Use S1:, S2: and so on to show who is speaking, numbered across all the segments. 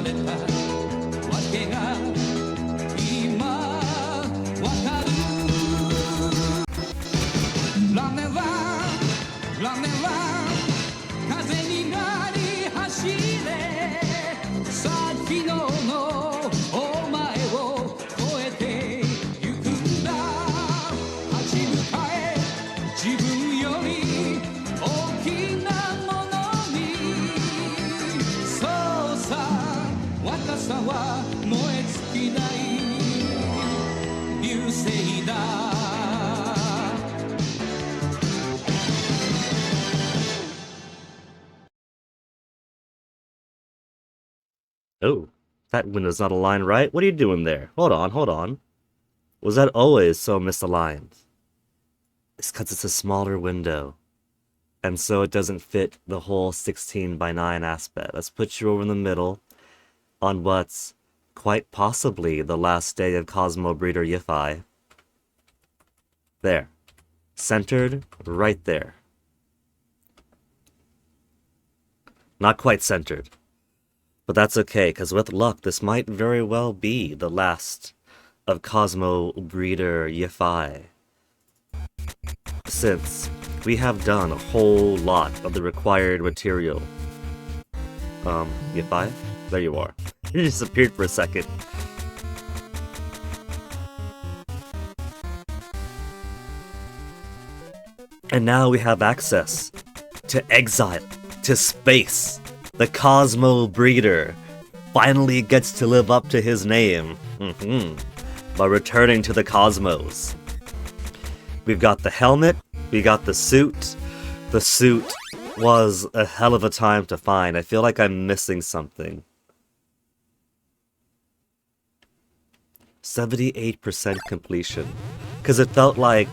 S1: れたわけが今わかるラメは風になり走れさあ昨日のお前を超えてゆくんだ立ち向かえ自分より大きなものにそうさ若さは燃え尽きない流星だ
S2: Oh, that window's not aligned right. What are you doing there? Hold on. Was that always so misaligned? It's because it's a smaller window. And so it doesn't fit the whole 16 by 9 aspect. Let's put you over in the middle on what's quite possibly the last day of Cosmobreeder Yiffai. There. Centered right there. Not quite centered. But that's okay, because with luck, this might very well be the last of Cosmobreeder Yiffai. Since we have done a whole lot of the required material. Yiffai? There you are. You disappeared for a second. And now we have access to exile, to space. The Cosmobreeder finally gets to live up to his name by returning to the cosmos. We've got the helmet, we got the suit. The suit was a hell of a time to find. I feel like I'm missing something. 78% completion. Because it felt like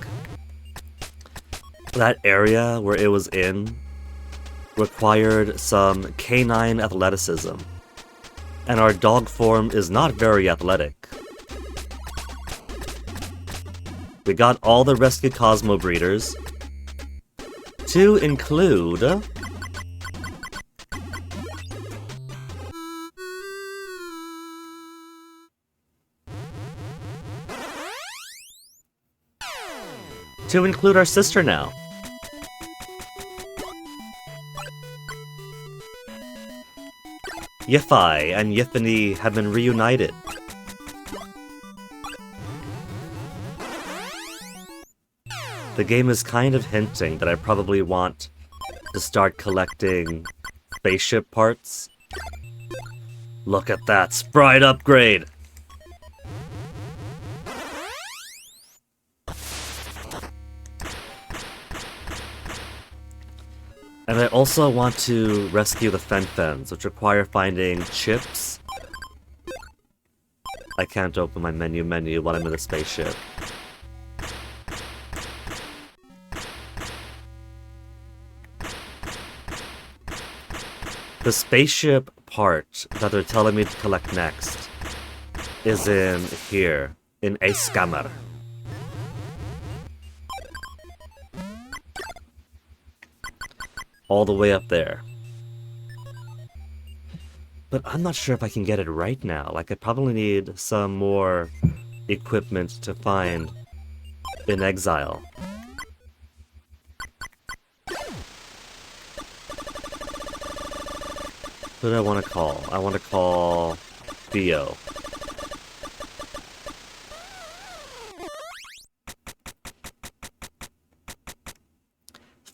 S2: that area where it was in required some canine athleticism, and our dog form is not very athletic. We got all the rescued Cosmobreeders, to include our sister now. Yiffai and Yiffany have been reunited. The game is kind of hinting that I probably want to start collecting spaceship parts. Look at that sprite upgrade! And I also want to rescue the Fen-Fens, which require finding chips. I can't open my menu while I'm in the spaceship. The spaceship part that they're telling me to collect next is in here, in a scammer. All the way up there. But I'm not sure if I can get it right now. Like, I probably need some more equipment to find in exile. Who do I want to call? I want to call Theo.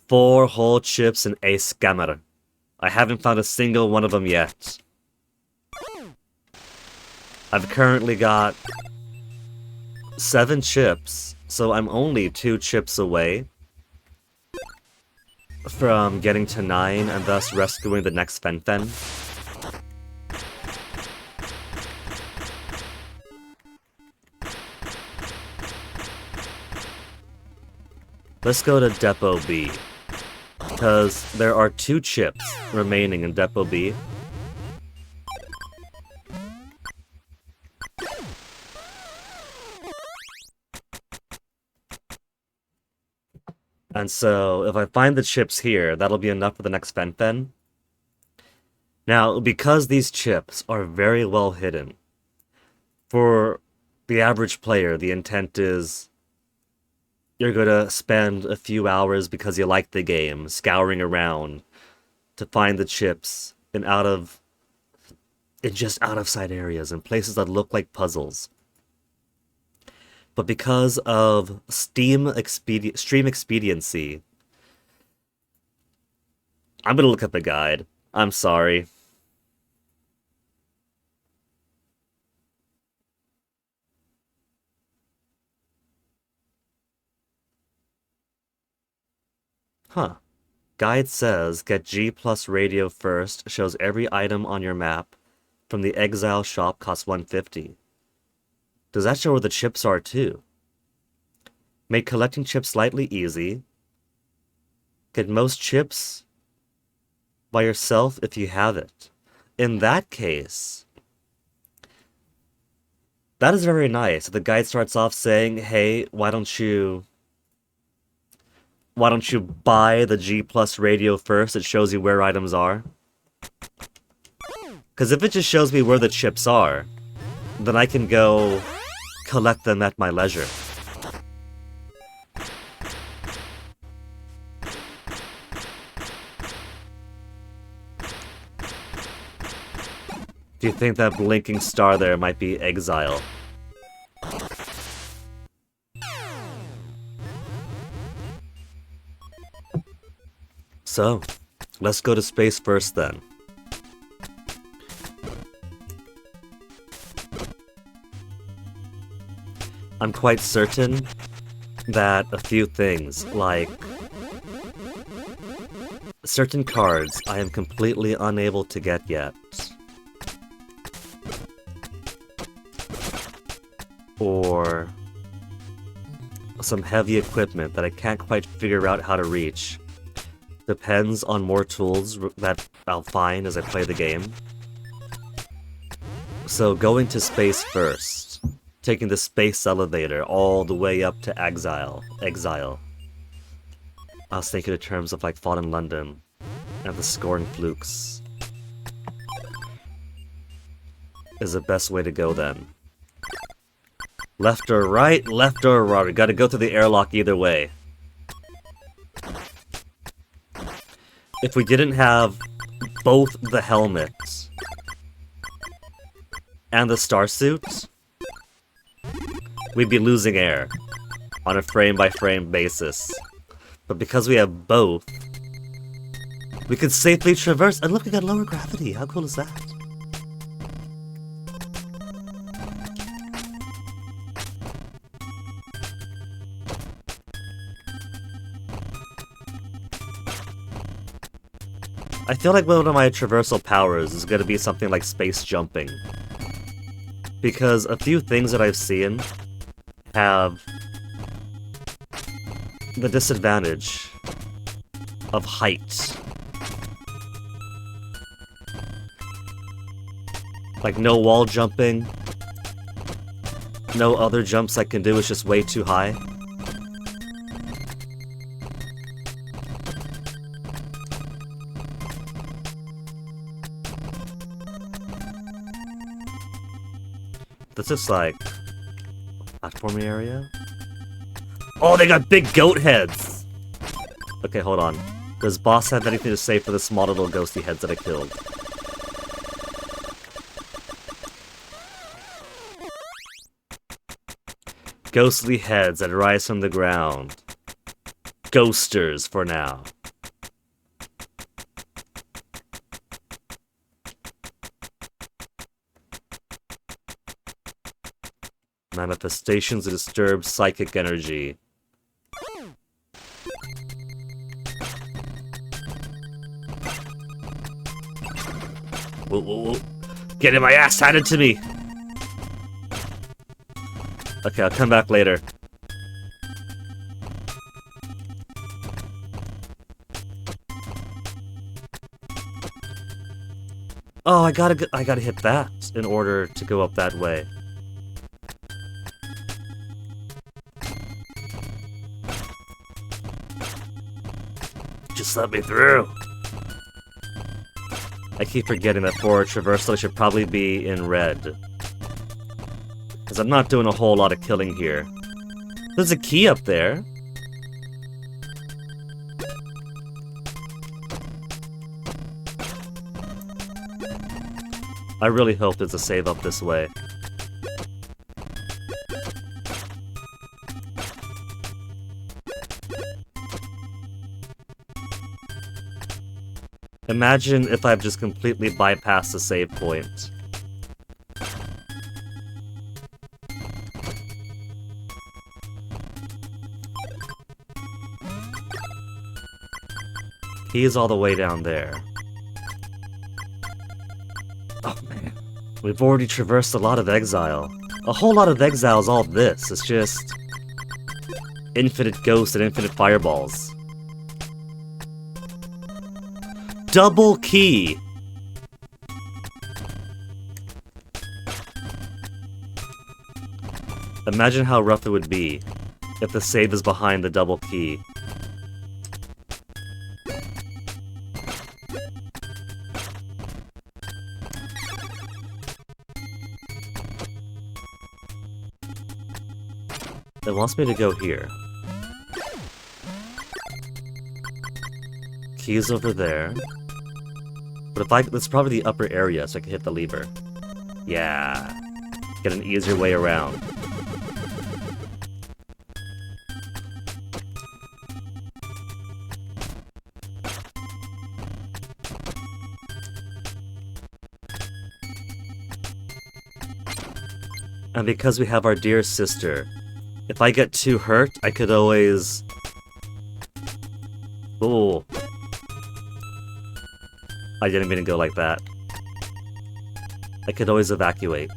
S2: Four whole chips and a scammer. I haven't found a single one of them yet. I've currently got 7 chips, so I'm only 2 chips away from getting to 9 and thus rescuing the next Fen-Fen. Let's go to Depot B, because there are 2 chips remaining in Depot B. And so, if I find the chips here, that'll be enough for the next Fen-Fen. Now, because these chips are very well hidden, for the average player, the intent is you're gonna spend a few hours because you like the game, scouring around to find the chips in just out of sight areas and places that look like puzzles. But because of stream expediency, I'm gonna look up a guide. I'm sorry. Huh. Guide says, get G plus radio first, shows every item on your map. From the Exile shop costs 150. Does that show where the chips are too? Make collecting chips slightly easy. Get most chips by yourself if you have it. In that case, that is very nice. The guide starts off saying, hey, why don't you buy the G plus radio first? It shows you where items are. Because if it just shows me where the chips are, then I can go collect them at my leisure. Do you think that blinking star there might be Exile? So, let's go to space first then. I'm quite certain that a few things, like certain cards, I am completely unable to get yet. Or some heavy equipment that I can't quite figure out how to reach. Depends on more tools that I'll find as I play the game. So going to space first. Taking the space elevator all the way up to Exile. I was thinking in terms of like Fallen London and the scoring flukes is the best way to go then. Left or right? Left or right? We gotta go through the airlock either way. If we didn't have both the helmets and the starsuit, we'd be losing air on a frame-by-frame basis. But because we have both, we could safely traverse. And look, we got lower gravity. How cool is that? I feel like one of my traversal powers is going to be something like space jumping. Because a few things that I've seen have the disadvantage of height. Like no wall jumping, no other jumps I can do, it's just way too high. This is like platforming area. Oh, they got big goat heads! Okay, hold on. Does boss have anything to say for the small little ghosty heads that I killed? Ghostly heads that rise from the ground. Ghosters for now. Manifestations of disturbed psychic energy. Whoa, whoa, whoa. Getting my ass handed to me! Okay, I'll come back later. Oh, I gotta hit that in order to go up that way. Just let me through. I keep forgetting that for traversal it should probably be in red. Because I'm not doing a whole lot of killing here. There's a key up there. I really hope there's a save up this way. Imagine if I've just completely bypassed the save point. He's all the way down there. Oh man. We've already traversed a lot of exile. A whole lot of exile is all this. It's just infinite ghosts and infinite fireballs. Double key! Imagine how rough it would be if the save is behind the double key. It wants me to go here. Key's over there. But if that's probably the upper area, so I can hit the lever. Yeah. Get an easier way around. And because we have our dear sister, if I get too hurt, I could always... Ooh. I didn't mean to go like that. I could always evacuate.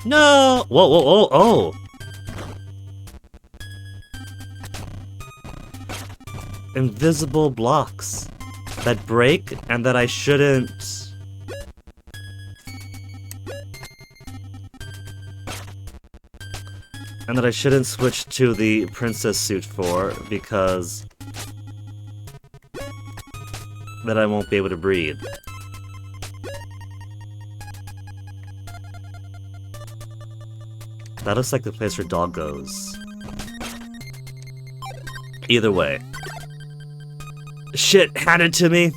S2: No! Whoa, whoa, whoa, oh! Invisible blocks that break and that I shouldn't... And that I shouldn't switch to the princess suit for, because... then I won't be able to breathe. That looks like the place where dog goes. Either way. Shit handed to me.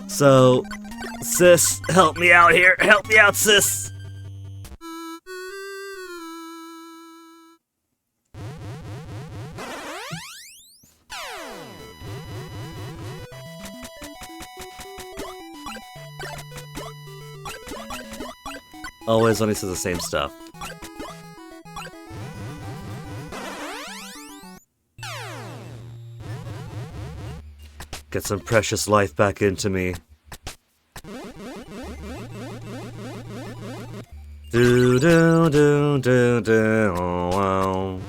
S2: So, sis, help me out here. Help me out, sis. Always only says the same stuff. Get some precious life back into me. Do do do do do. Oh, wow.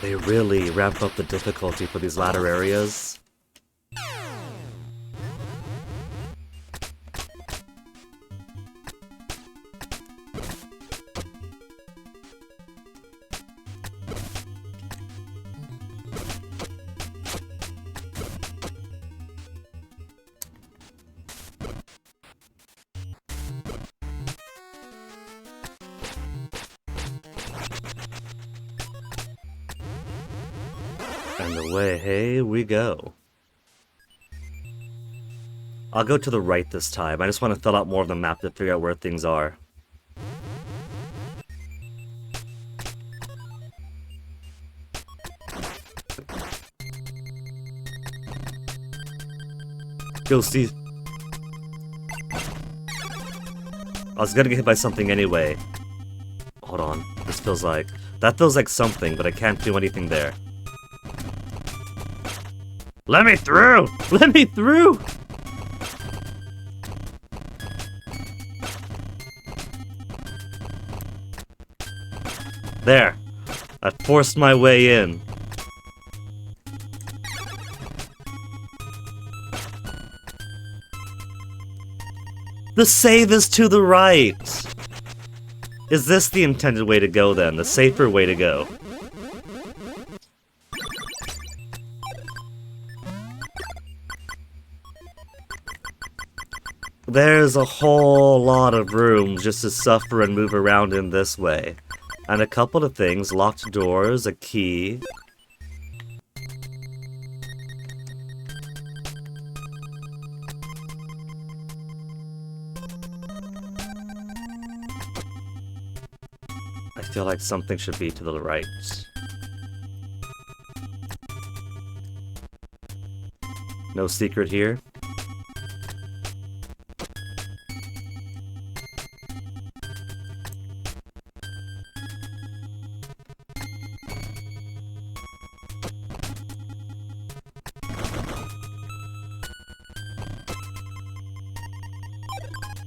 S2: They really ramp up the difficulty for these latter areas. And away we go. I'll go to the right this time. I just want to fill out more of the map to figure out where things are. Go, Steve. I was gonna get hit by something anyway. Hold on. This feels like... That feels like something, but I can't do anything there. Let me through! Let me through! There. I forced my way in. The save is to the right! Is this the intended way to go then? The safer way to go? There's a whole lot of room just to suffer and move around in this way. And a couple of things, locked doors, a key. I feel like something should be to the right. No secret here.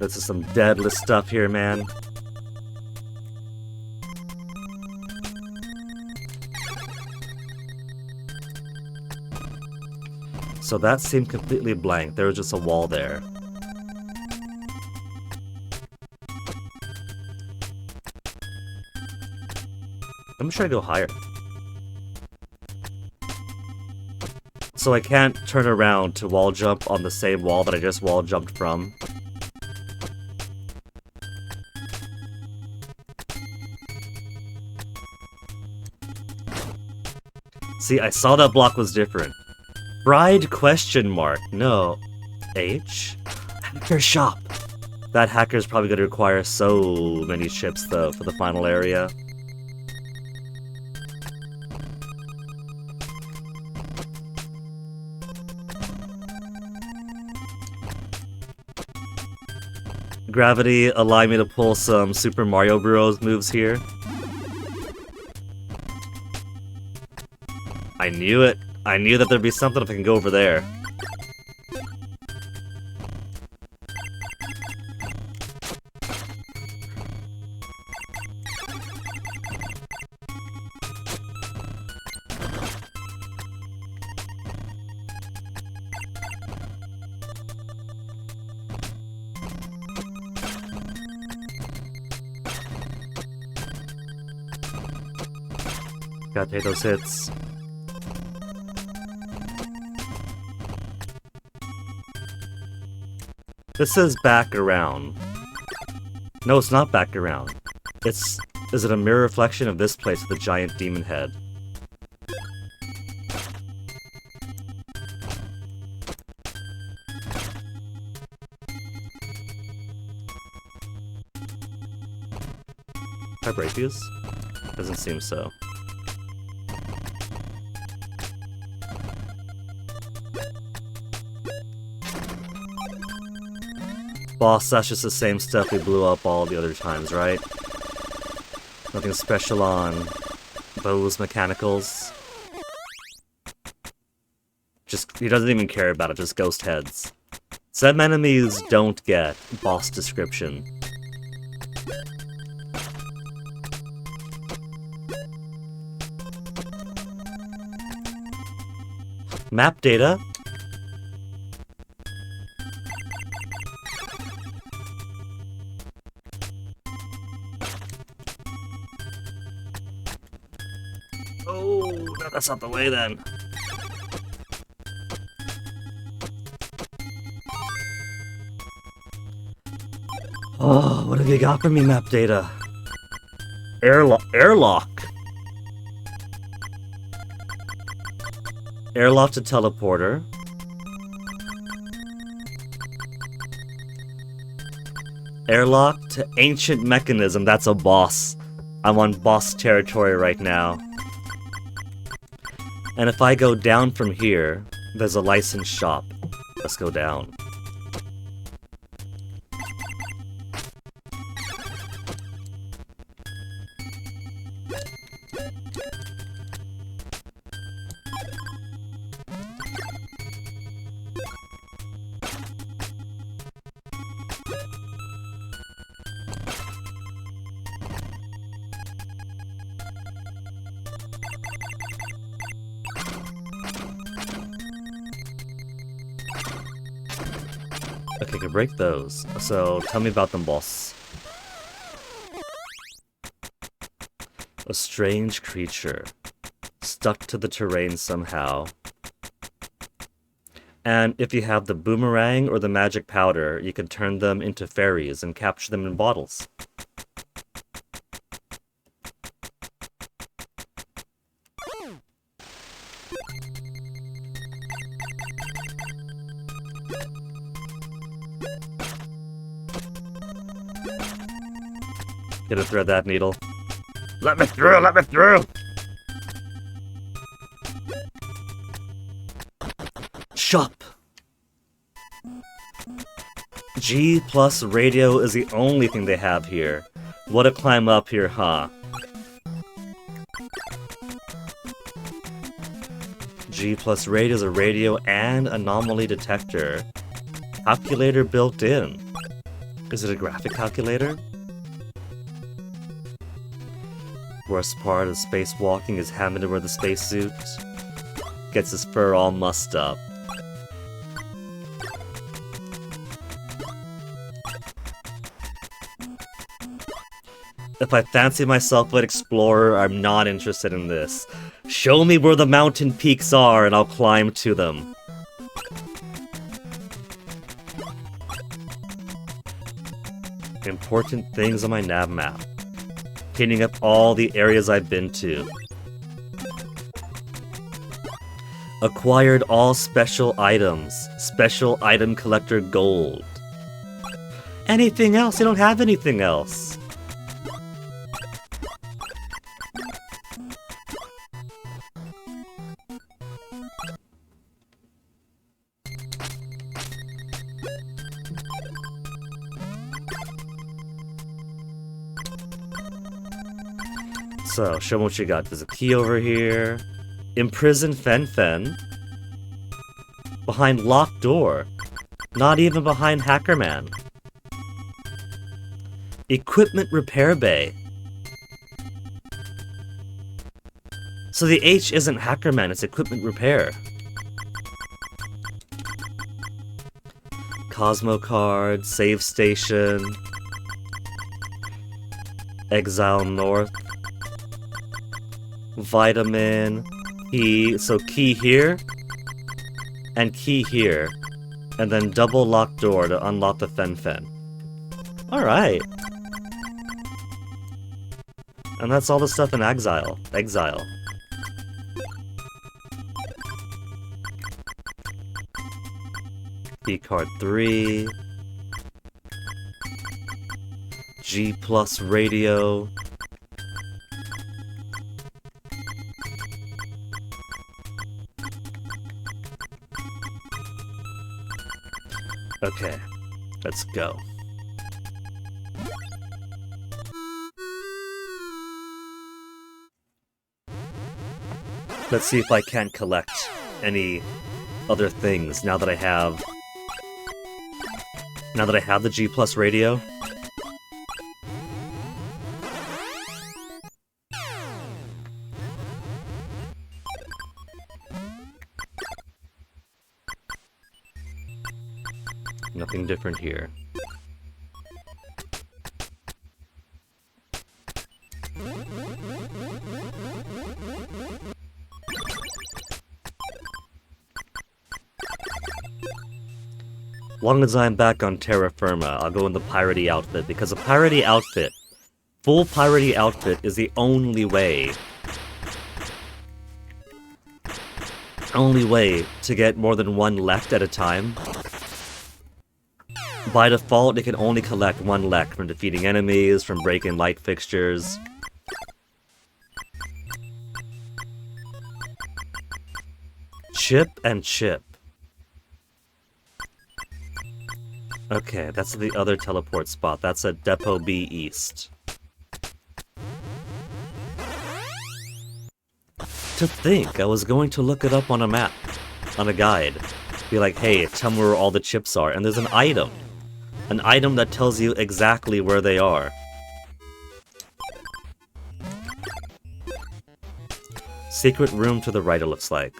S2: This is some deadly stuff here, man. So that seemed completely blank. There was just a wall there. I'm sure I go higher. So I can't turn around to wall jump on the same wall that I just wall jumped from. See, I saw that block was different. Bride question mark. No. H? Hacker shop. That hacker's probably gonna require so many chips though for the final area. Gravity allowing me to pull some Super Mario Bros. Moves here. I knew it. I knew that there'd be something if I can go over there. Gotta take those hits. This is back around. No, it's not back around. Is it a mirror reflection of this place with a giant demon head? Can I break these? Doesn't seem so. Boss, that's just the same stuff we blew up all the other times, right? Nothing special on those mechanicals. Just, he doesn't even care about it, just ghost heads. Some enemies don't get boss description. Map data? Oh, no, that's not the way then. Oh, what have you got for me, map data? Airlock. Airlock to teleporter. Airlock to ancient mechanism. That's a boss. I'm on boss territory right now. And if I go down from here, there's a licensed shop. Let's go down. Okay, can break those. So, tell me about them, boss. A strange creature. Stuck to the terrain somehow. And if you have the boomerang or the magic powder, you can turn them into fairies and capture them in bottles. Gonna thread that needle. Let me through! Let me through! Shop! G plus radio is the only thing they have here. What a climb up here, huh? G plus radio is a radio and anomaly detector. Calculator built in. Is it a graphic calculator? Worst part of spacewalking is having to wear the spacesuit. Gets his fur all mussed up. If I fancy myself an explorer, I'm not interested in this. Show me where the mountain peaks are and I'll climb to them. Important things on my nav map. Pinning up all the areas I've been to. Acquired all special items. Special item collector gold. Anything else? I don't have anything else. So, show me what you got. There's a key over here. Imprison Fen Fen. Behind locked door. Not even behind Hackerman. Equipment repair bay. So the H isn't Hackerman, it's equipment repair. Cosmo card, save station. Exile North. Vitamin, key, so key here, and key here, and then double lock door to unlock the Fen Fen. Alright. And that's all the stuff in Exile. Key card 3. G plus radio. Okay, let's go. Let's see if I can't collect any other things now that I have the G plus radio. Nothing different here. Long as I'm back on terra firma, I'll go in the piratey outfit, because a piratey outfit, full piratey outfit, is the only way to get more than one lect at a time. By default, it can only collect one lect from defeating enemies, from breaking light fixtures. Chip and chip. Okay, that's the other teleport spot. That's at Depot B East. To think, I was going to look it up on a map, on a guide. Be like, hey, tell me where all the chips are. And there's an item. An item that tells you exactly where they are. Secret room to the right, it looks like.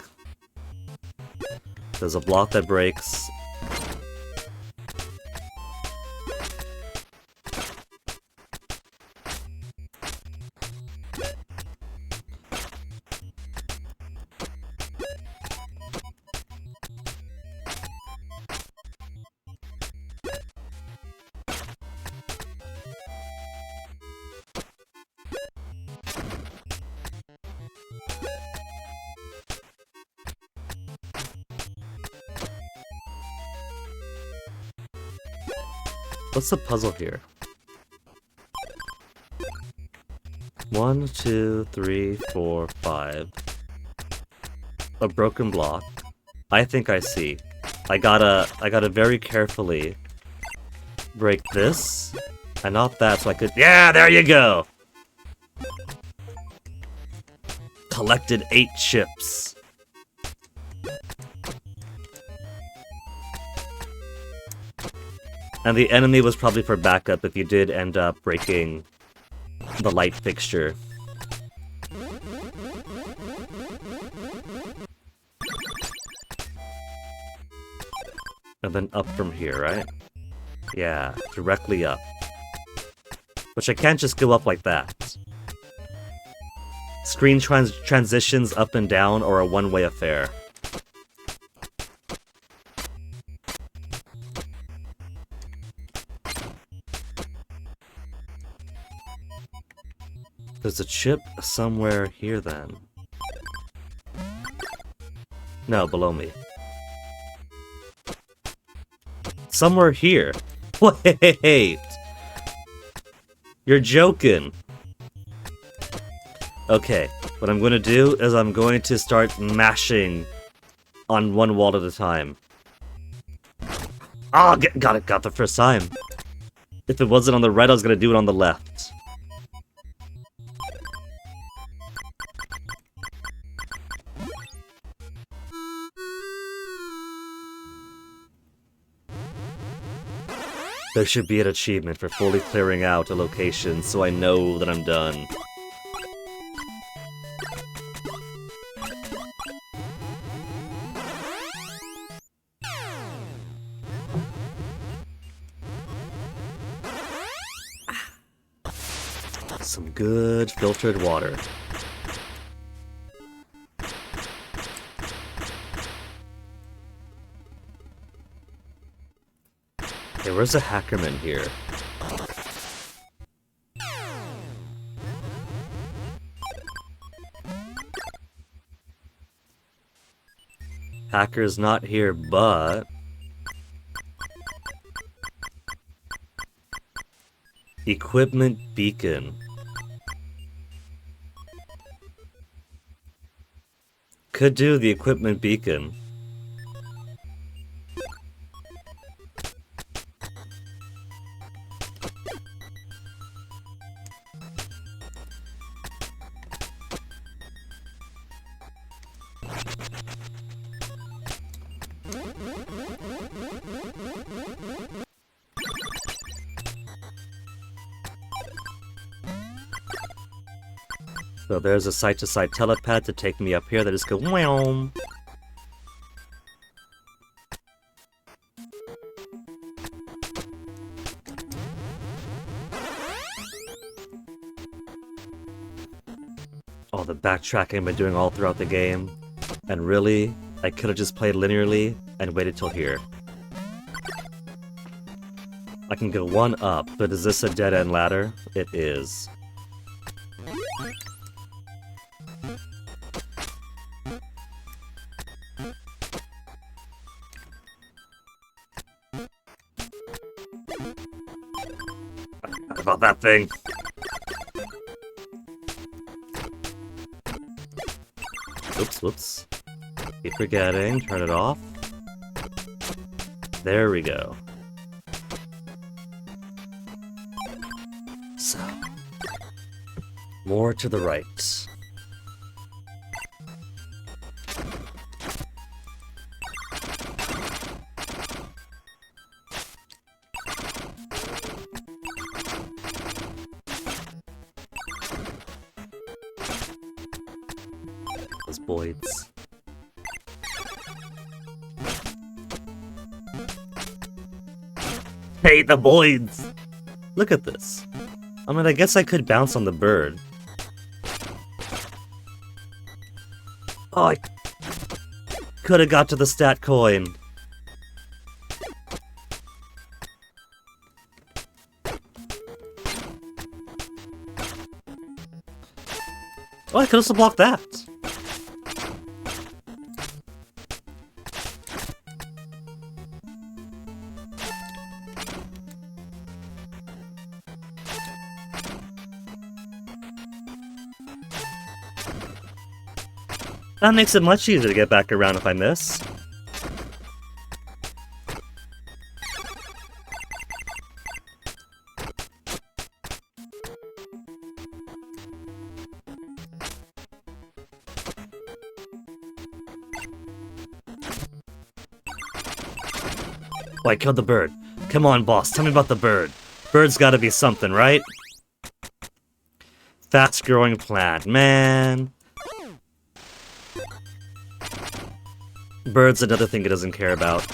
S2: There's a block that breaks. What's the puzzle here? 1, 2, 3, 4, 5. A broken block. I think I see. I gotta very carefully break this, and not that, so I could— yeah, there you go! Collected 8 chips. And the enemy was probably for backup if you did end up breaking the light fixture. And then up from here, right? Yeah, directly up. Which I can't just go up like that. Screen transitions up and down are a one-way affair. There's a chip somewhere here then. No, below me. Somewhere here. Wait! You're joking. Okay, what I'm going to do is I'm going to start mashing on one wall at a time. Ah, got it, got the first time. If it wasn't on the right, I was going to do it on the left. There should be an achievement for fully clearing out a location, so I know that I'm done. Some good filtered water. Hey, where's the hackerman here? Hacker's not here, but... Equipment beacon. Could do the equipment beacon. So there's a side-to-side telepad to take me up here that just go wham. All the backtracking I've been doing all throughout the game. And really, I could have just played linearly and waited till here. I can go one up, but is this a dead-end ladder? It is. About that thing. Oops, whoops. Keep forgetting. Turn it off. There we go. So. More to the right. Those Boyds. Hey, the Boyds! Look at this. I mean, I guess I could bounce on the bird. Oh, I could have got to the stat coin. Oh, I could also block that. That makes it much easier to get back around if I miss. Oh, I killed the bird. Come on, boss, tell me about the bird. Bird's gotta be something, right? Fast-growing plant, man. Bird's another thing it doesn't care about.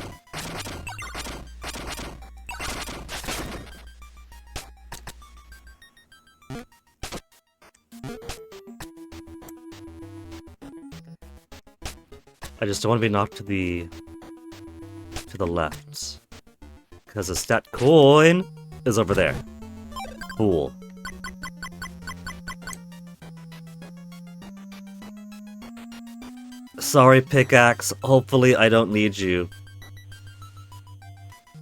S2: I just don't want to be knocked to the left. Because the stat coin is over there. Cool. Sorry, pickaxe. Hopefully I don't need you.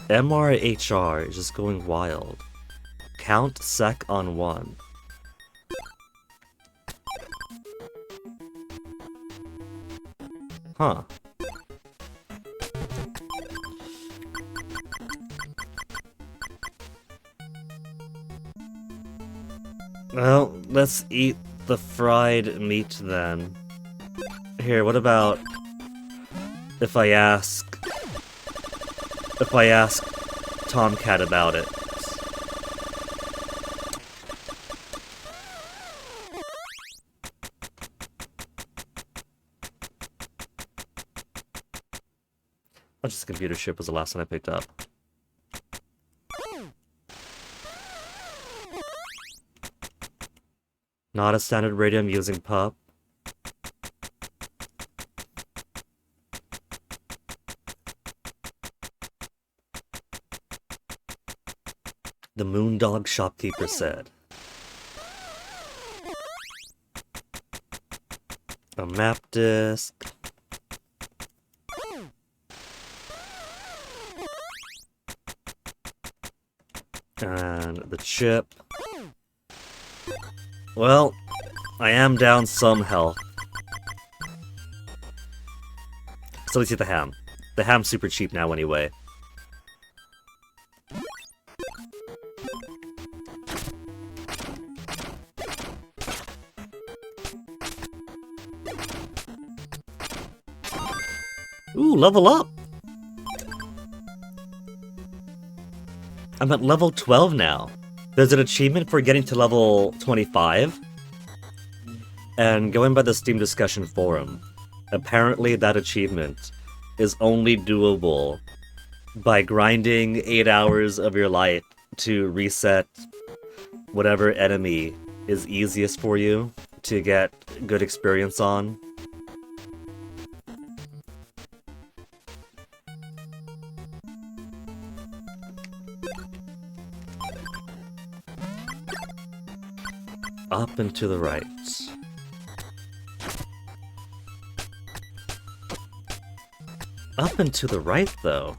S2: MRHR is just going wild. Count sec on 1. Huh. Well, let's eat the fried meat then. Here, what about if I ask Tomcat about it? Oh, just the computer chip was the last one I picked up. Not a standard radium using pup. The Moondog shopkeeper said. A map disc. And the chip. Well, I am down some health. So let's get the ham. The ham's super cheap now anyway. Ooh, level up! I'm at level 12 now. There's an achievement for getting to level 25. And going by the Steam discussion forum, apparently that achievement is only doable by grinding 8 hours of your life to reset whatever enemy is easiest for you to get good experience on. Up and to the right. Up and to the right, though.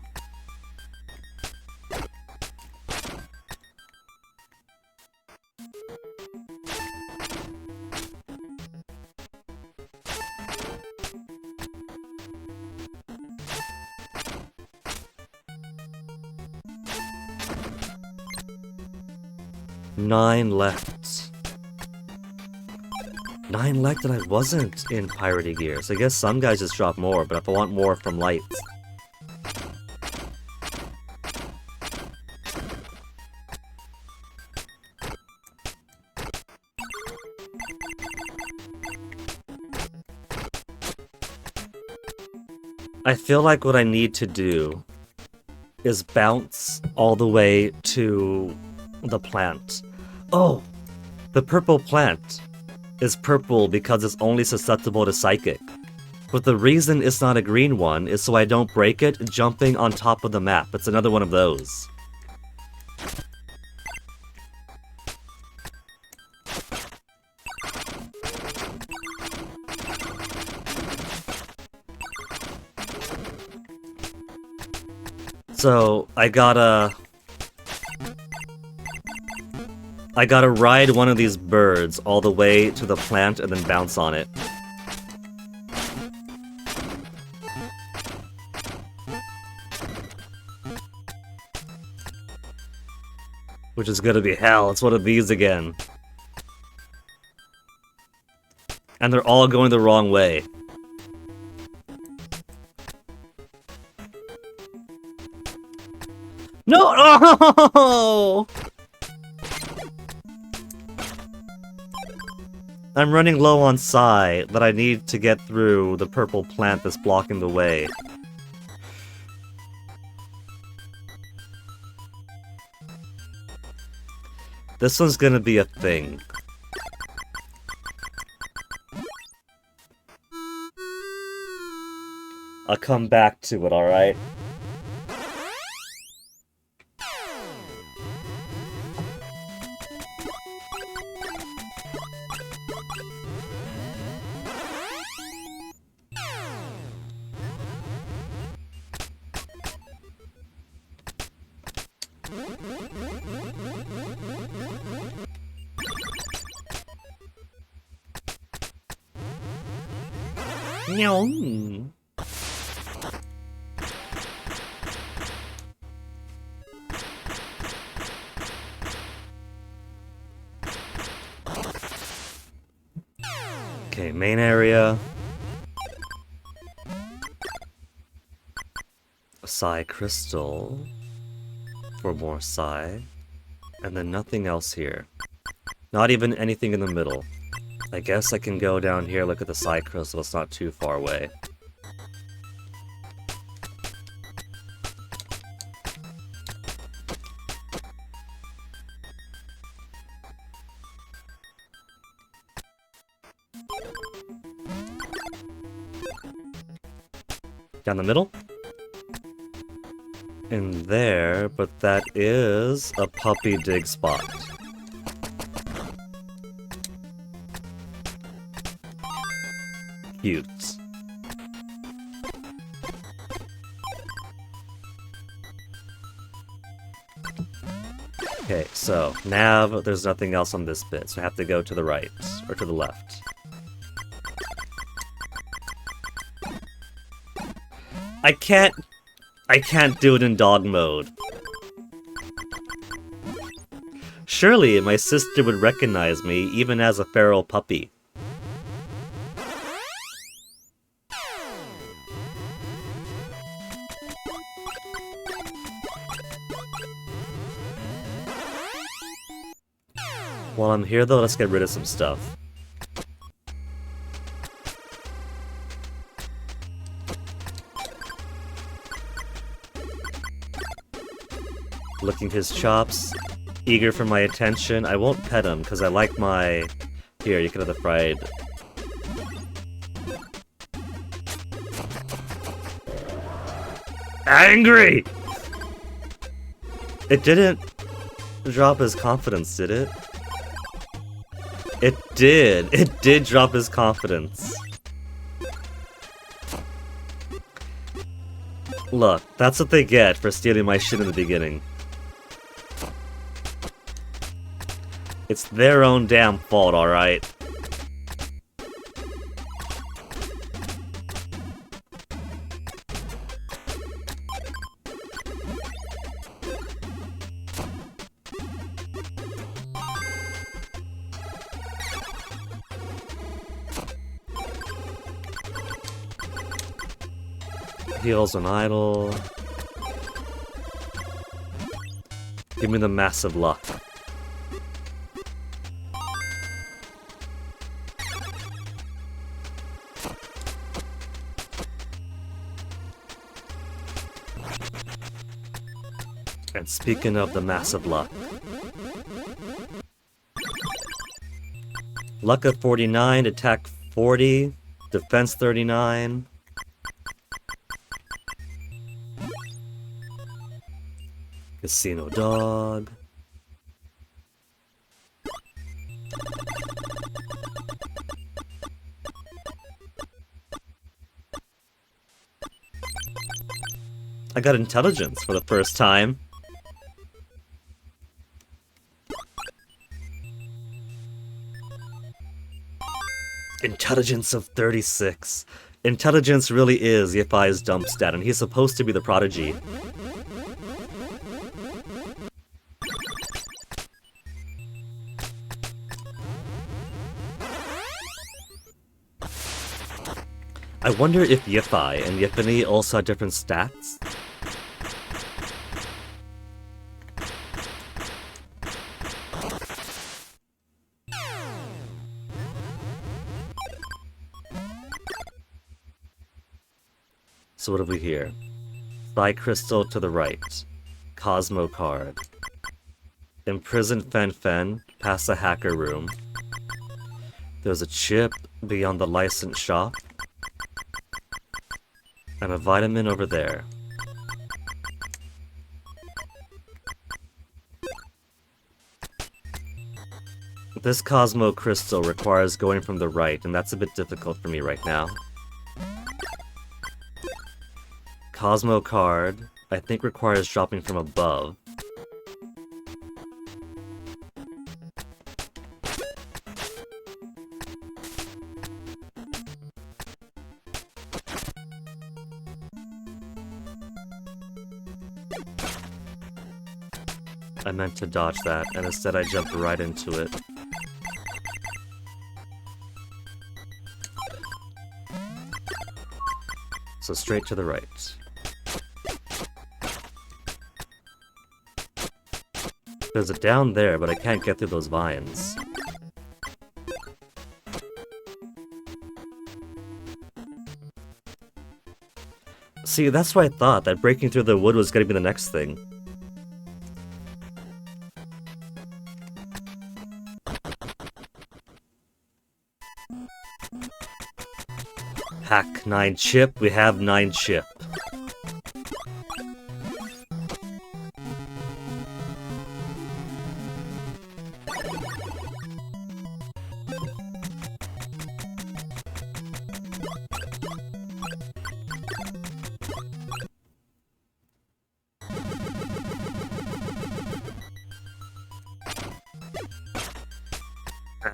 S2: Nine left. 9 left and I wasn't in Piratey Gear, so I guess some guys just drop more, but if I want more from lights... I feel like what I need to do is bounce all the way to the plant. Oh! The purple plant is purple because it's only susceptible to psychic. But the reason it's not a green one is so I don't break it jumping on top of the map. It's another one of those. So, I gotta ride one of these birds all the way to the plant and then bounce on it. Which is gonna be hell. It's one of these again. And they're all going the wrong way. No! Oh! I'm running low on Psy, but I need to get through the purple plant that's blocking the way. This one's gonna be a thing. I'll come back to it, alright? Meow. Okay, main area. A Psy crystal for more Psy. And then nothing else here. Not even anything in the middle. I guess I can go down here, look at the Psy crystal, it's not too far away. Down the middle? In there, but that is a puppy dig spot. Cute. Okay, so, nav, there's nothing else on this bit, so I have to go to the right, or to the left. I can't do it in dog mode. Surely my sister would recognize me, even as a feral puppy. While I'm here though, let's get rid of some stuff. Licking his chops, eager for my attention. I won't pet him, because I like my... Here, you can have the fried... Angry! It didn't drop his confidence, did it? It did! It did drop his confidence. Look, that's what they get for stealing my shit in the beginning. It's their own damn fault, alright? Heals an idol. Give me the massive luck. And speaking of the massive luck. Luck of 49, attack 40, defense 39. Casino dog. I got intelligence for the first time. Intelligence of 36. Intelligence really is Yiffai's dump stat, and he's supposed to be the prodigy. I wonder if Yiffai and Yiffany also have different stats? So what have we here? Psi Crystal to the right. Cosmo card. Imprison Fen Fen, past the hacker room. There's a chip beyond the licensed shop. And a vitamin over there. This Cosmo Crystal requires going from the right, and that's a bit difficult for me right now. Cosmo card, I think requires dropping from above. I meant to dodge that, and instead I jumped right into it. So straight to the right. There's a down there, but I can't get through those vines. See, that's what I thought, that breaking through the wood was gonna be the next thing. Hack 9 chip, we have 9 chip.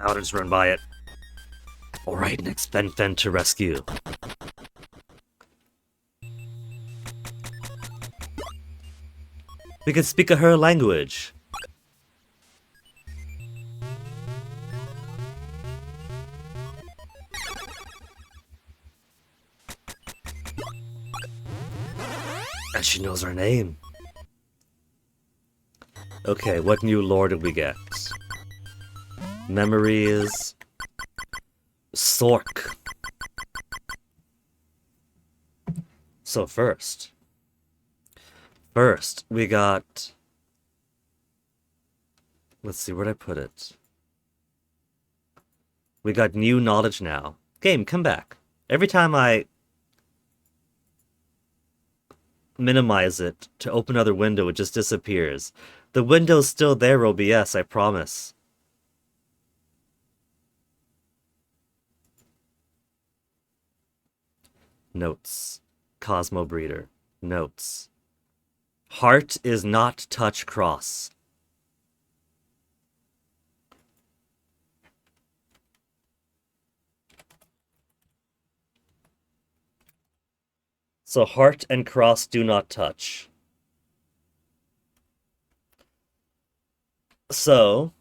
S2: I'll just run by it. Alright, next Fen Fen to rescue. We can speak her language. And she knows our name. Okay, what new lore did we get? Memories... Sork. So first, we got... Let's see, where'd I put it? We got new knowledge now. Game, come back. Every time I minimize it to open another window, it just disappears. The window's still there, OBS, I promise. Notes. Cosmobreeder. Notes. Heart is not touch cross. So heart and cross do not touch. So...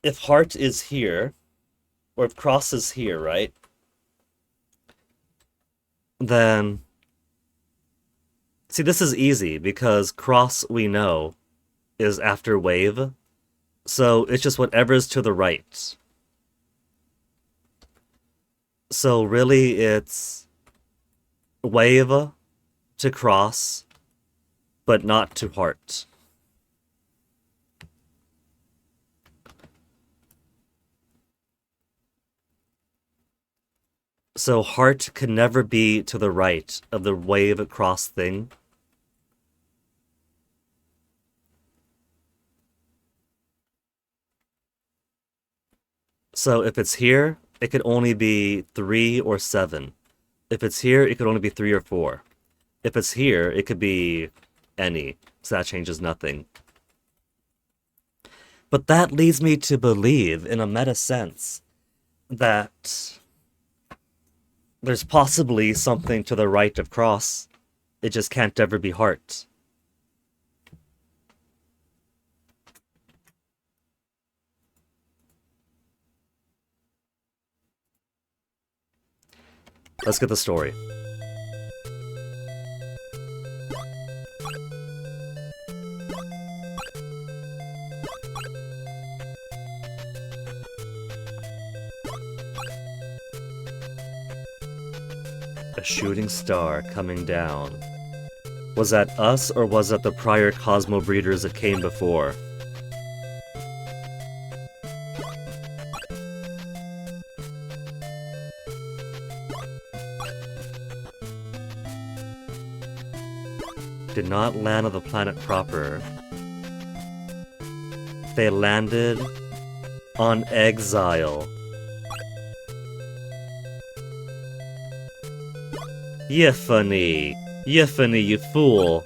S2: if heart is here, or if cross is here, right? Then... see, this is easy, because cross, we know, is after wave. So it's just whatever's to the right. So really, it's wave to cross, but not to heart. So heart can never be to the right of the wave across thing. So if it's here, it could only be 3 or 7. If it's here, it could only be 3 or 4. If it's here, it could be any. So that changes nothing. But that leads me to believe, in a meta sense, that there's possibly something to the right of cross. It just can't ever be heart. Let's get the story. A shooting star coming down. Was that us, or was that the prior Cosmobreeders that came before? Did not land on the planet proper. They landed on Exile. Yiffai, Yiffai, you fool.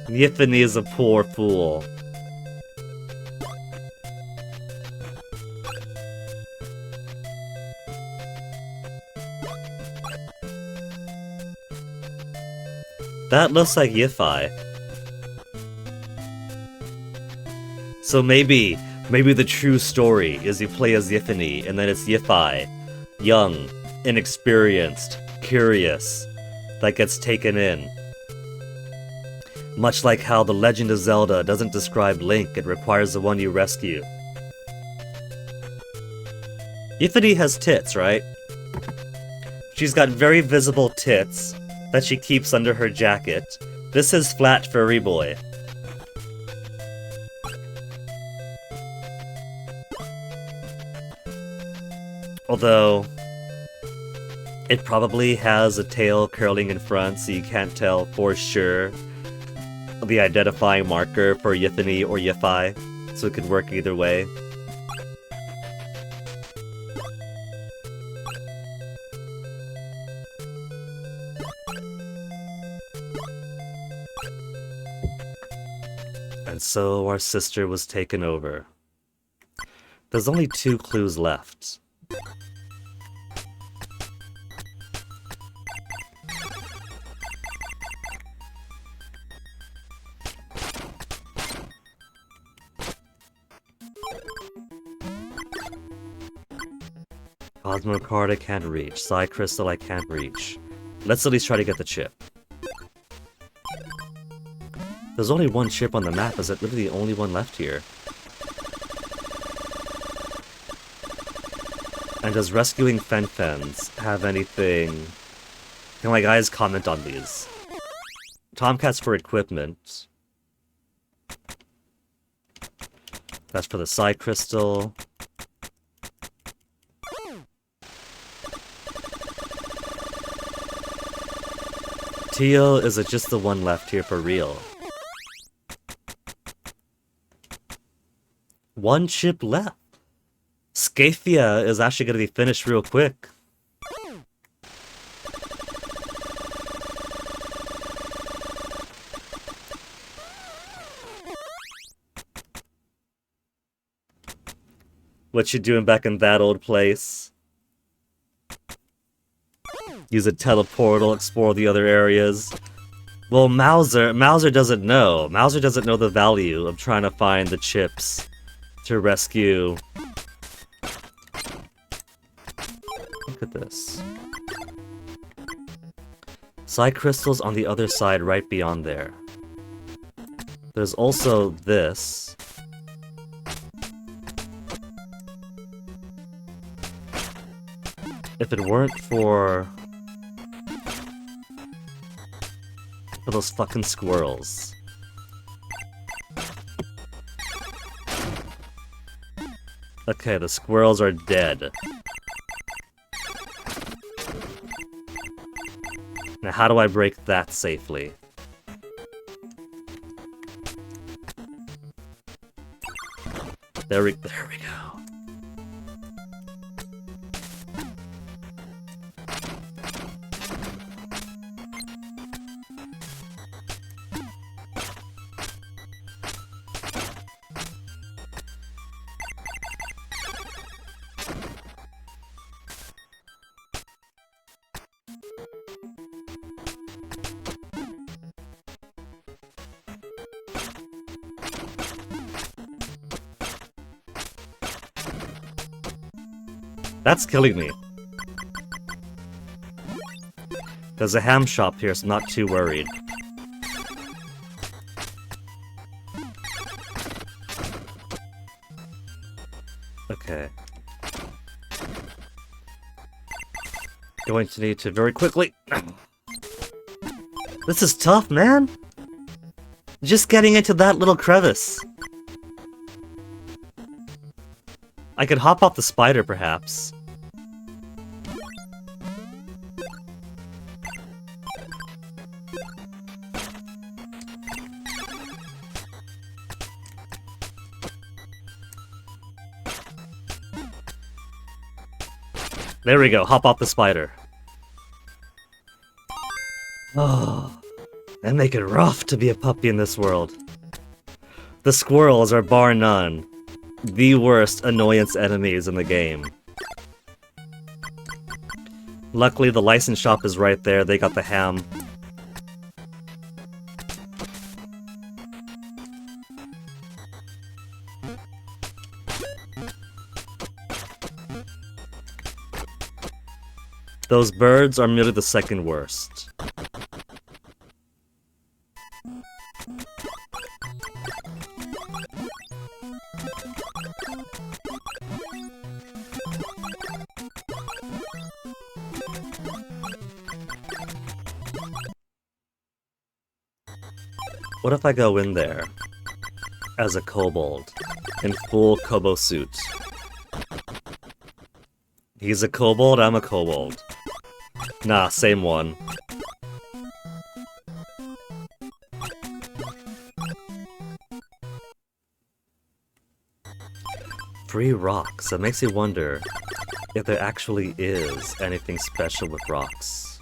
S2: Yiffai is a poor fool. That looks like Yiffai. So maybe the true story is you play as Yiffai, and then it's Yiffai, young, inexperienced, curious, that gets taken in. Much like how The Legend of Zelda doesn't describe Link, it requires the one you rescue. Yiffai has tits, right? She's got very visible tits that she keeps under her jacket. This is flat furry boy. Although, it probably has a tail curling in front, so you can't tell for sure the identifying marker for Yiffai or Yiffai, so it could work either way. And so our sister was taken over. There's only 2 clues left. Cosmo card I can't reach. Psy crystal I can't reach. Let's at least try to get the chip. There's only 1 chip on the map. Is it really the only one left here? And does rescuing Fen-Fens have anything... Can my guys comment on these? Tomcats for equipment. That's for the Psy crystal. Tio, is it just the one left here for real? 1 chip left. Scafia is actually going to be finished real quick. What you doing back in that old place? Use a teleportal, explore the other areas. Well, Mauser doesn't know. Mauser doesn't know the value of trying to find the chips to rescue. Look at this. Psy crystals on the other side right beyond there. There's also this. If it weren't for those fucking squirrels. Okay, the squirrels are dead. Now how do I break that safely? There we go. That's killing me. There's a ham shop here, so I'm not too worried. Okay. Going to need to very quickly... This is tough, man! Just getting into that little crevice. I could hop off the spider, perhaps. There we go, hop off the spider. Oh, they make it rough to be a puppy in this world. The squirrels are bar none the worst annoyance enemies in the game. Luckily, the license shop is right there. They got the ham. Those birds are merely the second worst. What if I go in there as a kobold in full kobo suit? He's a kobold, I'm a kobold. Nah, same one. Free rocks. That makes you wonder if there actually is anything special with rocks.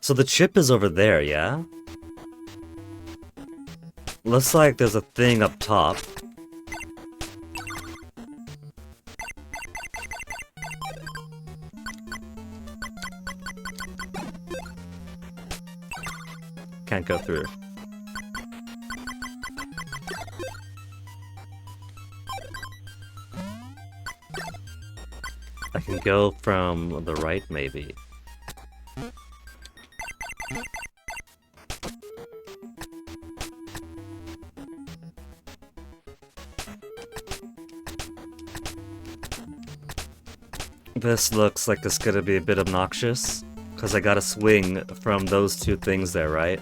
S2: So the chip is over there, yeah? Looks like there's a thing up top. Can't go through. I can go from the right, maybe. This looks like it's gonna be a bit obnoxious, because I gotta swing from those two things there, right?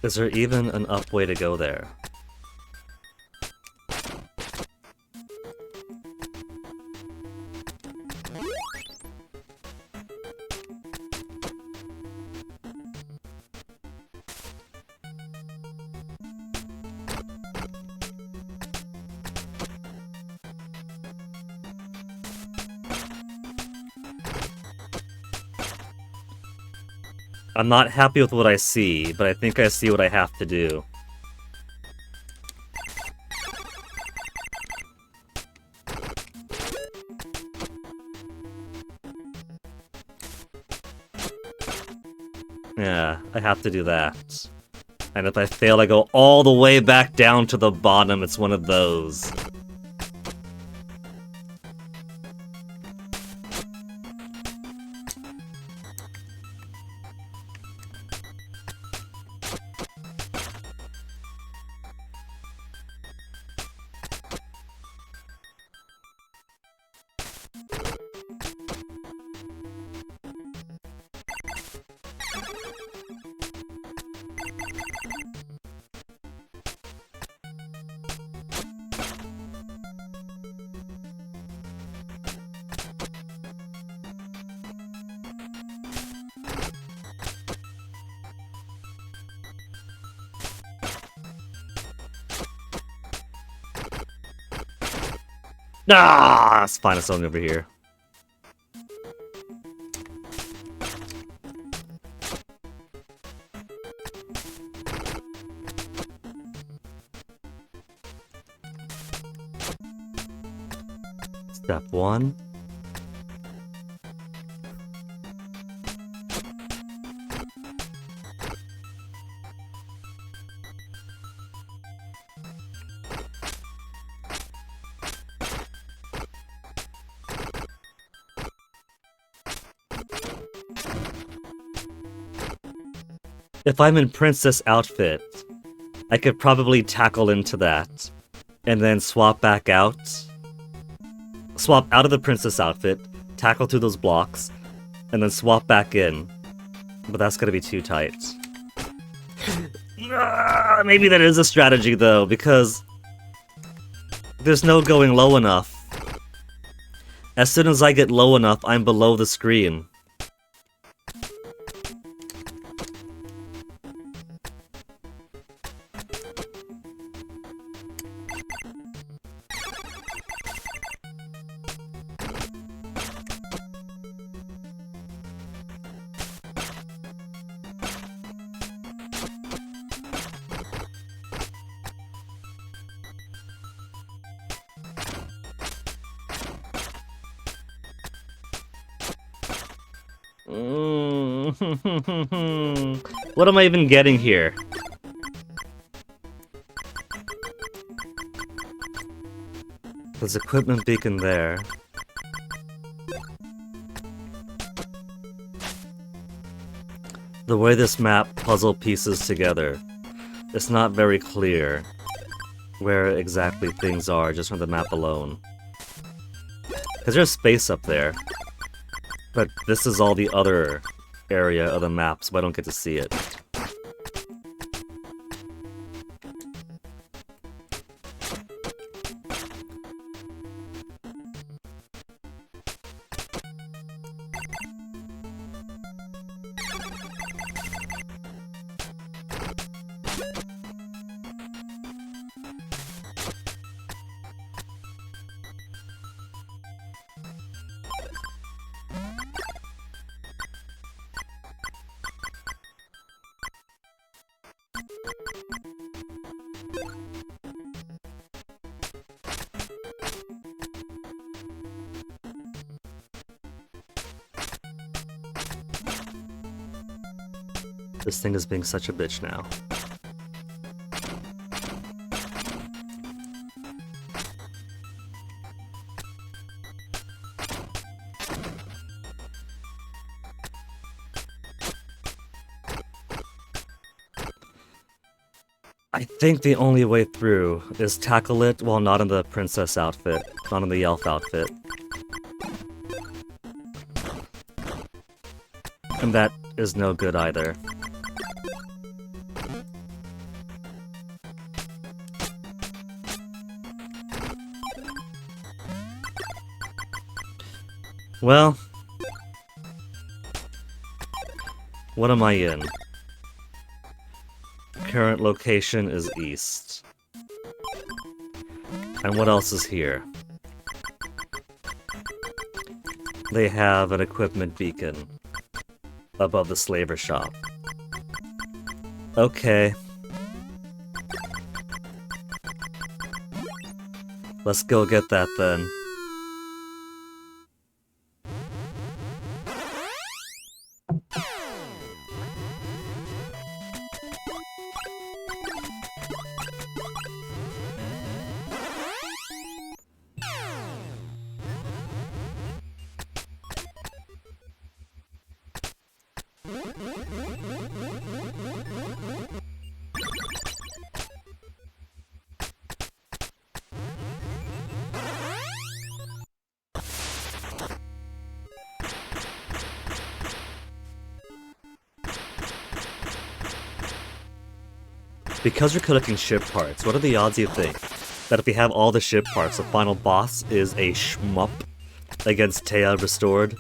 S2: Is there even an up way to go there? I'm not happy with what I see, but I think I see what I have to do. Yeah, I have to do that. And if I fail, I go all the way back down to the bottom. It's one of those. Ah, let's find something over here. Step 1. If I'm in princess outfit, I could probably tackle into that, and then swap back out. Swap out of the princess outfit, tackle through those blocks, and then swap back in. But that's gonna be too tight. Maybe that is a strategy though, because there's no going low enough. As soon as I get low enough, I'm below the screen. What am I even getting here? There's equipment beacon there. The way this map puzzle pieces together, it's not very clear where exactly things are just from the map alone. Because there's space up there, but this is all the other area of the map, so I don't get to see it. This thing is being such a bitch now. I think the only way through is tackle it while not in the princess outfit, not in the elf outfit. And that is no good either. Well, what am I in? Current location is east. And what else is here? They have an equipment beacon above the slaver shop. Okay. Let's go get that then. Because you're collecting ship parts, what are the odds you think that if we have all the ship parts, the final boss is a shmup against Taya Restored?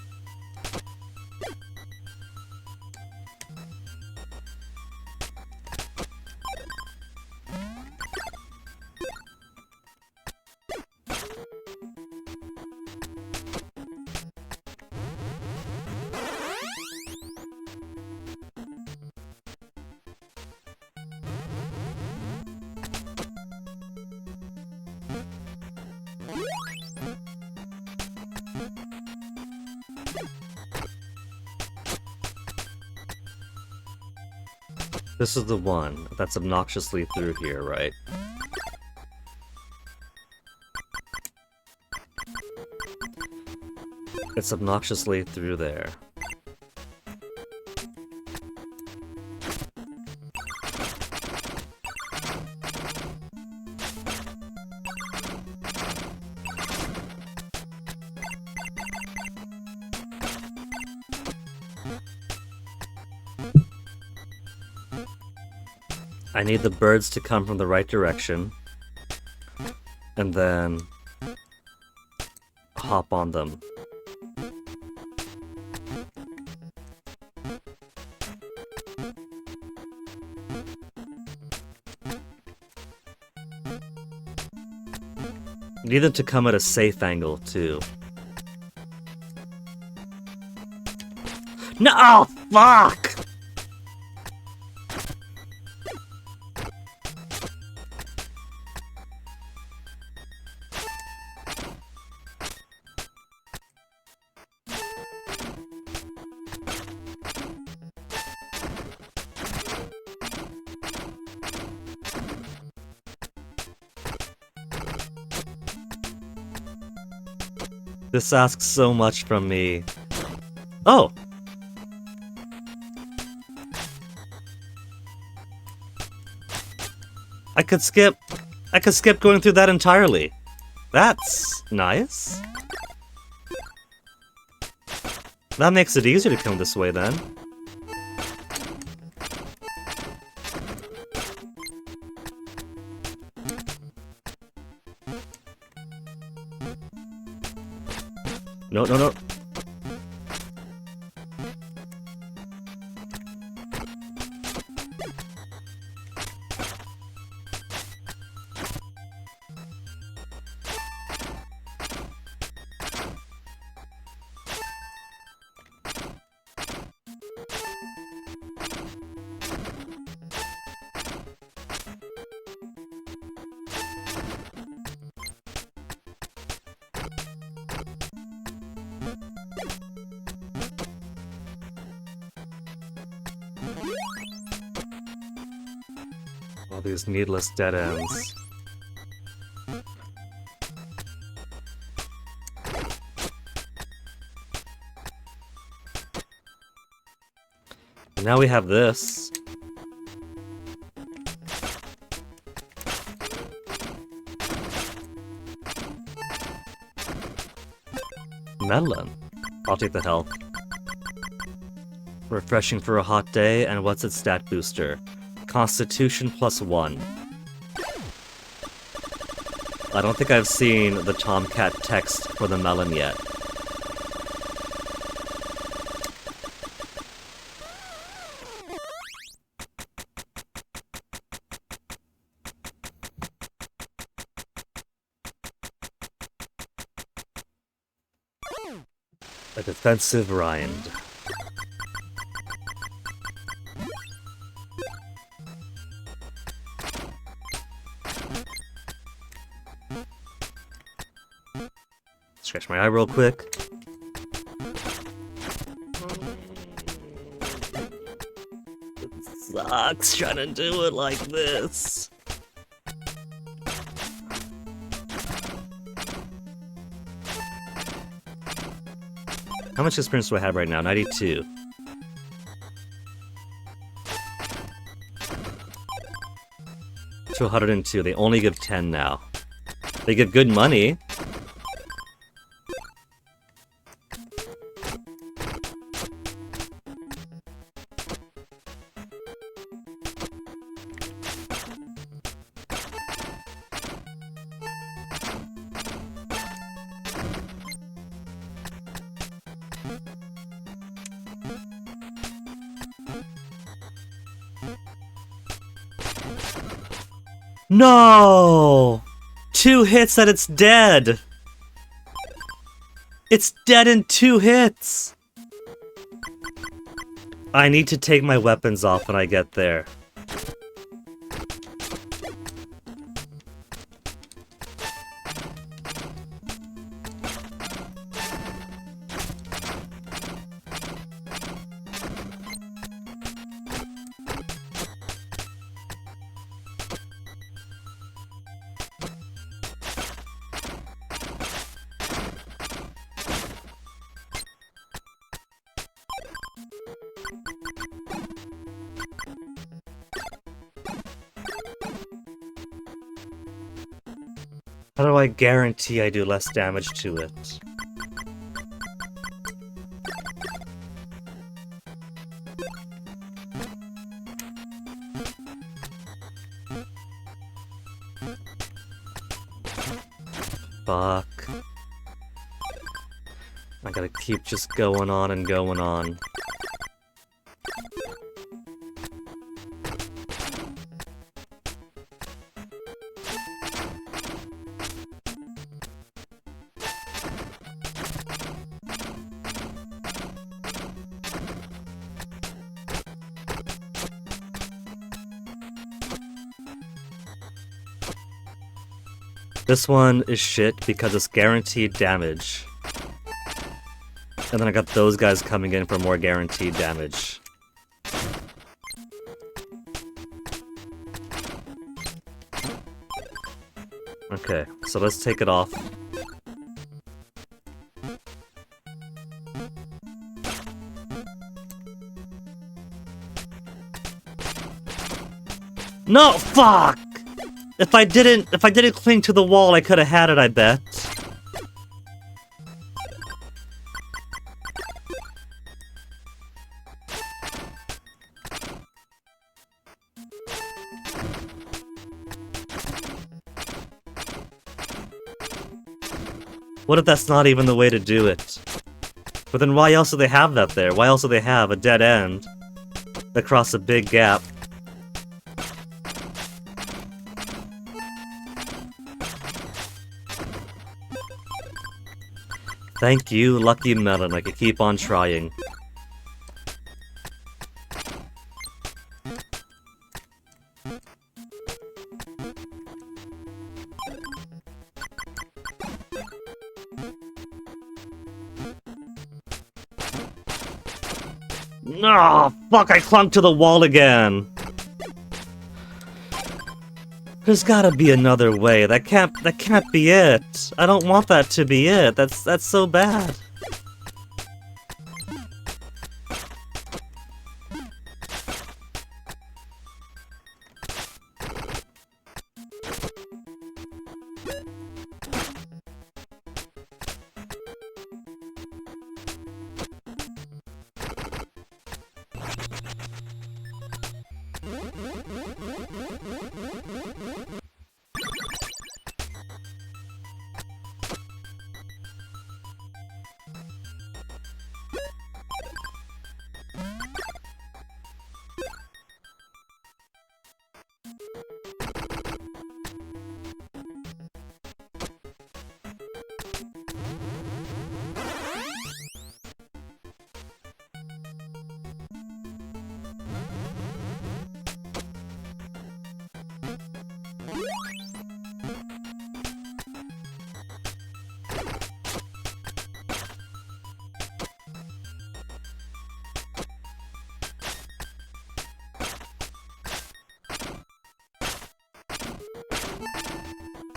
S2: This is the one that's obnoxiously through here, right? It's obnoxiously through there. I need the birds to come from the right direction. And then hop on them. Need them to come at a safe angle, too. No! Oh, fuck! This asks so much from me. Oh! I could skip going through that entirely. That's nice. That makes it easier to come this way then. No, no, no. All these needless dead ends. And now we have this. Melon. I'll take the health. Refreshing for a hot day, and what's its stat booster? Constitution +1. I don't think I've seen the Tomcat text for the melon yet. A defensive rind. Scratch my eye real quick. It sucks trying to do it like this. How much experience do I have right now? 92. To 102. They only give 10 now. They give good money. No! 2 hits and it's dead! It's dead in 2 hits! I need to take my weapons off when I get there. How do I guarantee I do less damage to it? Fuck. I gotta keep just going on and going on. This one is shit because it's guaranteed damage. And then I got those guys coming in for more guaranteed damage. Okay, so let's take it off. No, fuck! If I didn't cling to the wall, I could have had it, I bet. What if that's not even the way to do it? But then why else do they have that there? Why else do they have a dead end across a big gap? Thank you, Lucky Melon. I could keep on trying. No, fuck! I clung to the wall again. There's gotta be another way. That can't be it. I don't want that to be it. That's so bad.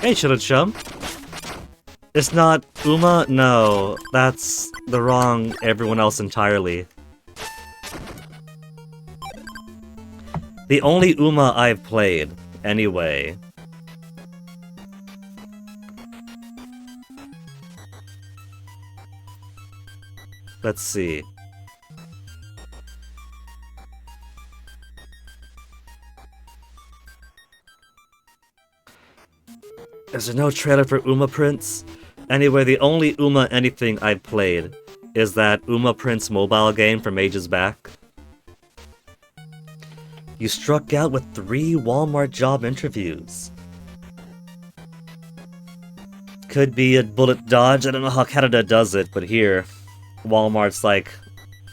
S2: Hey, Chum. It's not Uma? No, that's the wrong everyone else entirely. The only Uma I've played, anyway. Let's see. Is there no trailer for Uma Prince? Anyway, the only Uma anything I've played is that Uma Prince mobile game from ages back. You struck out with 3 Walmart job interviews. Could be a bullet dodge. I don't know how Canada does it, but here, Walmart's like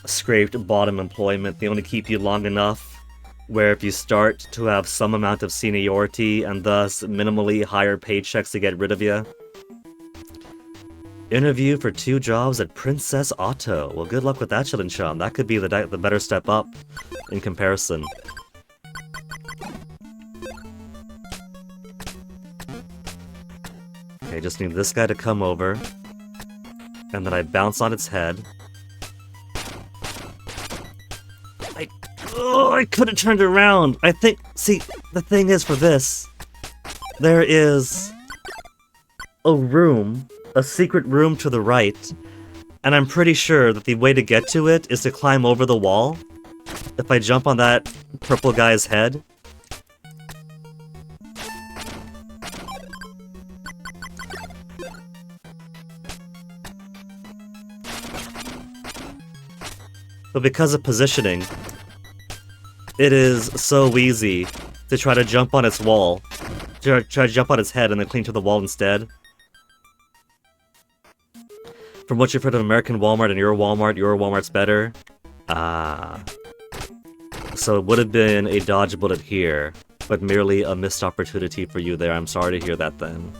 S2: scraped bottom employment. They only keep you long enough where if you start to have some amount of seniority and thus minimally higher paychecks to get rid of you. Interview for 2 jobs at Princess Auto. Well, good luck with that, Chum. That could be the better step up in comparison. Okay, just need this guy to come over. And then I bounce on its head. Oh, I could have turned around. I think, see, the thing is for this, there is a room, a secret room to the right, and I'm pretty sure that the way to get to it is to climb over the wall. If I jump on that purple guy's head. But because of positioning, it is so easy to try to jump on its wall. Try to jump on its head and then cling to the wall instead. From what you've heard of American Walmart and your Walmart's better. Ah. So it would have been a dodge bullet here, but merely a missed opportunity for you there. I'm sorry to hear that then.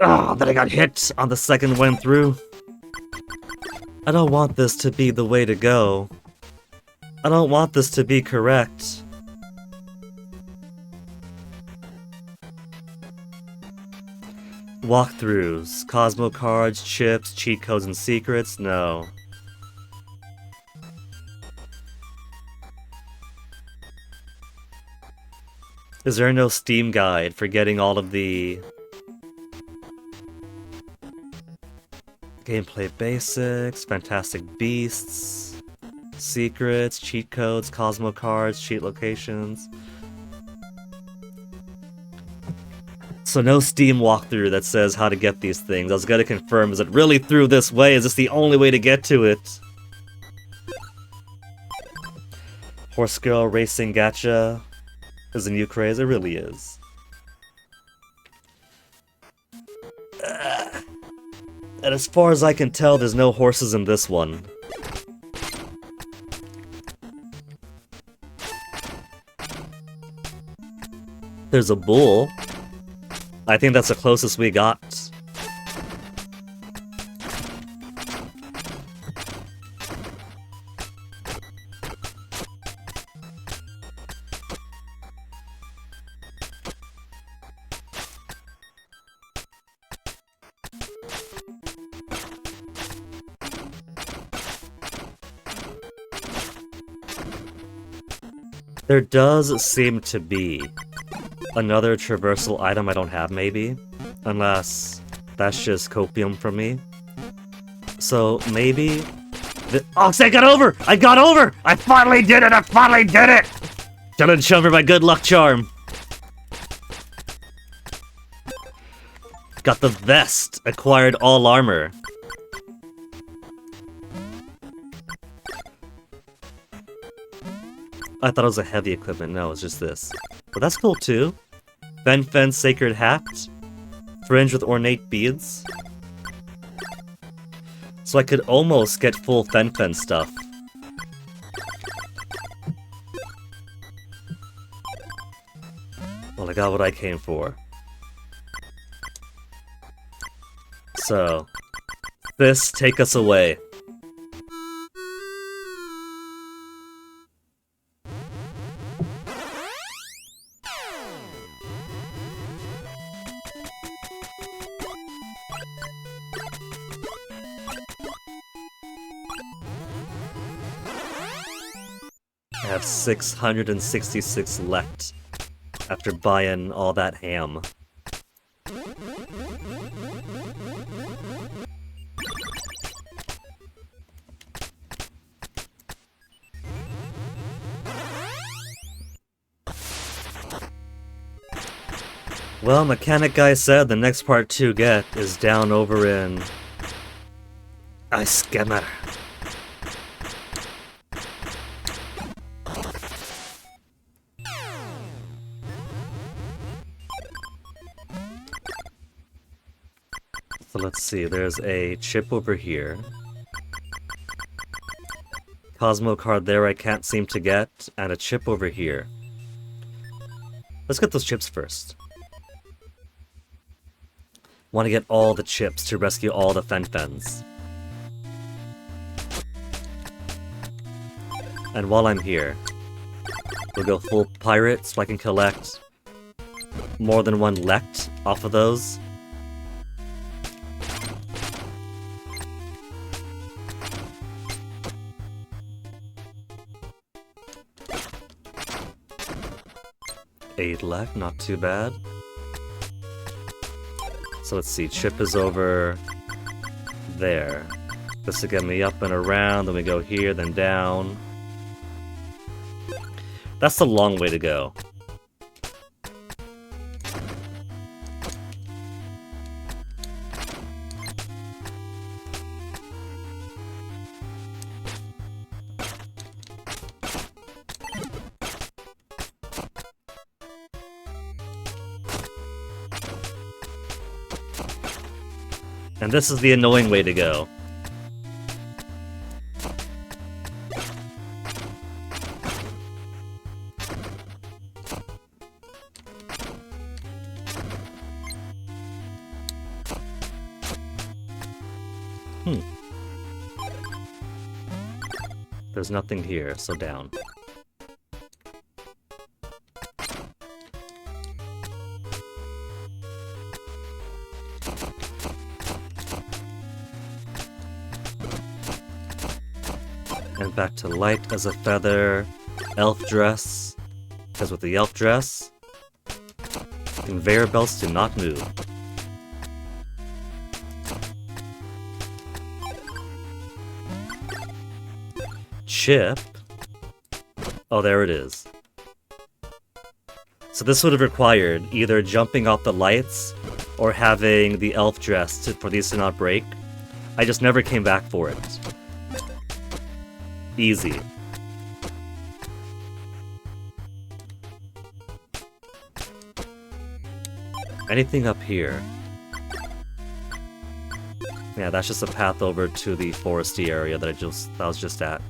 S2: Oh, then I got hit on the second one through. I don't want this to be the way to go. I don't want this to be correct. Walkthroughs, Cosmo cards, chips, cheat codes, and secrets? No. Is there no Steam guide for getting all of the gameplay basics, fantastic beasts, secrets, cheat codes, Cosmo cards, cheat locations? So no Steam walkthrough that says how to get these things. I was gonna confirm, is it really through this way? Is this the only way to get to it? Horse Girl Racing Gacha is a new craze. It really is. And as far as I can tell, there's no horses in this one. There's a bull. I think that's the closest we got. There does seem to be another traversal item I don't have, maybe? Unless that's just copium from me. So, maybe... Oh, I got over! I got over! I finally did it! I finally did it! Challenge shown for my good luck charm. Got the vest. Acquired all armor. I thought it was a heavy equipment. No, it's just this. But that's cool too. Fen Sacred Hat. Fringe with ornate beads. So I could almost get full Fen stuff. Well, I got what I came for. So, this, take us away. I have 666 left after buying all that ham. Well, Mechanic Guy said the next part to get is down over in Iskemmer. So let's see, there's a chip over here. Cosmo card there I can't seem to get, and a chip over here. Let's get those chips first. Want to get all the chips to rescue all the Fen-Fens. And while I'm here, we'll go full pirate so I can collect more than one lect off of those. Eight lect, not too bad. So let's see, Chip is over there. This will get me up and around, then we go here, then down. That's the long way to go. And this is the annoying way to go. There's nothing here, so down. And back to light as a feather, elf dress, because with the elf dress, conveyor belts do not move. Chip. Oh, there it is. So this would have required either jumping off the lights or having the elf dress for these to not break. I just never came back for it. Easy. Anything up here? Yeah, that's just a path over to the foresty area that I was just at.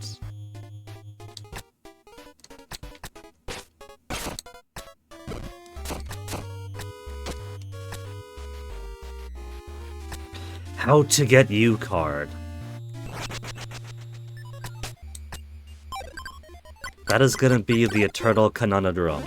S2: How to get you card. That is gonna be the eternal conundrum.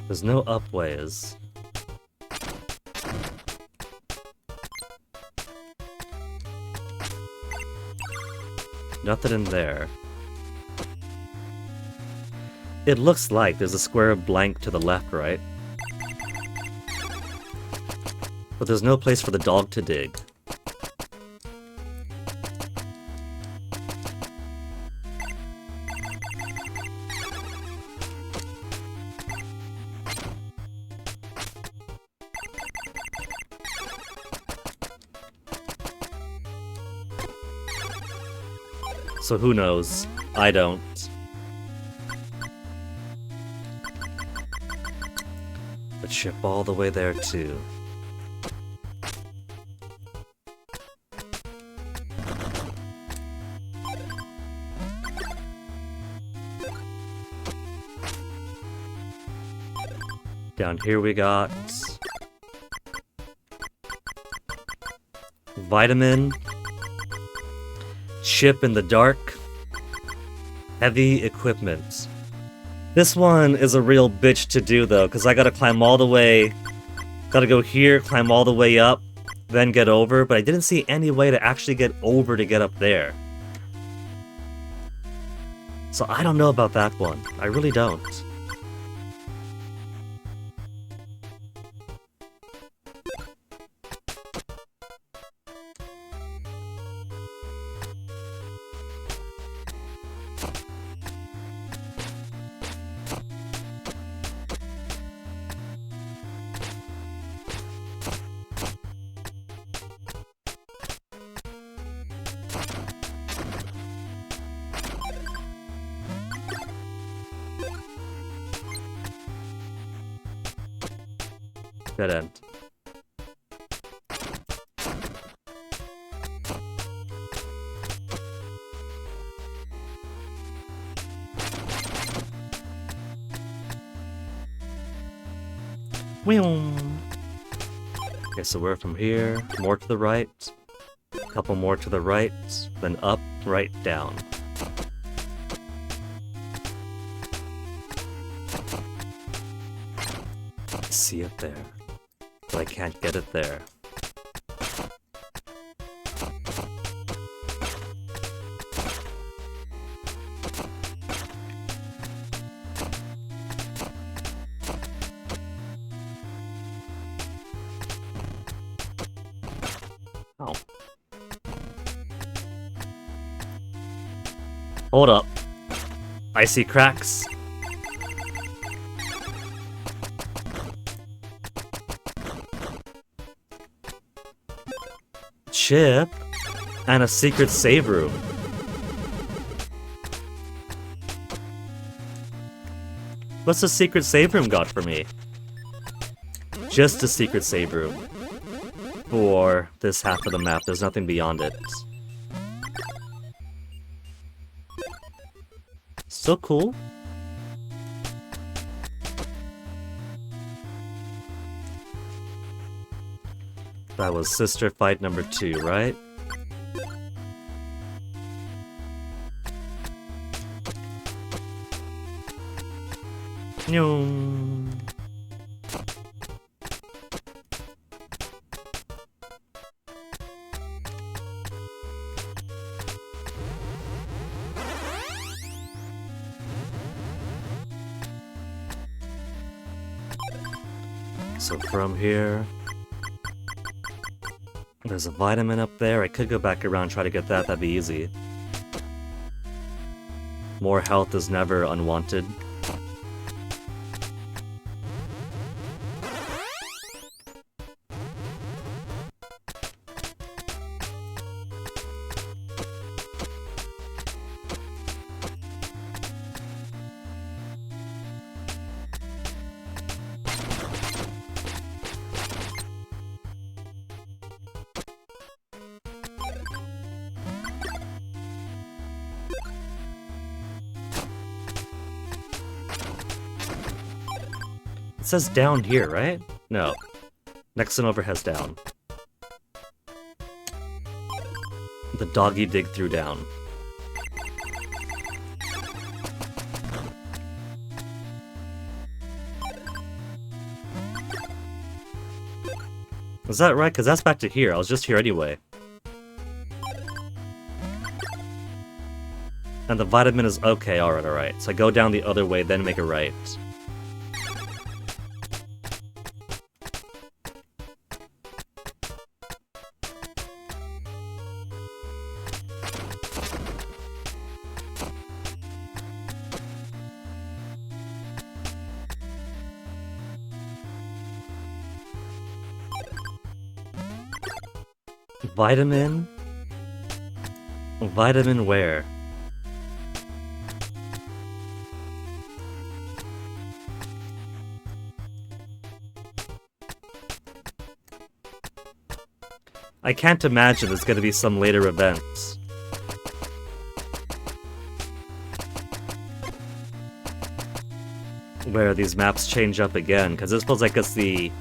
S2: There's no upways. Nothing in there. It looks like there's a square blank to the left, right? But there's no place for the dog to dig. So who knows? I don't. A chip all the way there too. Down here we got vitamin, chip in the dark, heavy equipment. This one is a real bitch to do though, because I gotta climb all the way, gotta go here, climb all the way up, then get over, but I didn't see any way to actually get over to get up there. So I don't know about that one. I really don't. Dead end. Okay, so we're from here, more to the right, a couple more to the right, then up, right, down. see it there, but I can't get it there. Oh. Hold up. I see cracks. Chip and a secret save room. What's the secret save room got for me? Just a secret save room. For this half of the map, there's nothing beyond it. Still cool. That was sister fight number 2, right? Nyong. So from here, there's a vitamin up there. I could go back around and try to get that. That'd be easy. More health is never unwanted. It says down here, right? No. Next one over has down. The doggy dig through down. Is that right? Because that's back to here. I was just here anyway. And the vitamin is okay, alright. So I go down the other way, then make a right. Vitamin? Vitamin where? I can't imagine there's gonna be some later events. Where these maps change up again, because this feels like it's the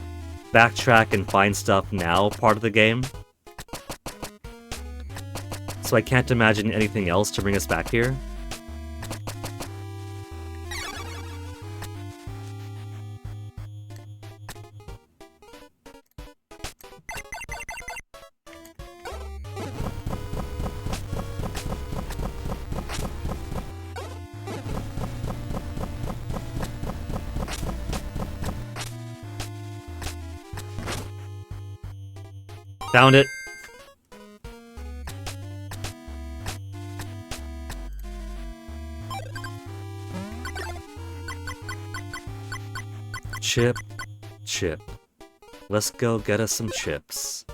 S2: backtrack and find stuff now part of the game. So I can't imagine anything else to bring us back here. Found it. Chip. Let's go get us some chips.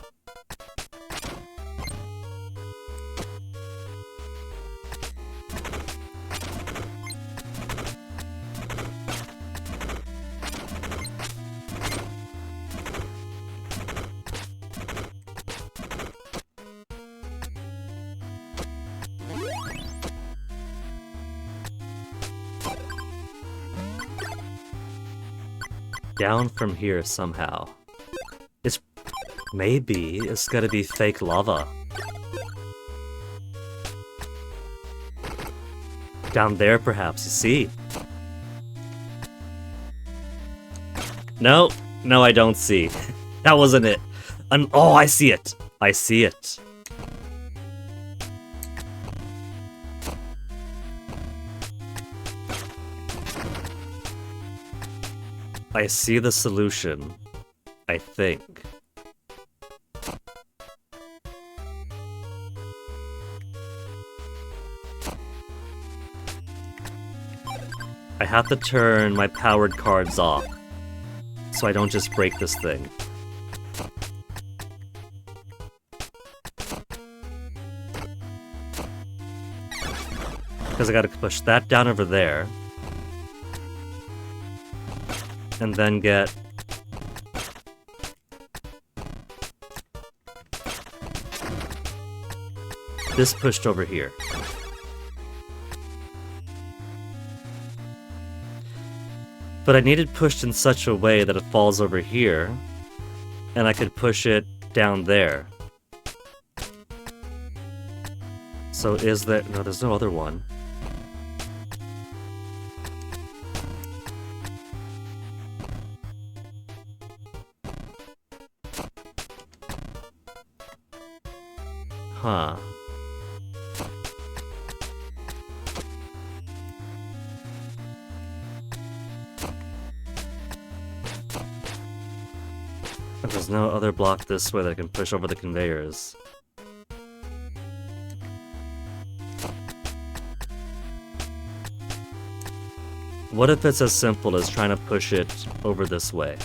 S2: Down from here somehow. Maybe it's gotta be fake lava. Down there perhaps, you see? No, No, I don't see. That wasn't it. Oh, I see it. I see it. I see the solution. I think. I have to turn my powered cards off, so I don't just break this thing. Because I gotta push that down over there. And then get... this pushed over here. But I need it pushed in such a way that it falls over here, and I could push it down there. So is there... no, there's no other one. Huh. There's no other block this way that I can push over the conveyors. What if it's as simple as trying to push it over this way?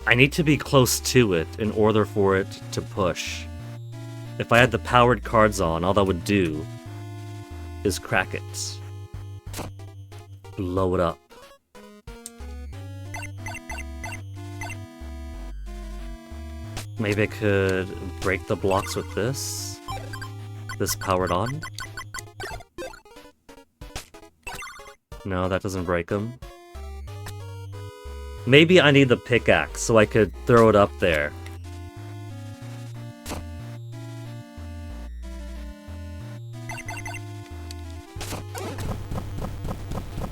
S2: I need to be close to it in order for it to push. If I had the powered cards on, all that would do is crack it. Blow it up. Maybe I could break the blocks with this? This powered on? No, that doesn't break them. Maybe I need the pickaxe so I could throw it up there.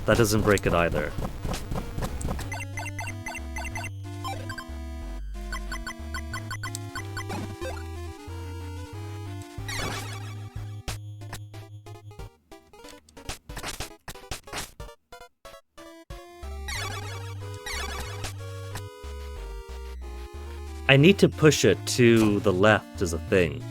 S2: That doesn't break it either. I need to push it to the left is a thing.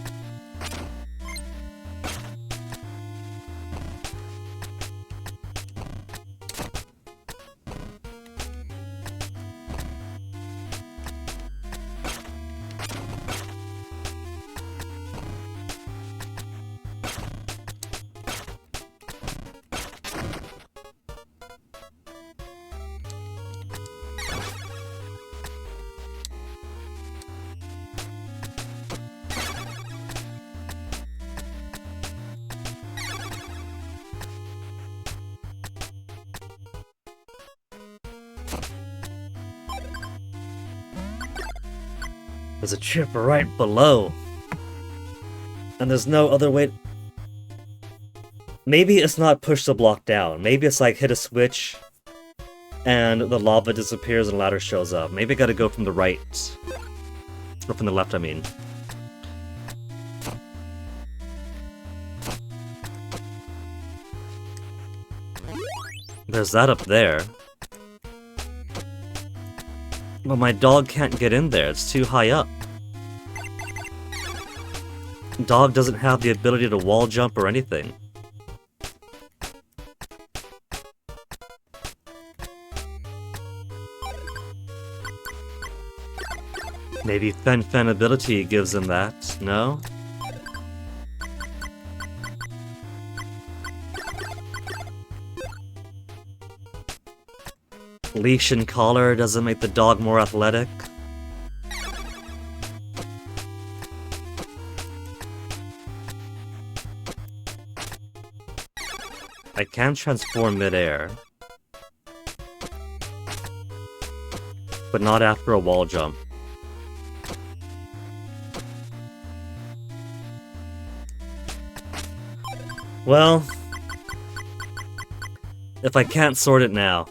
S2: There's a chip right below. And there's no other way... Maybe it's not push the block down. Maybe it's like hit a switch and the lava disappears and a ladder shows up. Maybe I gotta go from the right. Or from the left, I mean. There's that up there. But my dog can't get in there, it's too high up. Dog doesn't have the ability to wall jump or anything. Maybe Fen ability gives him that, no? Leash and collar doesn't make the dog more athletic. I can transform mid-air. But not after a wall jump. Well, if I can't sort it now.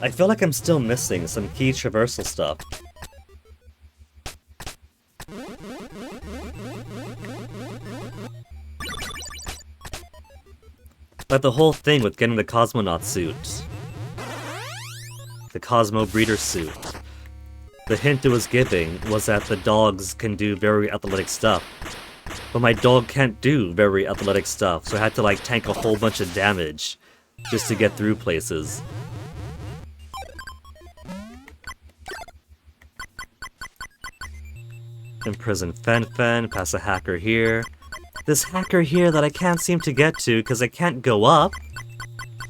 S2: I feel like I'm still missing some key traversal stuff. Like the whole thing with getting the cosmonaut suit. The Cosmobreeder suit. The hint it was giving was that the dogs can do very athletic stuff. But my dog can't do very athletic stuff, so I had to like tank a whole bunch of damage just to get through places. Imprison Fen, pass a hacker here. This hacker here that I can't seem to get to because I can't go up.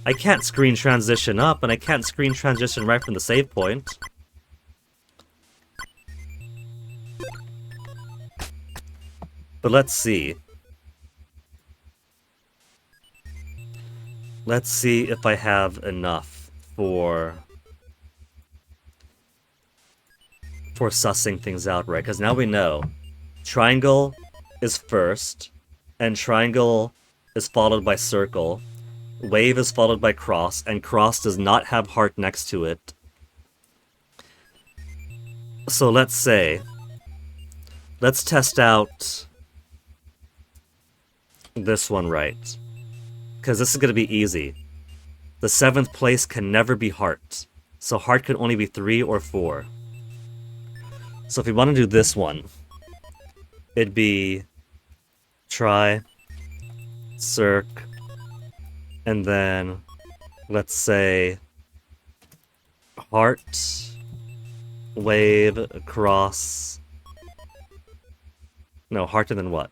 S2: I can't screen transition up, and I can't screen transition right from the save point. But let's see. Let's see if I have enough for sussing things out right, because now we know. Triangle is first, and triangle is followed by circle. Wave is followed by cross, and cross does not have heart next to it. So let's test out this one right, because this is going to be easy. The 7th place can never be heart, so heart can only be 3 or 4. So if we want to do this one, it'd be try, circ, and then let's say heart, wave, cross. No, heart and then what?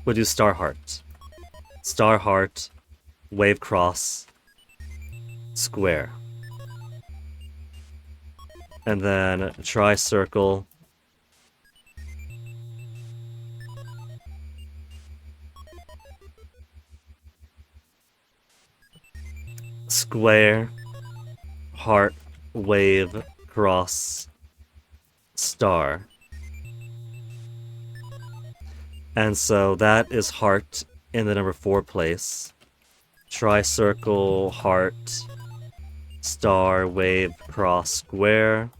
S2: We'll do star heart. Star heart, wave cross, square. And then try circle. Square, heart, wave, cross, star. And so that is heart in the number 4 place. Try circle, heart, star, wave, cross, square.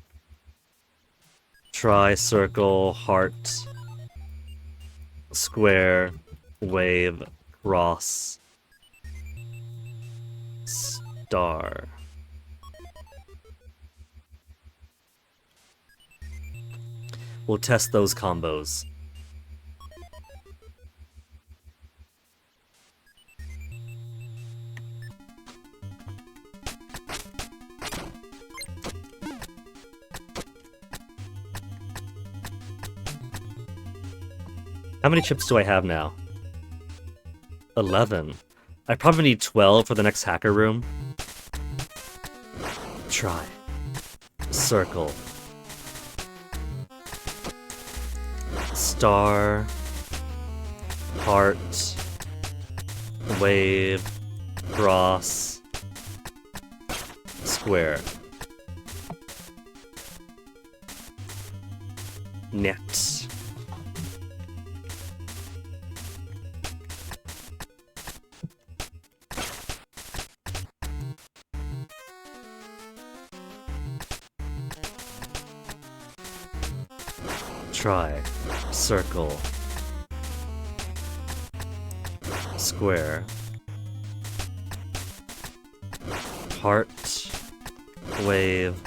S2: Try circle, heart, square, wave, cross, star. We'll test those combos. How many chips do I have now? 11. I probably need 12 for the next hacker room. Try. Circle. Star. Heart. Wave. Cross. Square. Net. Try, circle, square, heart, wave,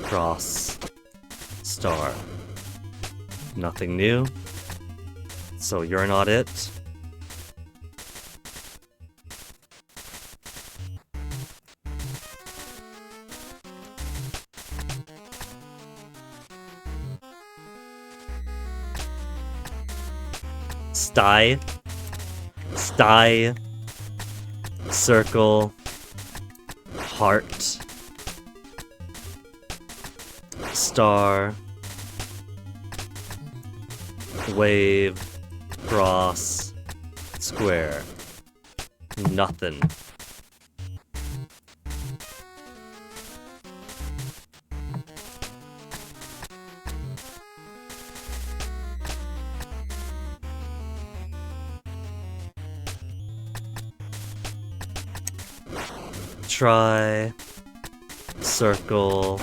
S2: cross, star. Nothing new, so you're not it. Sty, circle, heart, star, wave, cross, square. Nothing. Try, circle,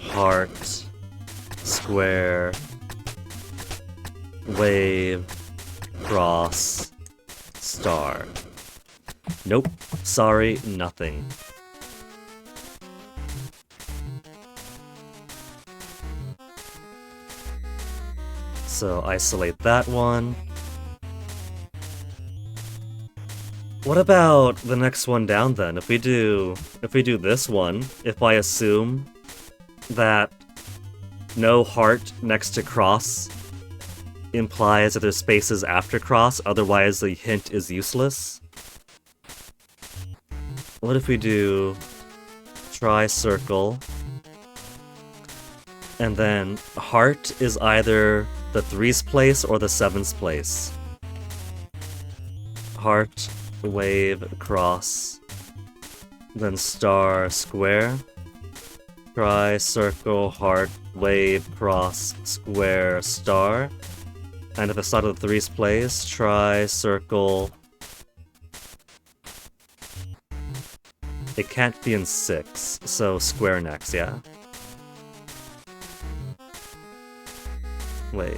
S2: heart, square, wave, cross, star. Nope, sorry, nothing. So isolate that one. What about the next one down then? If we do this one, if I assume that no heart next to cross implies that there's spaces after cross, otherwise the hint is useless. What if we do try circle, and then heart is either the 3's place or the 7's place. Heart, wave, cross, then star, square. Try, circle, heart, wave, cross, square, star. And if it's not of the 3's place, try, circle. It can't be in 6, so square next, yeah? Wait.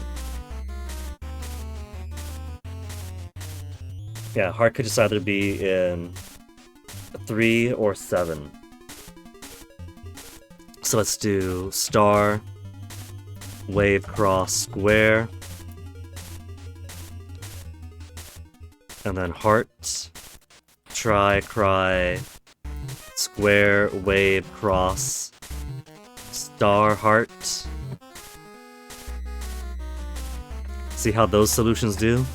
S2: Yeah, heart could just either be in 3 or 7. So let's do star, wave, cross, square, and then heart, try, cry, square, wave, cross, star, heart. See how those solutions do?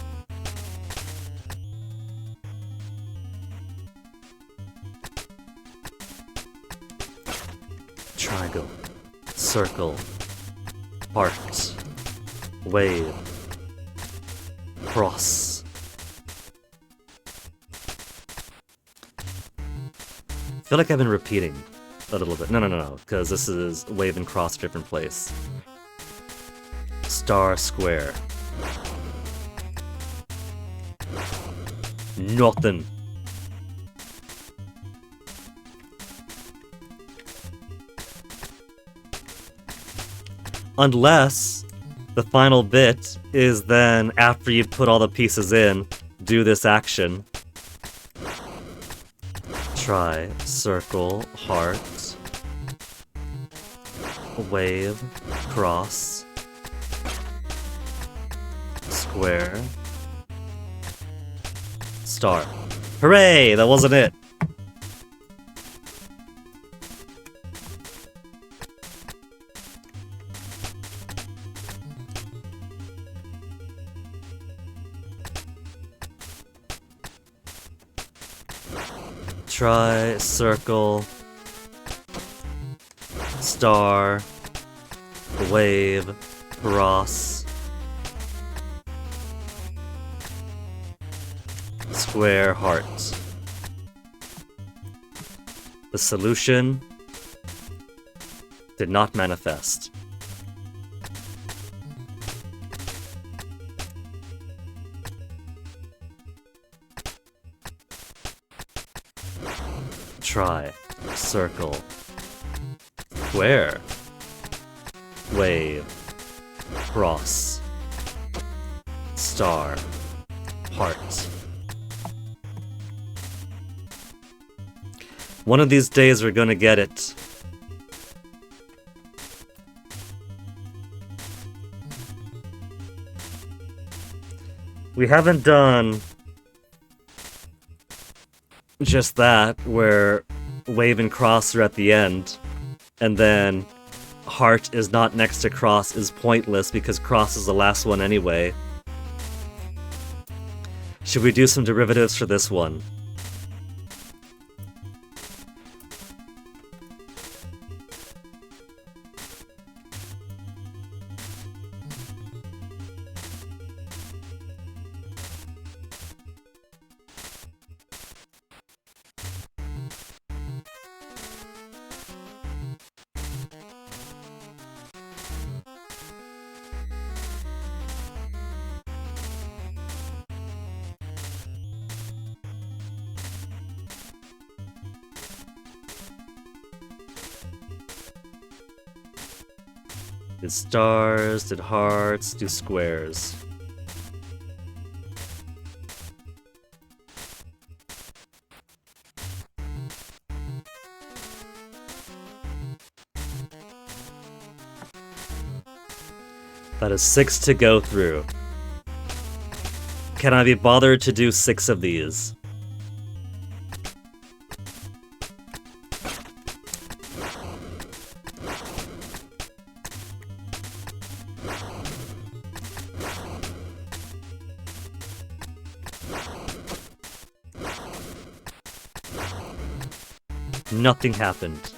S2: Triangle, circle, heart, wave, cross. I feel like I've been repeating a little bit. No, because this is wave and cross, different place. Star, square. Nothing. Unless the final bit is then, after you've put all the pieces in, do this action. Try, circle, heart, wave, cross, square, star. Hooray! That wasn't it! Try, circle, star, wave, cross, square, heart. The solution did not manifest. Try, circle, square, wave, cross, star, heart. One of these days we're gonna get it. We haven't done just that, where wave and cross are at the end, and then heart is not next to cross is pointless because cross is the last one anyway. Should we do some derivatives for this one? Did stars, did hearts, do squares. That is 6 to go through. Can I be bothered to do 6 of these? Nothing happened.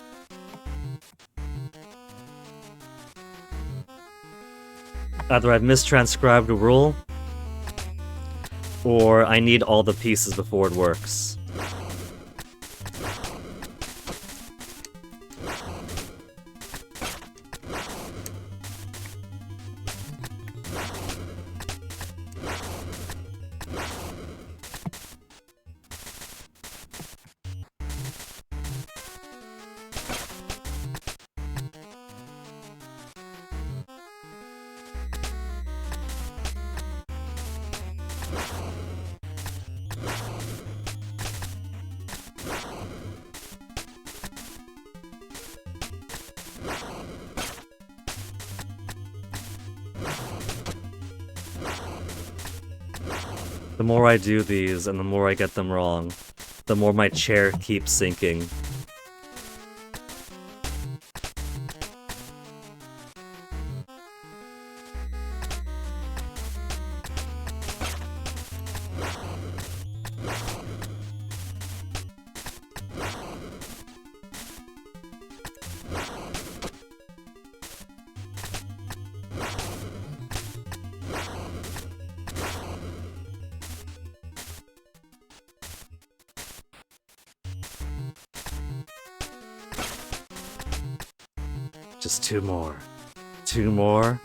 S2: Either I've mistranscribed a rule, or I need all the pieces before it works. The more I do these, and the more I get them wrong, the more my chair keeps sinking. Just 2 more. 2 more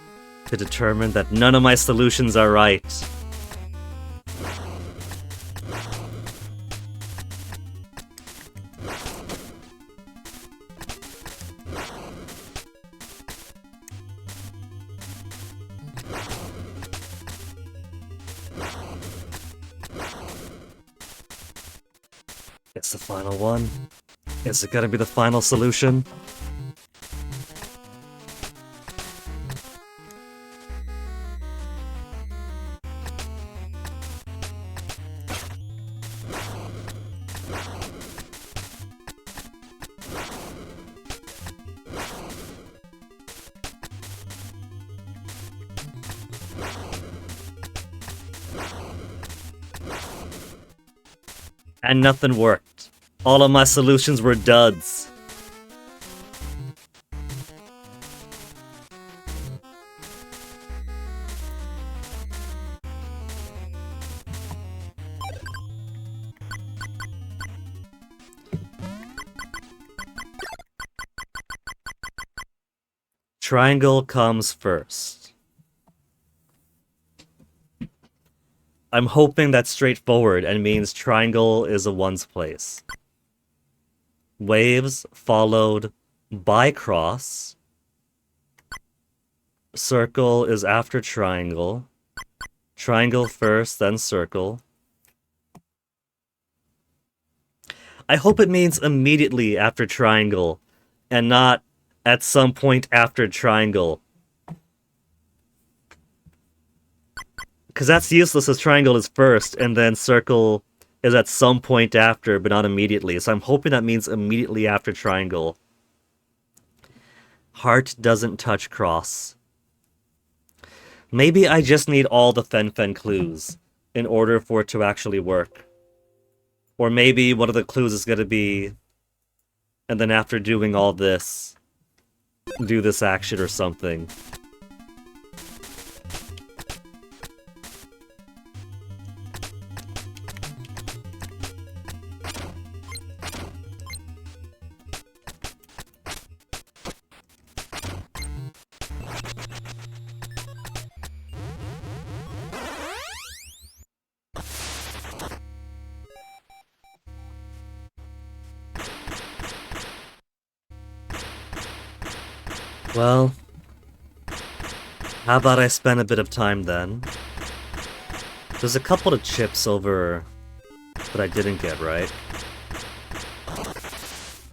S2: to determine that none of my solutions are right. It's the final one. Is it gonna be the final solution? And nothing worked. All of my solutions were duds. Triangle comes first. I'm hoping that's straightforward and means triangle is a ones place. Waves followed by cross. Circle is after triangle. Triangle first, then circle. I hope it means immediately after triangle and not at some point after triangle. Because that's useless as triangle is first, and then circle is at some point after, but not immediately. So I'm hoping that means immediately after triangle. Heart doesn't touch cross. Maybe I just need all the Fen clues in order for it to actually work. Or maybe one of the clues is going to be, and then after doing all this, do this action or something. Well, How about I spend a bit of time then? There's a couple of chips over that I didn't get, right?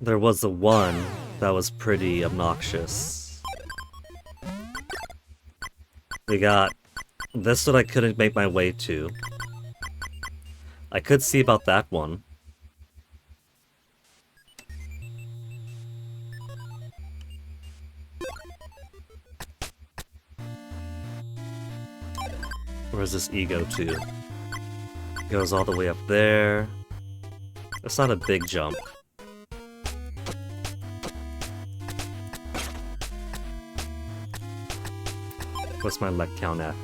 S2: There was the one that was pretty obnoxious. We got this that I couldn't make my way to. I could see about that one. Where's this ego to? Goes all the way up there. That's not a big jump. What's my leg count at?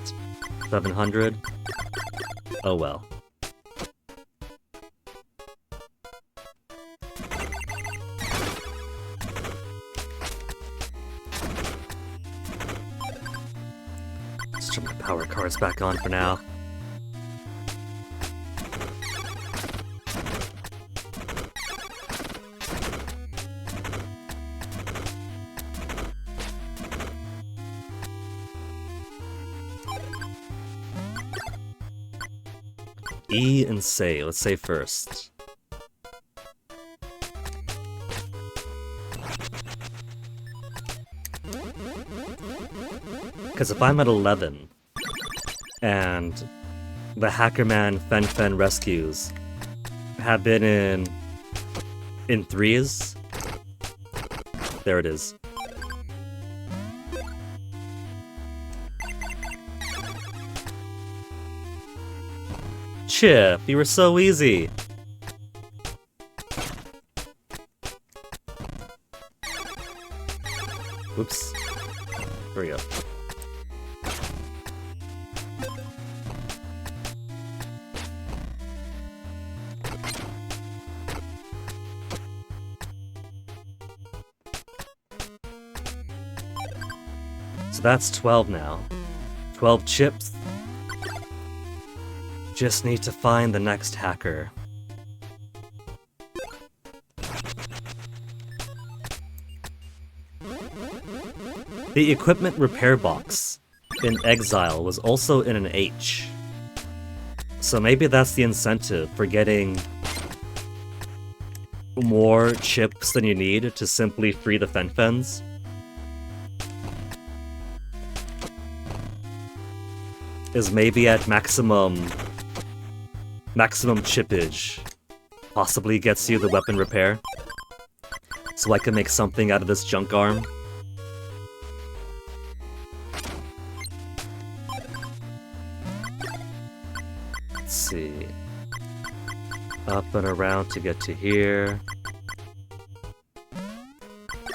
S2: 700? Oh well. Let's turn my power cards back on for now. E and say. Let's say first. Because if I'm at 11, and the Hackerman Fen rescues have been in 3s, there it is. Chip, you were so easy. Whoops. Here we go. So that's 12 now. 12 chips. Just need to find the next hacker. The equipment repair box in Exile was also in an H. So maybe that's the incentive for getting more chips than you need to simply free the Fen-Fens. Is maybe at maximum chippage possibly gets you the weapon repair, so I can make something out of this junk arm. Let's see. Up and around to get to here.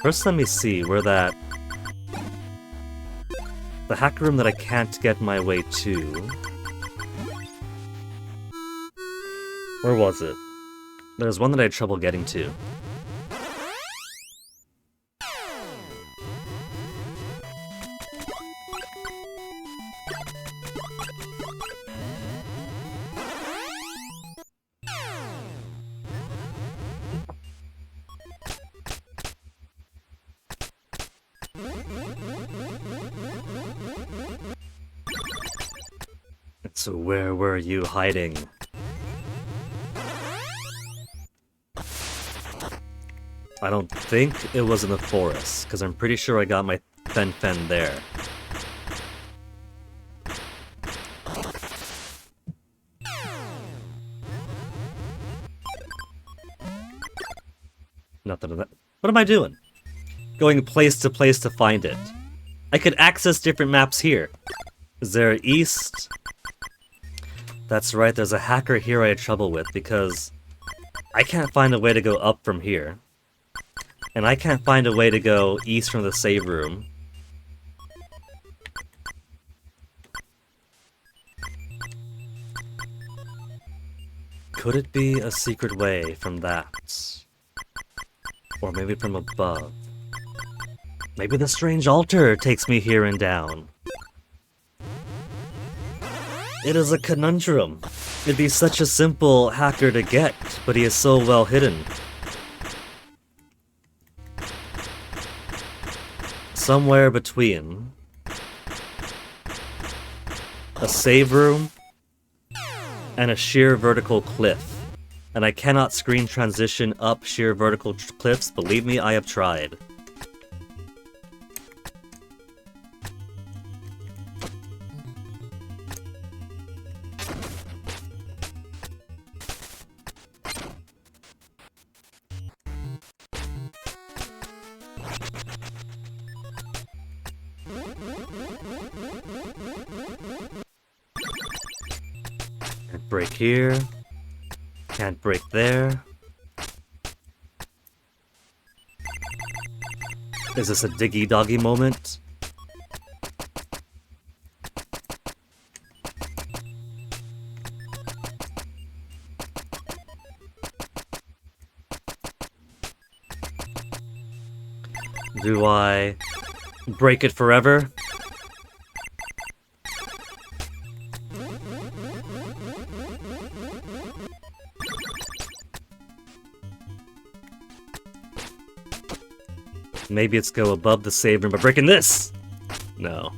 S2: First let me see where that... the hacker room that I can't get my way to... Where was it? There's one that I had trouble getting to. So where were you hiding? I don't think it was in the forest, because I'm pretty sure I got my Fen there. Nothing of that. What am I doing? Going place to place to find it. I could access different maps here. Is there east? That's right, there's a hacker here I had trouble with, because I can't find a way to go up from here. And I can't find a way to go east from the save room. Could it be a secret way from that? Or maybe from above? Maybe the strange altar takes me here and down. It is a conundrum. It'd be such a simple hacker to get, but he is so well hidden. Somewhere between a save room, and a sheer vertical cliff. And I cannot screen transition up sheer vertical cliffs. Believe me, I have tried. Can't break here. Can't break there. Is this a diggy doggy moment? Do I break it forever? Maybe it's go above the save room by breaking this! No.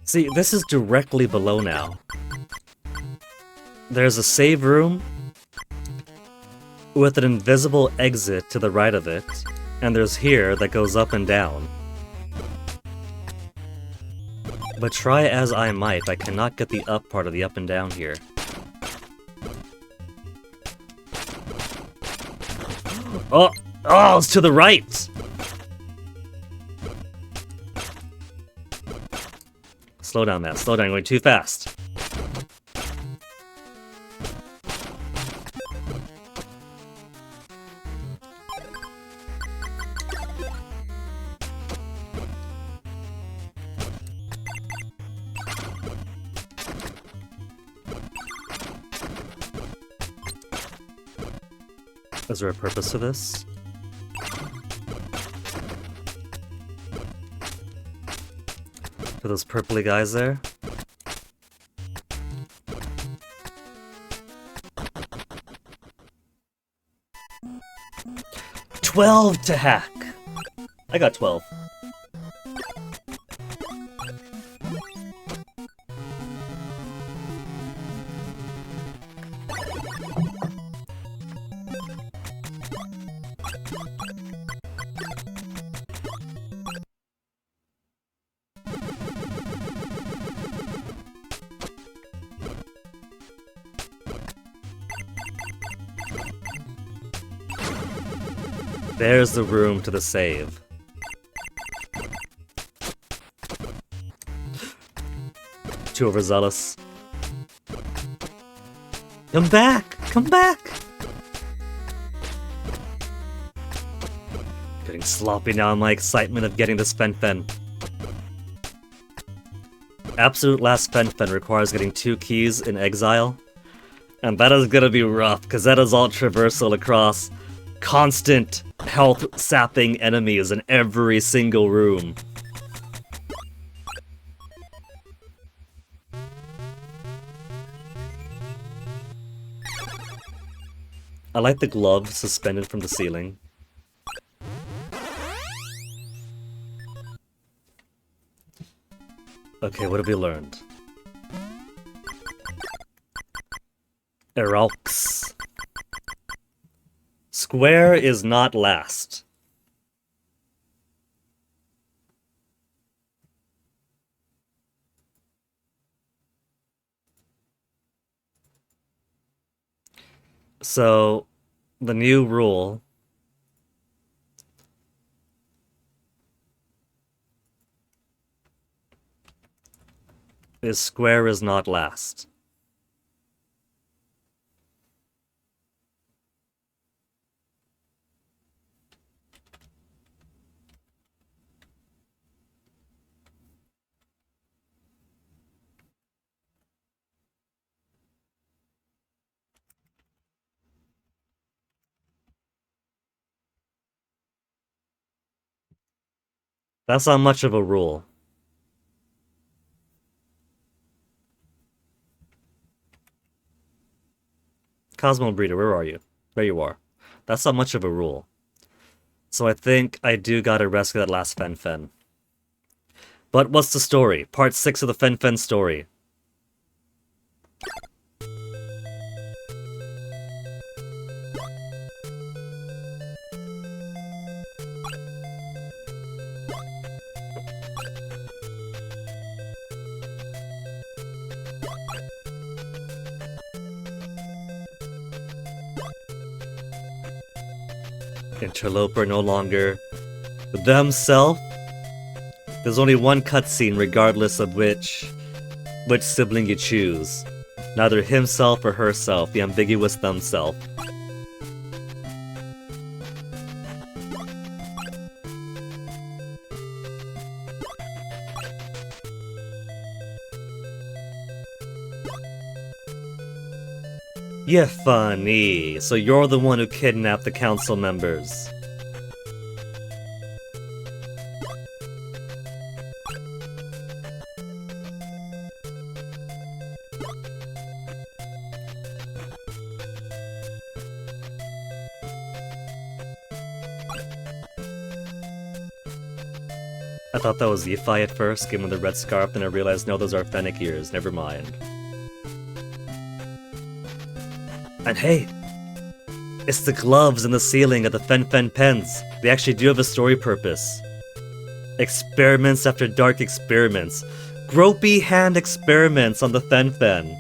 S2: See, this is directly below now. There's a save room with an invisible exit to the right of it, and there's here that goes up and down. But try as I might, I cannot get the up part of the up and down here. Oh! Oh, it's to the right! Slow down, Matt. Slow down. You're going too fast. Is there a purpose to this? For those purpley guys there? $12 to hack! I got 12. There's the room to the save. Too overzealous. Come back! Come back! Getting sloppy now in my excitement of getting this Fen-Fen. Absolute last Fen-Fen requires getting 2 keys in exile. And that is gonna be rough, because that is all traversal across constant health sapping enemies in every single room. I like the glove suspended from the ceiling. Okay, what have we learned? Eraux. Square is not last. So, the new rule is square is not last. That's not much of a rule. Cosmobreeder, where are you? There you are. That's not much of a rule. So I think I do gotta rescue that last Fen. But what's the story? Part 6 of the Fen story. Interloper no longer themself. There's only one cutscene regardless of which sibling you choose. Neither himself or herself, the ambiguous themself. Yeah, funny. So you're the one who kidnapped the council members. I thought that was Yiffai at first, given the red scarf, then I realized no, those are fennec ears, never mind. And hey, it's the gloves in the ceiling of the Fen pens. They actually do have a story purpose. Experiments after dark experiments. Gropey hand experiments on the Fen.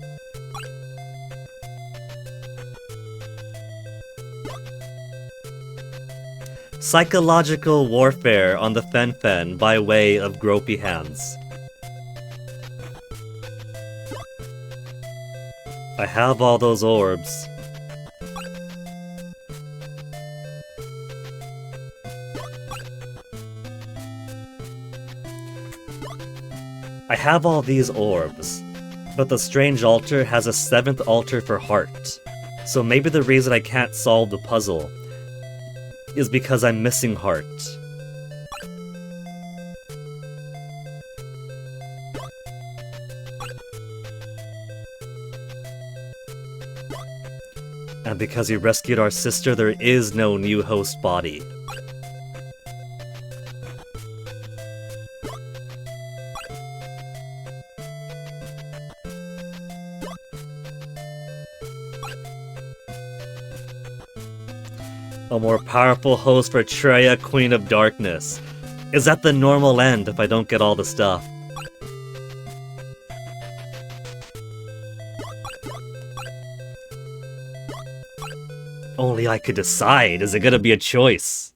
S2: Psychological warfare on the Fen by way of gropey hands. I have all those orbs. I have all these orbs, but the strange altar has a 7th altar for heart. So maybe the reason I can't solve the puzzle is because I'm missing heart. And because you rescued our sister, there is no new host body. A more powerful host for Treya, Queen of Darkness. Is that the normal end if I don't get all the stuff? Only I could decide. Is it gonna be a choice?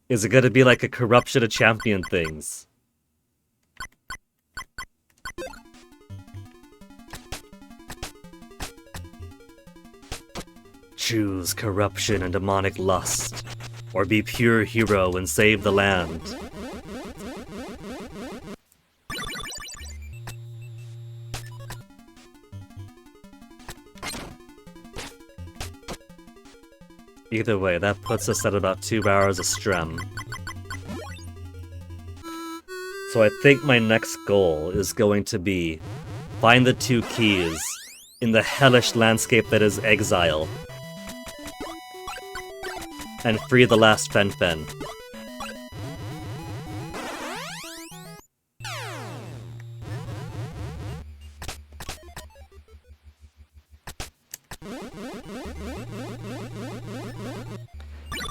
S2: Is it gonna be like a corruption of champion things? Choose corruption and demonic lust, or be pure hero and save the land. Either way, that puts us at about 2 hours of strem. So I think my next goal is going to be find the 2 keys in the hellish landscape that is Exile. And free the last Fen.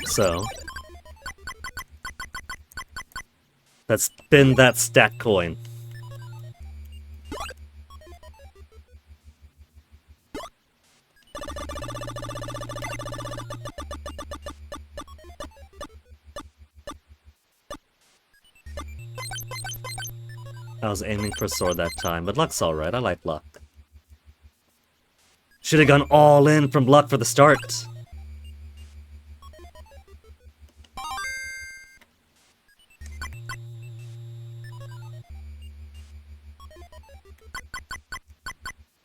S2: So, let's spin that stat coin. I was aiming for sword that time, but luck's alright, I like luck. Should've gone all in from luck for the start.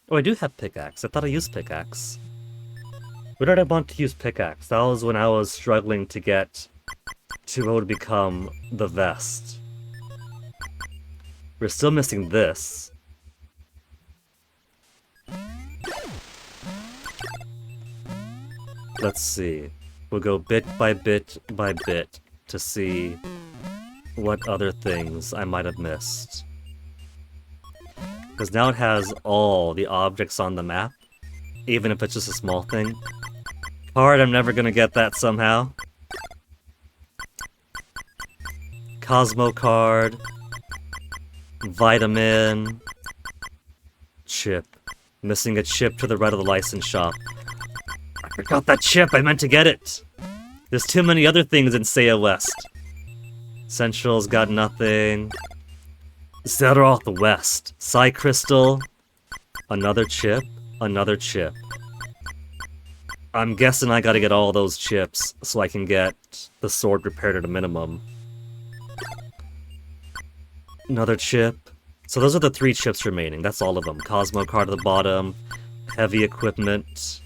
S2: Oh, I do have pickaxe. I thought I used pickaxe. Where did I want to use pickaxe? That was when I was struggling to get to what would become the vest. We're still missing this. Let's see. We'll go bit by bit by bit to see what other things I might have missed. Because now it has all the objects on the map, even if it's just a small thing. Card, I'm never gonna get that somehow. Cosmo card. Vitamin. Chip. Missing a chip to the right of the license shop. I forgot that chip, I meant to get it! There's too many other things in Seiya West. Central's got nothing. Zeroth West. Psy Crystal. Another chip. Another chip. I'm guessing I gotta get all those chips so I can get the sword repaired at a minimum. Another chip. So those are the 3 chips remaining. That's all of them. Cosmo card at the bottom. Heavy equipment.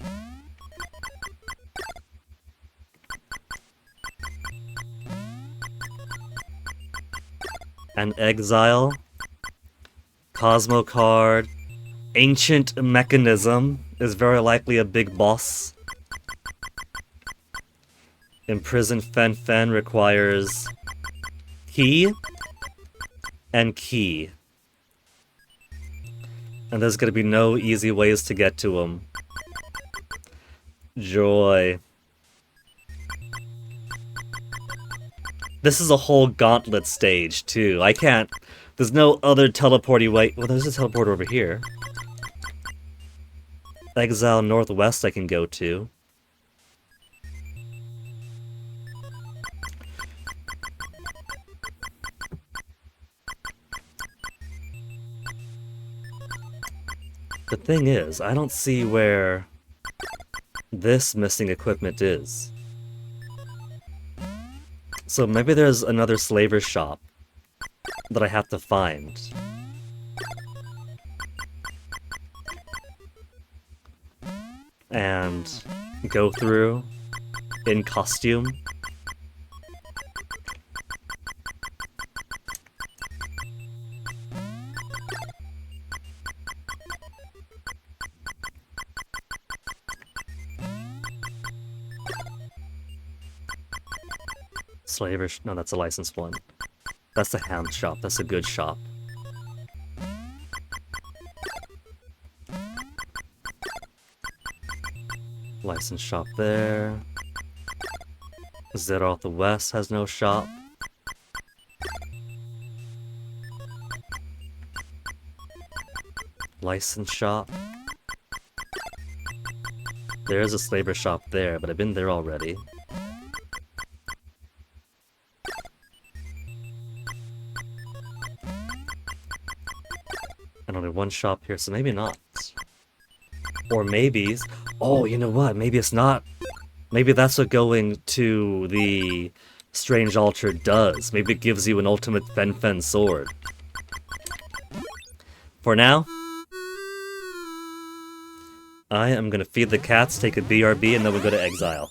S2: And Exile. Cosmo card. Ancient Mechanism is very likely a big boss. Imprisoned Fen Fen requires key and key. And there's gonna be no easy ways to get to him. Joy. This is a whole gauntlet stage, too. I can't... There's no other teleporty way... Well, there's a teleporter over here. Exile Northwest I can go to. The thing is, I don't see where this missing equipment is. So maybe there's another slaver shop that I have to find. And go through in costume. Slaver... No, that's a licensed one. That's the ham shop. That's a good shop. Licensed shop there. Zeroth the West has no shop. Licensed shop. There's a slaver shop there, but I've been there already. And only one shop here, so maybe not. Or maybe... Oh, you know what? Maybe it's not. Maybe that's what going to the Strange Altar does. Maybe it gives you an ultimate Fen Fen sword. For now, I am gonna feed the cats, take a BRB, and then we go to Exile.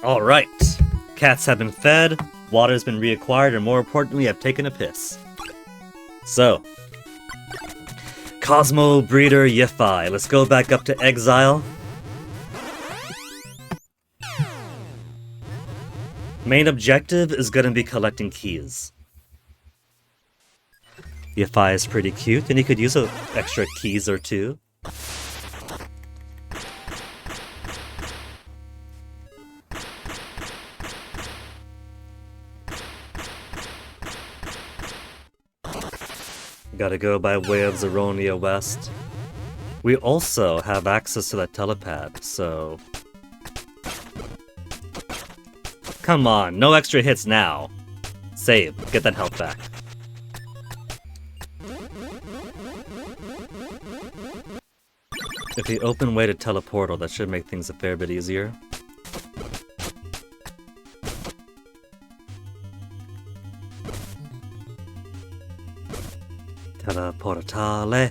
S2: Alright. Cats have been fed, water's been reacquired, and more importantly, I've taken a piss. So, Cosmobreeder Yiffai. Let's go back up to Exile. Main objective is gonna be collecting keys. Yiffai is pretty cute, and he could use an extra keys or two. Gotta go by way of Zeronia West. We also have access to that telepad, so... Come on, no extra hits now. Save, get that health back. If the open way to teleportal, that should make things a fair bit easier. Teleportale.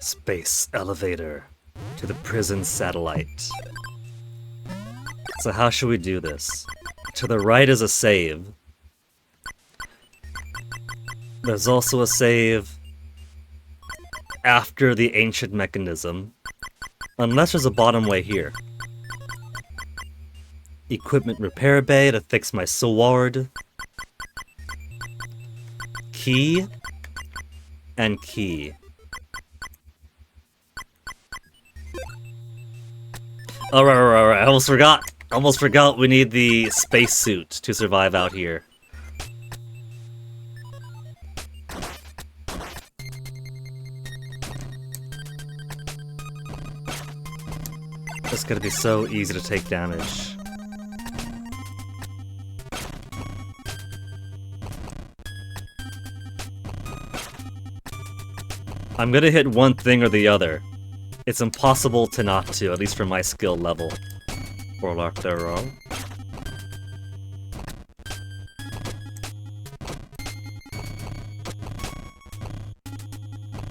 S2: Space elevator to the prison satellite. So how should we do this? To the right is a save. There's also a save after the ancient mechanism. Unless there's a bottom way here. Equipment repair bay to fix my sword. Key. And key. Alright, I almost forgot we need the spacesuit to survive out here. It's gonna be so easy to take damage. I'm gonna hit one thing or the other. It's impossible to not to, at least for my skill level. Warlock Thero.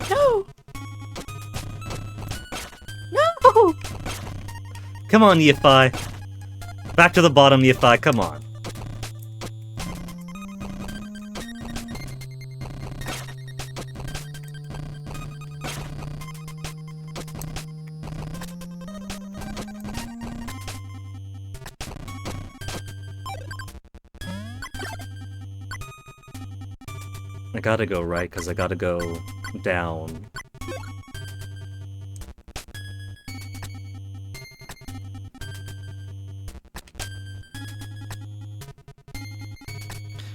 S2: No! No! Come on, Yiffai. Back to the bottom, Yiffai, come on. I gotta go right, because I gotta go down.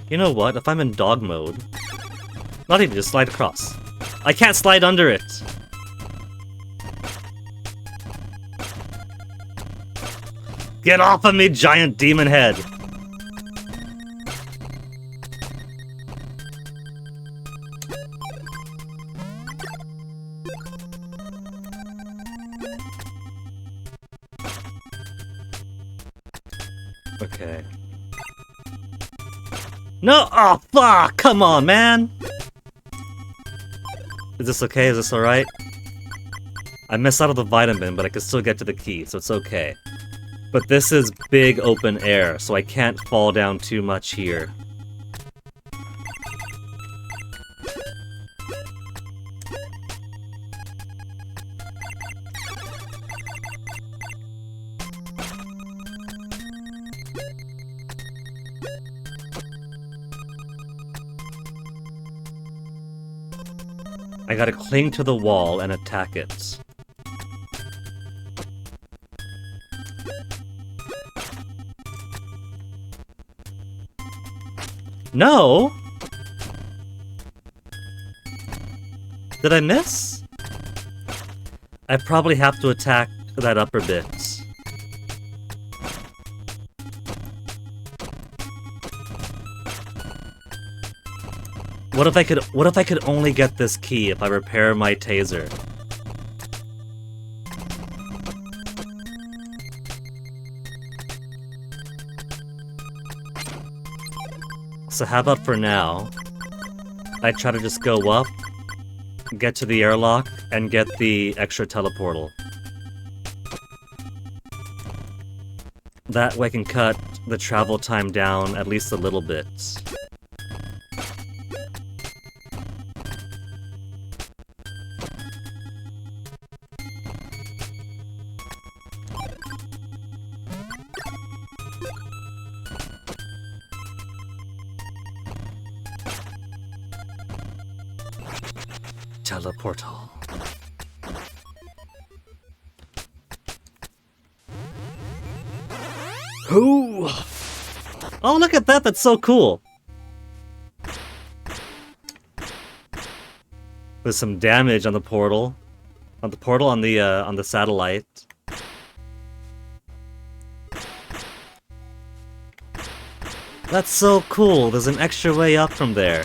S2: You know what? If I'm in dog mode... Not even, just slide across. I can't slide under it! Get off of me, giant demon head! Okay. No! Oh, fuck! Come on, man! Is this okay? Is this alright? I missed out on the vitamin, but I can still get to the key, so it's okay. But this is big open air, so I can't fall down too much here. I gotta cling to the wall and attack it. No! Did I miss? I probably have to attack that upper bit. What if I could only get this key if I repair my taser? So how about for now, I try to just go up, get to the airlock, and get the extra teleportal. That way I can cut the travel time down at least a little bit. Teleportal. Ooh! Oh, look at that! That's so cool! There's some damage on the portal. On the satellite. That's so cool! There's an extra way up from there.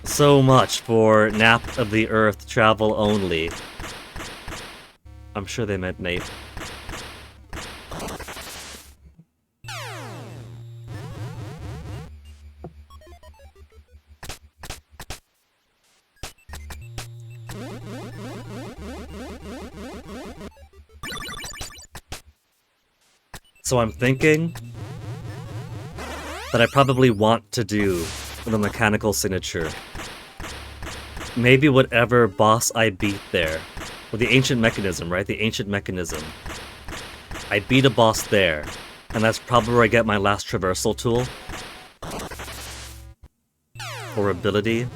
S2: So much for Nap of the Earth travel only. I'm sure they meant Nape. So I'm thinking that I probably want to do the mechanical signature. Maybe whatever boss I beat there. Well, the ancient mechanism, right? The ancient mechanism. I beat a boss there, and that's probably where I get my last traversal tool. Or ability.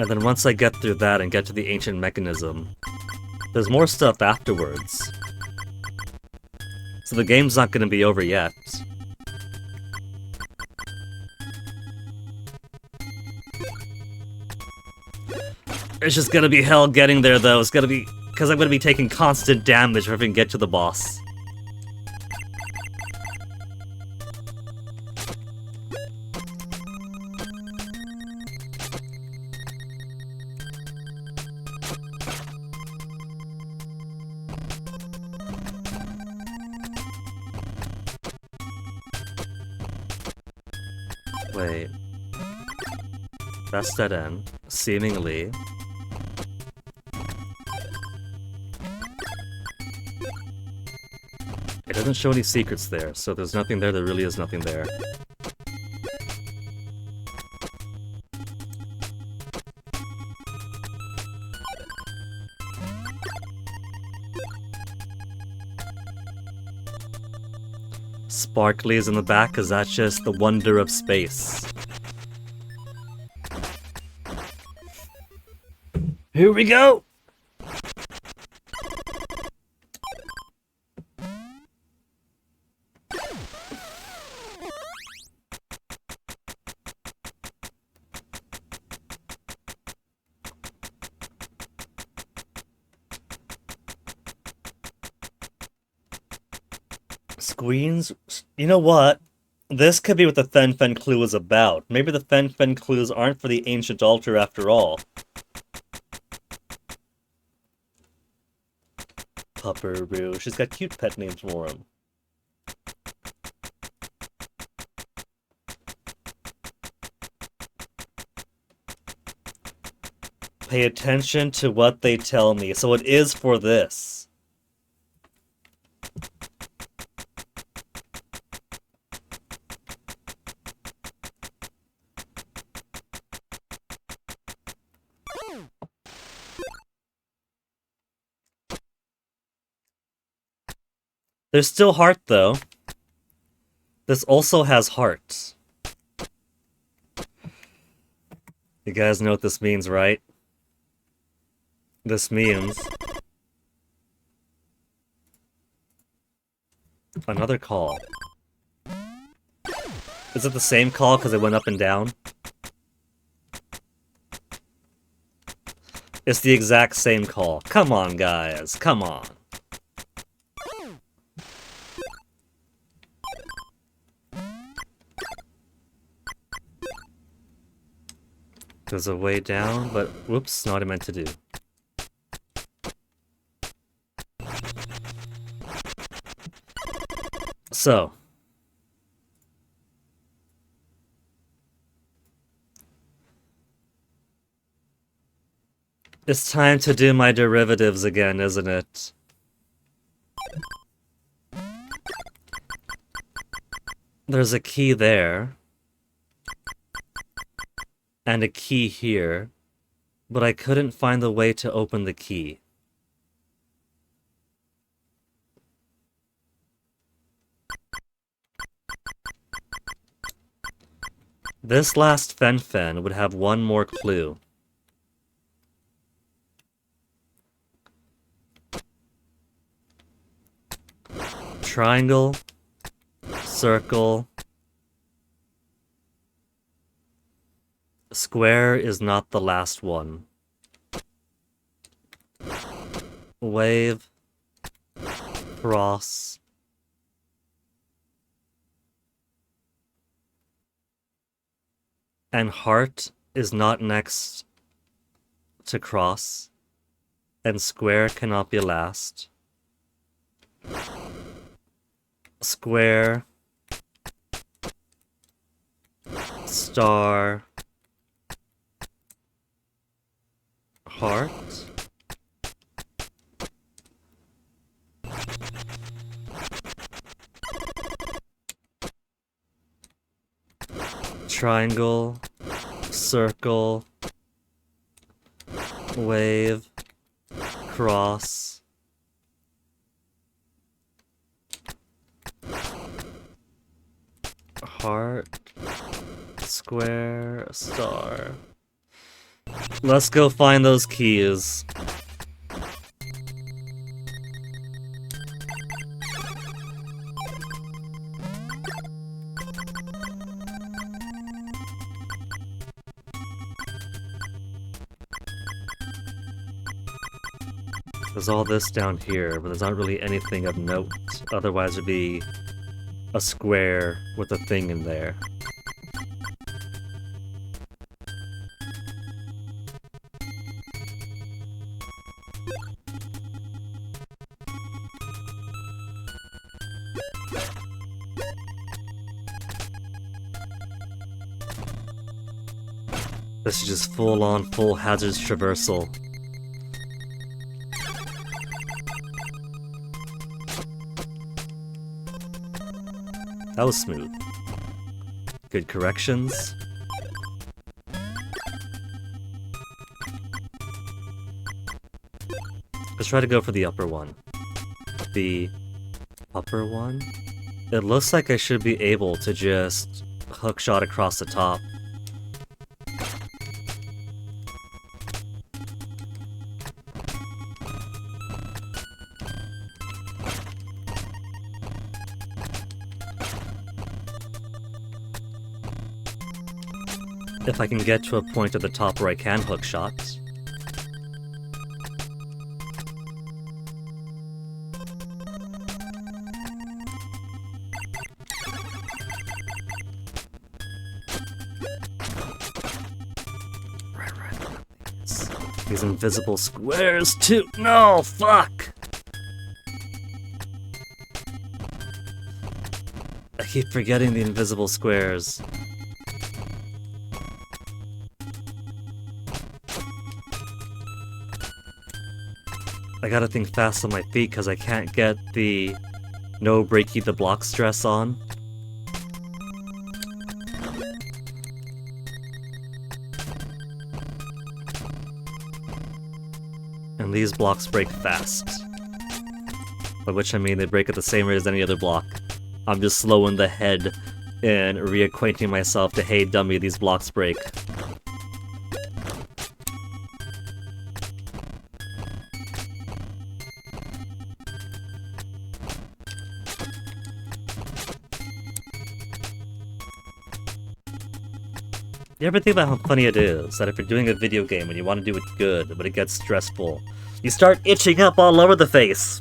S2: And then once I get through that and get to the ancient mechanism, there's more stuff afterwards. So the game's not gonna be over yet. It's just gonna be hell getting there though. It's gonna be... because I'm gonna be taking constant damage if I can get to the boss. Wait. That's dead end. Seemingly. It doesn't show any secrets there, so there's nothing there, there really is nothing there. Sparkly is in the back, because that's just the wonder of space. Here we go! Squeens? You know what? This could be what the Fen Fen clue is about. Maybe the Fen Fen clues aren't for the ancient altar after all. Pupperoo. She's got cute pet names for him. Pay attention to what they tell me. So it is for this. There's still heart, though. This also has heart. You guys know what this means, right? This means... another call. Is it the same call because it went up and down? It's the exact same call. Come on, guys. Come on. There's a way down, but whoops, not what I meant to do. So. It's time to do my derivatives again, isn't it? There's a key there. And a key here. But I couldn't find the way to open the key. This last Fen would have one more clue. Triangle, circle, square is not the last one. Wave, cross, and heart is not next to cross, and square cannot be last. Square, star, heart, triangle, circle, wave, cross, heart, square, star. Let's go find those keys. There's all this down here, but there's not really anything of note. Otherwise it'd be a square with a thing in there. This is just full-on, full hazards traversal. That was smooth. Good corrections. Let's try to go for the upper one. The upper one? It looks like I should be able to just hookshot across the top. If I can get to a point at the top where I can hook shots. Right. These invisible squares too. No, fuck! I keep forgetting the invisible squares. I gotta think fast on my feet because I can't get the no breaky the block stress on. And these blocks break fast. By which I mean they break at the same rate as any other block. I'm just slow in the head and reacquainting myself to, hey dummy, these blocks break. You ever think about how funny it is that if you're doing a video game and you want to do it good, but it gets stressful, you start itching up all over the face?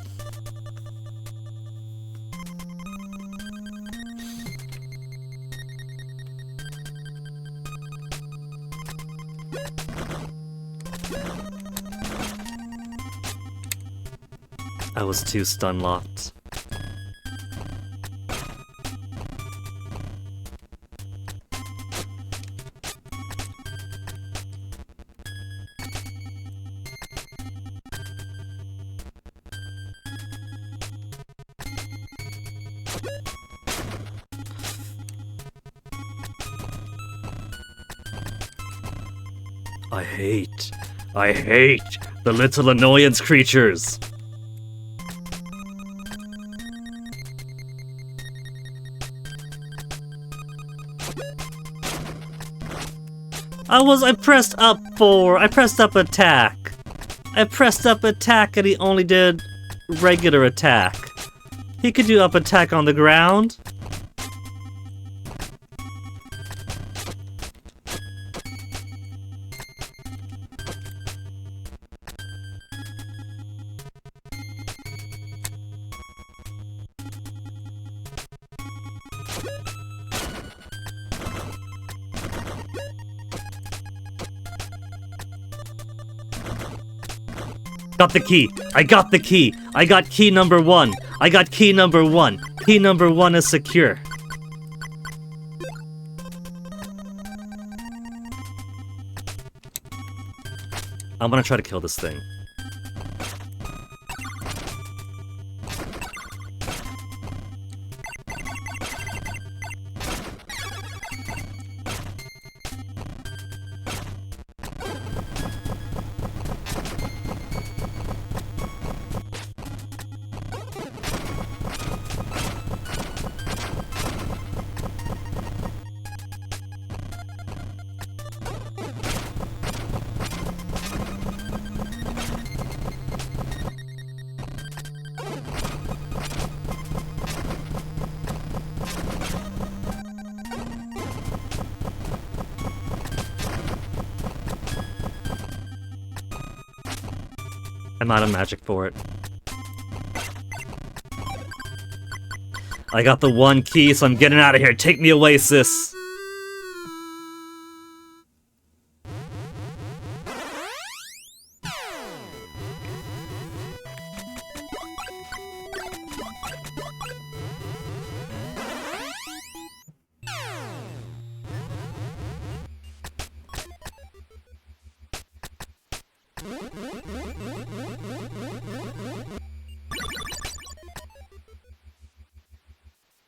S2: I was too stun-locked. I hate the little annoyance creatures. I pressed up attack. I pressed up attack and he only did regular attack. He could do up attack on the ground. Got the key. I got the key. I got key number 1. I got key number 1. Key number 1 is secure. I'm gonna try to kill this thing. I'm out of magic for it. I got the 1 key, so I'm getting out of here. Take me away, sis.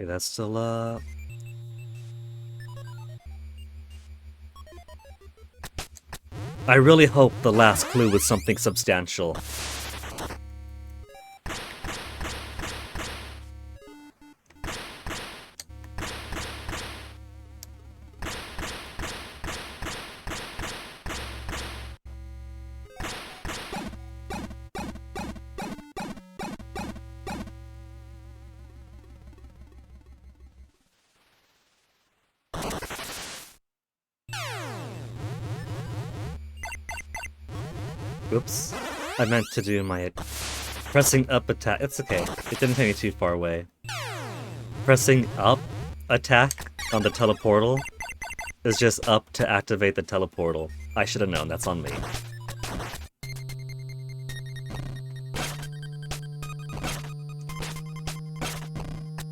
S2: Okay, that's still up. I really hope the last clue was something substantial. Oops. I meant to do my pressing up attack. It's okay. It didn't take me too far away. Pressing up attack on the teleportal is just up to activate the teleportal. I should have known. That's on me.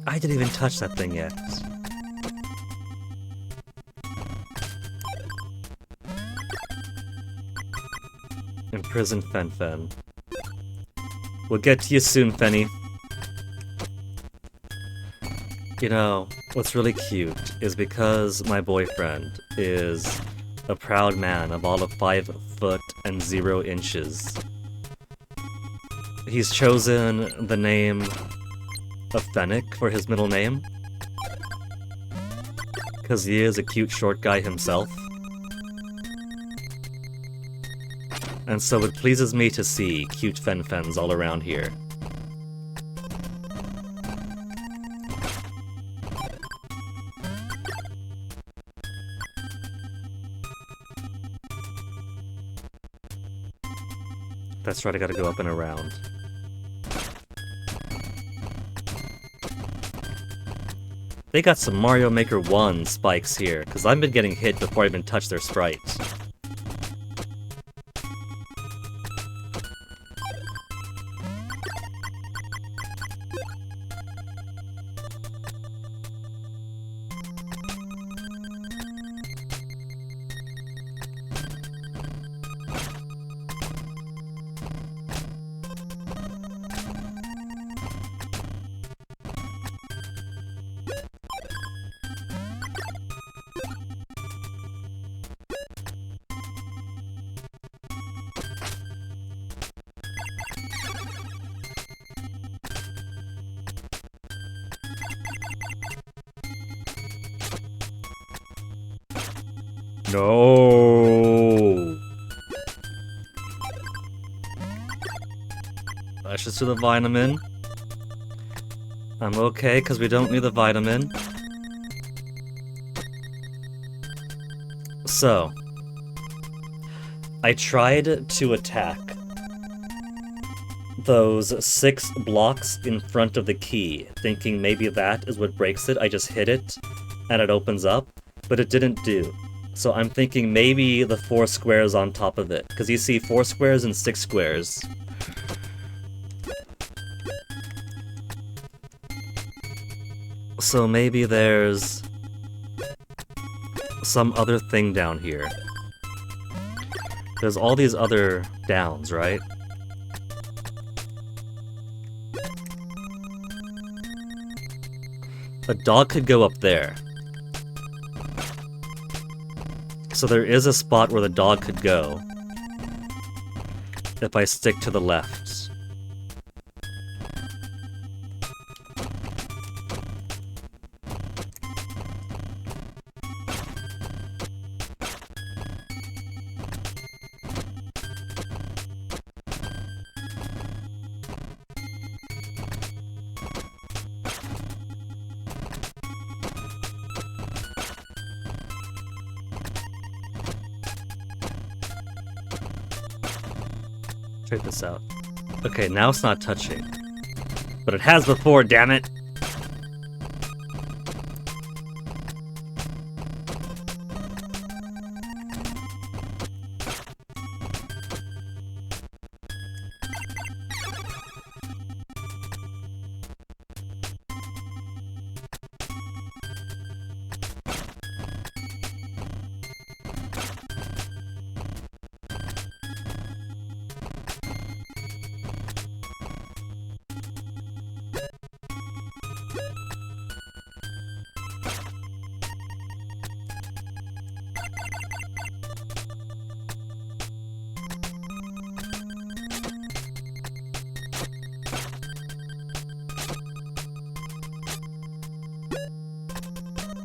S2: I didn't even touch that thing yet. Imprison Fen. We'll get to you soon, Fenny. You know, what's really cute is because my boyfriend is a proud man of all of 5 foot and 0 inches. He's chosen the name of Fennec for his middle name. Because he is a cute short guy himself. And so it pleases me to see cute Fen-Fens all around here. That's right, I gotta go up and around. They got some Mario Maker 1 spikes here, because I've been getting hit before I even touch their sprites. No. Let's just do the vitamin. I'm okay, because we don't need the vitamin. So, I tried to attack those 6 blocks in front of the key, thinking maybe that is what breaks it. I just hit it, and it opens up, but it didn't do. So I'm thinking maybe the 4 squares on top of it, because you see 4 squares and 6 squares. So maybe there's some other thing down here. There's all these other downs, right? A dog could go up there. So there is a spot where the dog could go if I stick to the left. Check this out. Okay, now it's not touching. But it has before, damn it!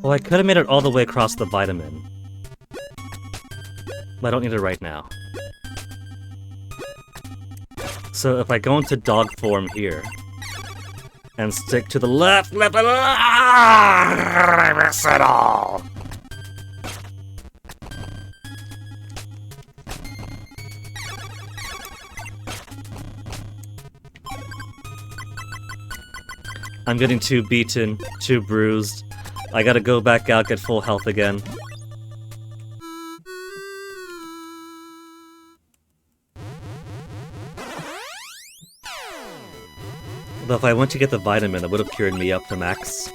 S2: Well, I could have made it all the way across the vitamin. But I don't need it right now. So if I go into dog form here, and stick to the left, I miss it all! I'm getting too beaten, too bruised. I gotta go back out, get full health again. Though if I went to get the vitamin, it would have cured me up to max.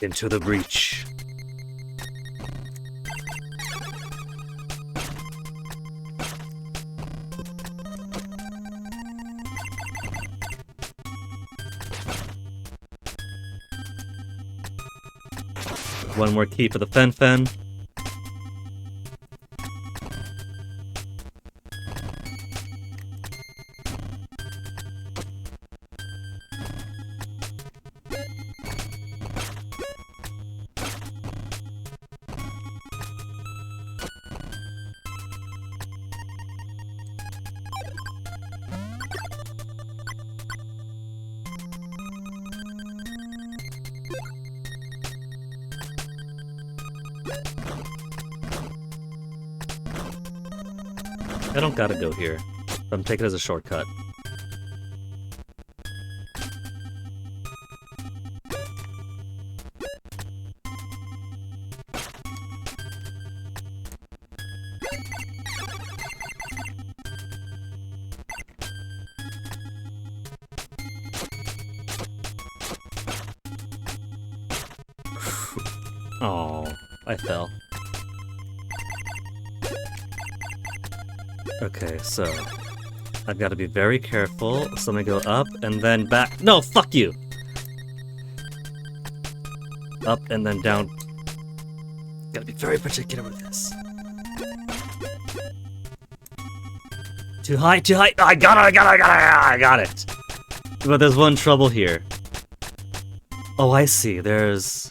S2: Into the breach. One more key for the Fen. I don't gotta go here. I'm taking it as a shortcut. Oh, I fell. Okay, so I've got to be very careful. So I'm gonna go up and then back. No, fuck you! Up and then down. Gotta be very particular with this. Too high, too high! I got it! But there's one trouble here. Oh, I see. There's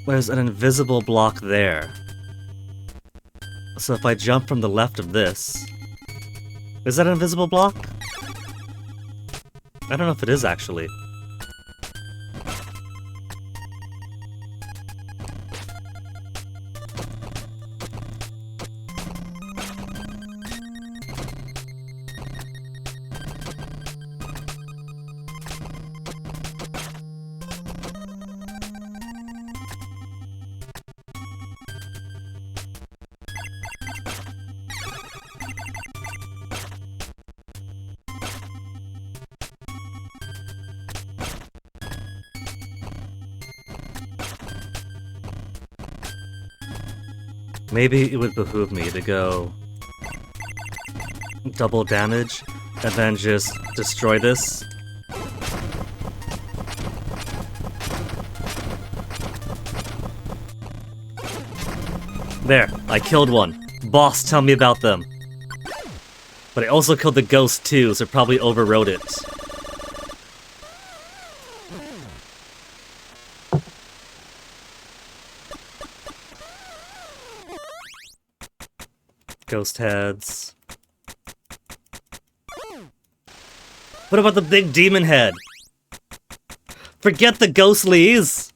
S2: an invisible block there. So if I jump from the left of this... Is that an invisible block? I don't know if it is, actually. Maybe it would behoove me to go double damage and then just destroy this. There, I killed one. Boss, tell me about them. But I also killed the ghost too, so probably overrode it. Ghost heads. What about the big demon head? Forget the ghostlies!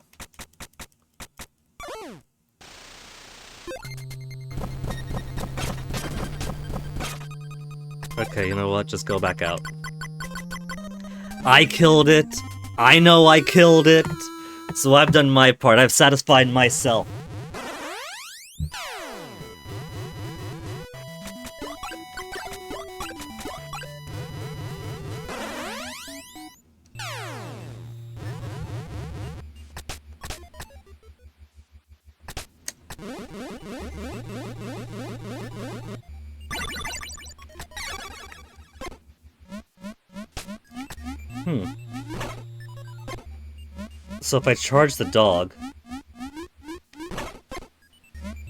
S2: Okay, you know what? Just go back out. I killed it. I know I killed it. So I've done my part. I've satisfied myself. So if I charge the dog,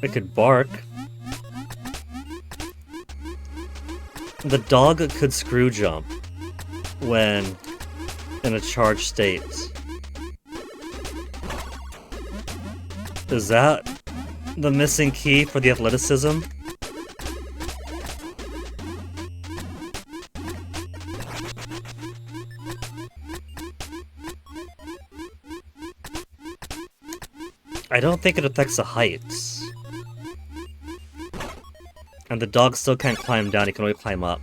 S2: it could bark. The dog could screw jump when in a charged state. Is that the missing key for the athleticism? I don't think it affects the height. And the dog still can't climb down, he can only climb up.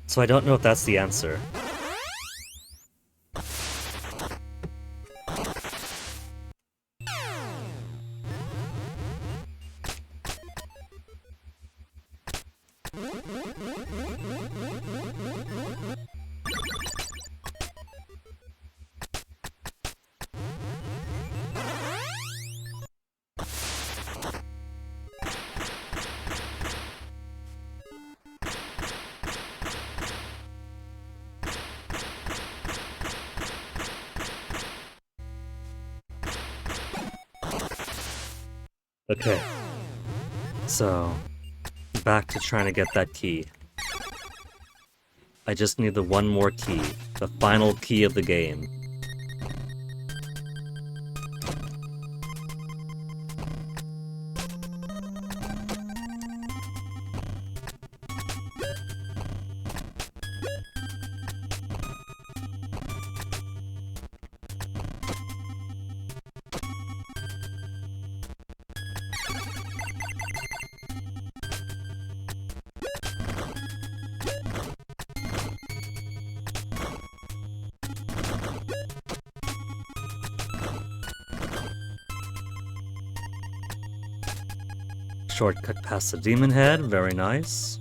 S2: So I don't know if that's the answer. Okay. So, back to trying to get that key. I just need the one more key. The final key of the game. Shortcut past the demon head, very nice.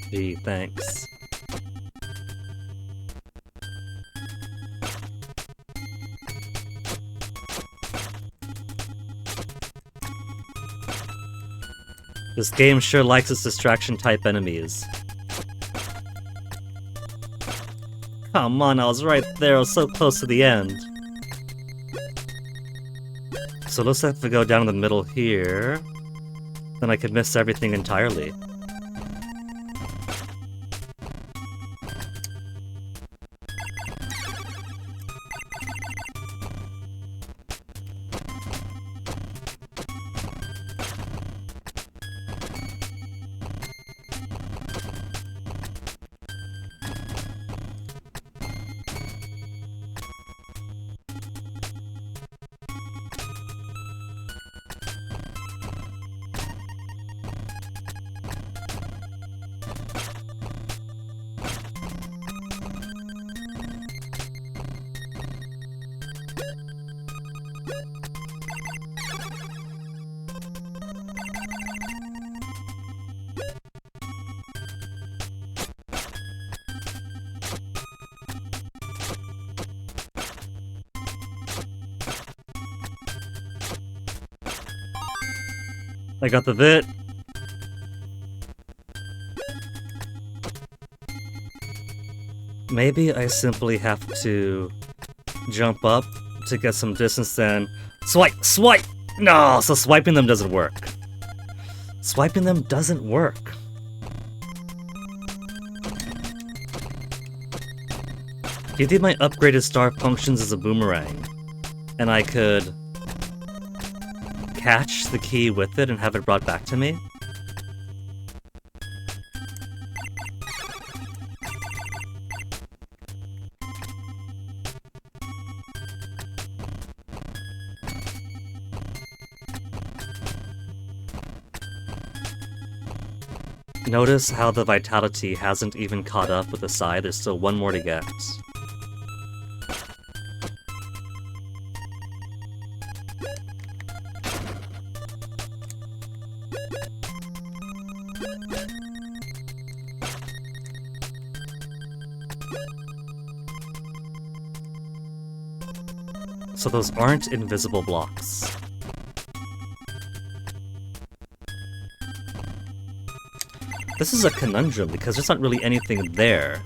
S2: Gee, thanks. This game sure likes its distraction-type enemies. Come on, I was right there, I was so close to the end. So it looks like if we go down in the middle here, then I could miss everything entirely. I got the bit. Maybe I simply have to jump up to get some distance, then swipe! Swipe! No, so swiping them doesn't work. Swiping them doesn't work. Do you think my upgraded star functions as a boomerang? And I could catch the key with it and have it brought back to me? Notice how the vitality hasn't even caught up with the side, there's still one more to get. So those aren't invisible blocks. This is a conundrum because there's not really anything there.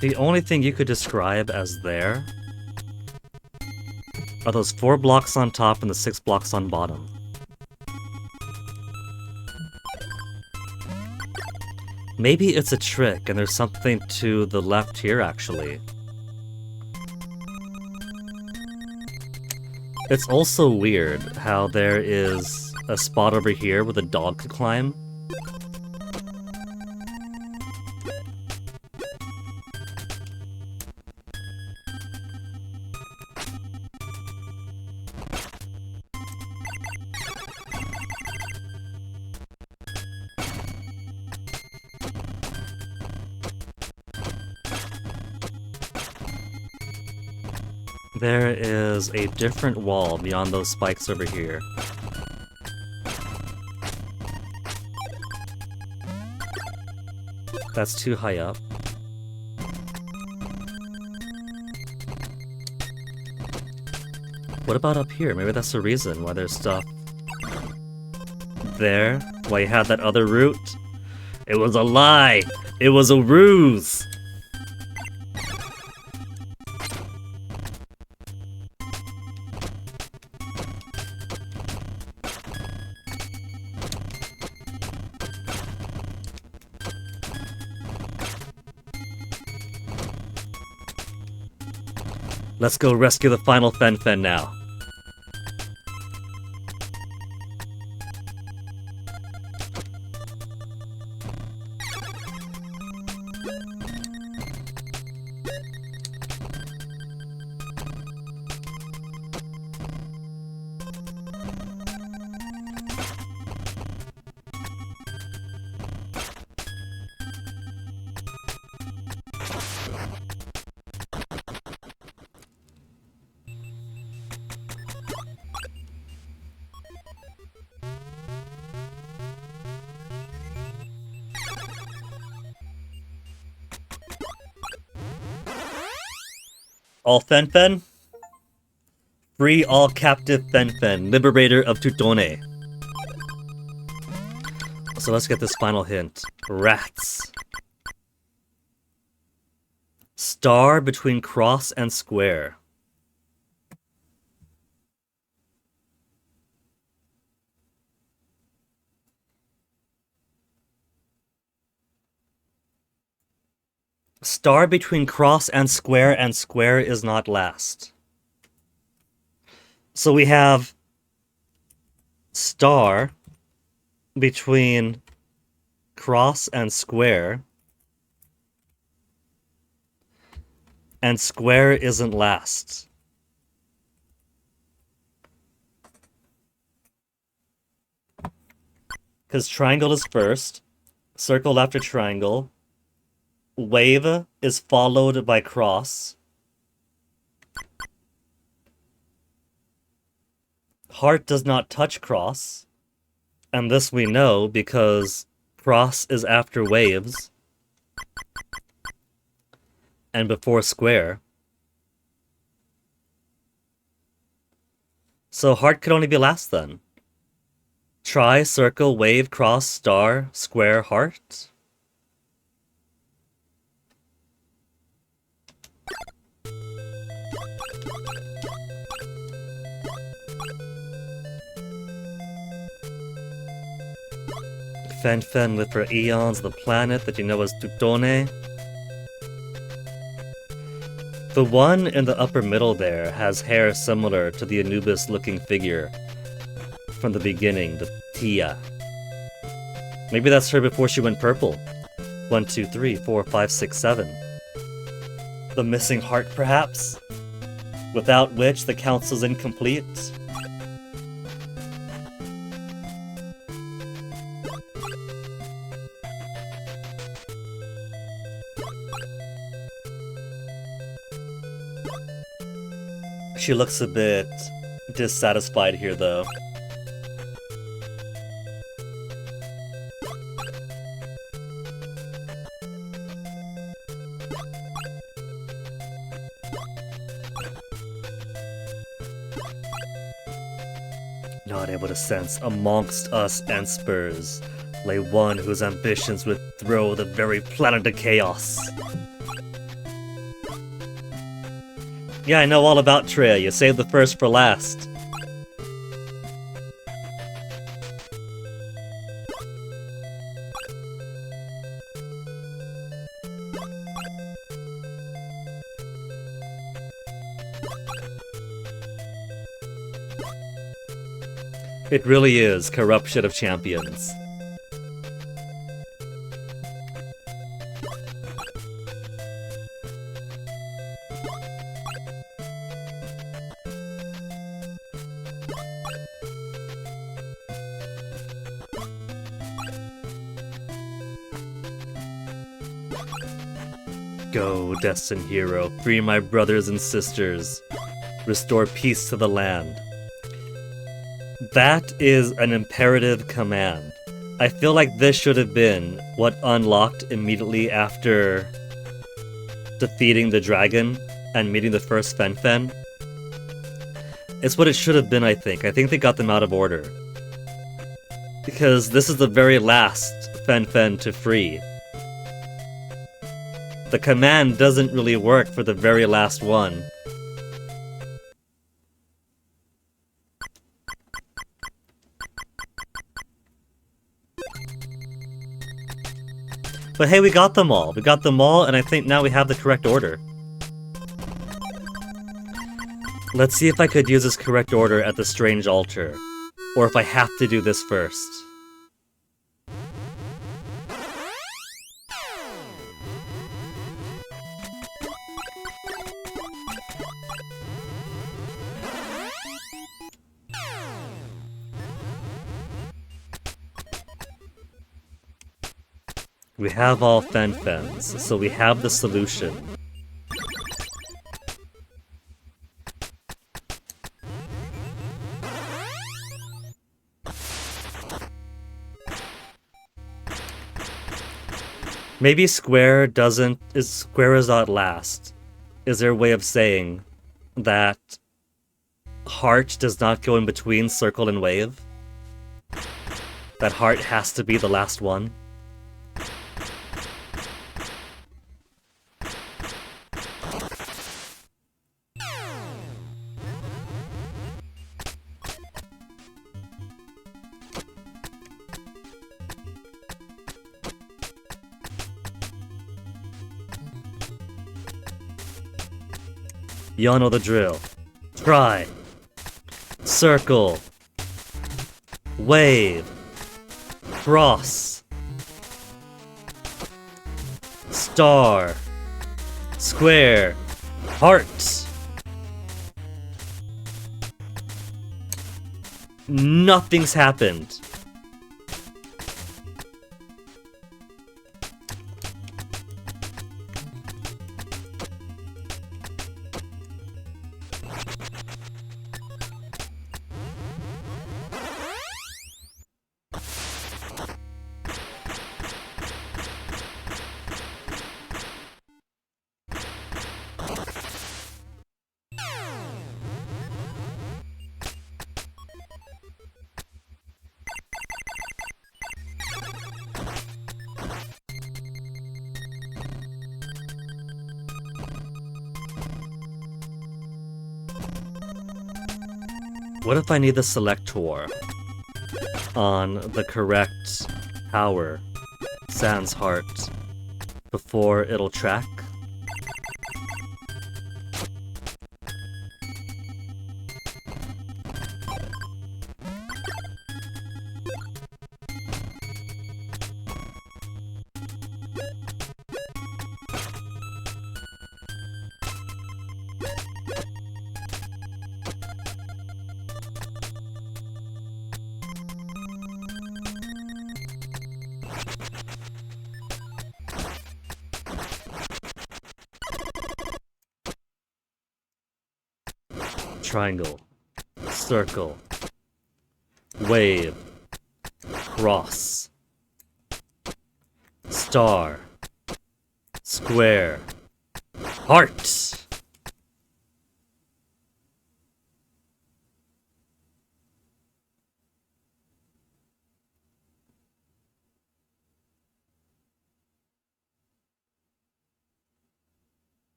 S2: The only thing you could describe as there are those 4 blocks on top and the 6 blocks on bottom. Maybe it's a trick and there's something to the left here, actually. It's also weird how there is a spot over here where the dog could climb. There is a different wall beyond those spikes over here. That's too high up. What about up here? Maybe that's the reason why there's stuff there. Why you had that other route? It was a lie! It was a ruse! Let's go rescue the final Fen now. All Fen? Free all captive Fen, liberator of Tutone. So let's get this final hint. Rats. Star between cross and square. Star between cross and square is not last. So we have star between cross and square isn't last. Because triangle is first, circle after triangle, wave is followed by cross. Heart does not touch cross. And this we know because cross is after waves and before square. So heart could only be last then. Try, circle, wave, cross, star, square, heart. Fen lived for eons on the planet that you know as Tutone. The one in the upper middle there has hair similar to the Anubis-looking figure from the beginning, the Tia. Maybe that's her before she went purple. 1, 2, 3, 4, 5, 6, 7. The missing heart, perhaps? Without which the council's incomplete? She looks a bit dissatisfied here, though. Not able to sense amongst us and Spurs lay one whose ambitions would throw the very planet to chaos. Yeah, I know all about Treya. You saved the first for last. It really is corruption of champions. Go, destined hero, free my brothers and sisters. Restore peace to the land. That is an imperative command. I feel like this should have been what unlocked immediately after defeating the dragon and meeting the first Fen. It's what it should have been, I think. I think they got them out of order. Because this is the very last Fen to free. The command doesn't really work for the very last one. But hey, we got them all. We got them all, and I think now we have the correct order. Let's see if I could use this correct order at the strange altar. Or if I have to do this first. We have all Fens, so we have the solution. Maybe square is not last. Is there a way of saying that heart does not go in between circle and wave? That heart has to be the last one? Y'all know the drill. Try. Circle. Wave. Cross. Star. Square. Heart. Nothing's happened. What if I need the selector on the correct power, Sans Heart, before it'll track? Triangle, circle, wave, cross, star, square, heart.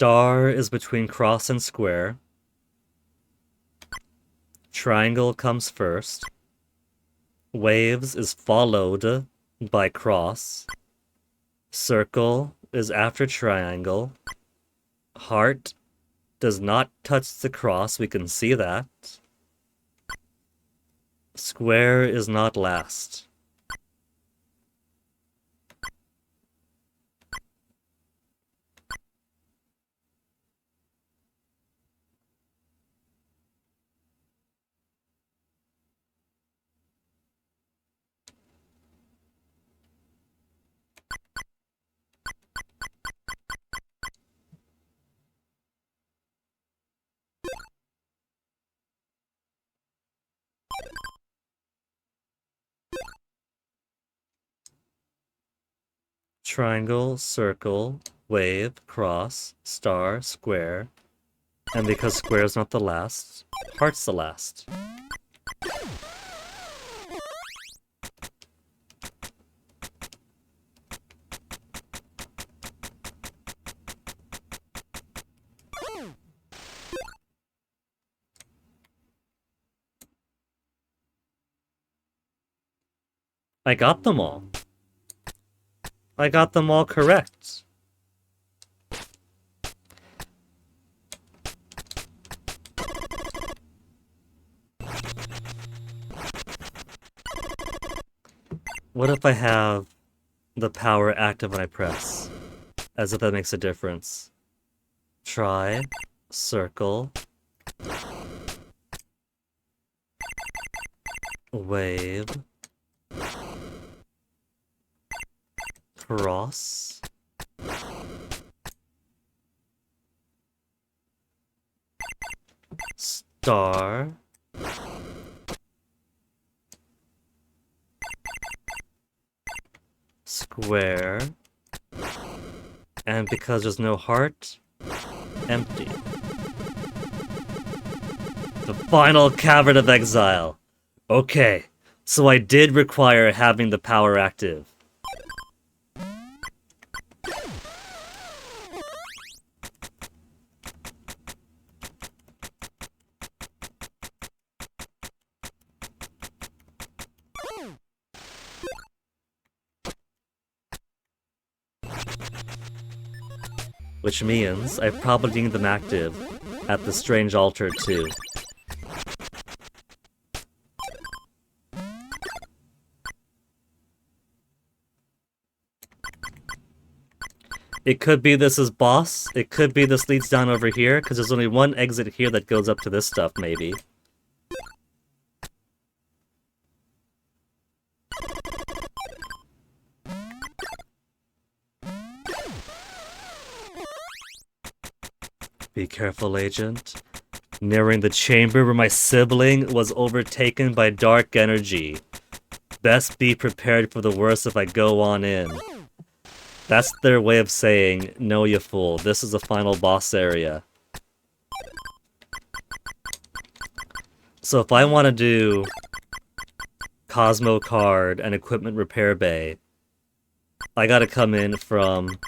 S2: Star is between cross and square. Triangle comes first. Waves is followed by cross. Circle is after triangle. Heart does not touch the cross, we can see that. Square is not last. Triangle, circle, wave, cross, star, square. And because square is not the last, heart's the last. I got them all. I got them all correct. What if I have the power active when I press? As if that makes a difference. Try, circle, wave, cross, star, square, and because there's no heart, empty. The final cavern of exile. Okay, so I did require having the power active. Which means I probably need them active at the strange altar too. It could be this is boss, it could be this leads down over here, because there's only one exit here that goes up to this stuff, maybe. Be careful, agent. Nearing the chamber where my sibling was overtaken by dark energy. Best be prepared for the worst if I go on in. That's their way of saying, no you fool, this is the final boss area. So if I want to do Cosmo card and equipment repair bay, I gotta come in from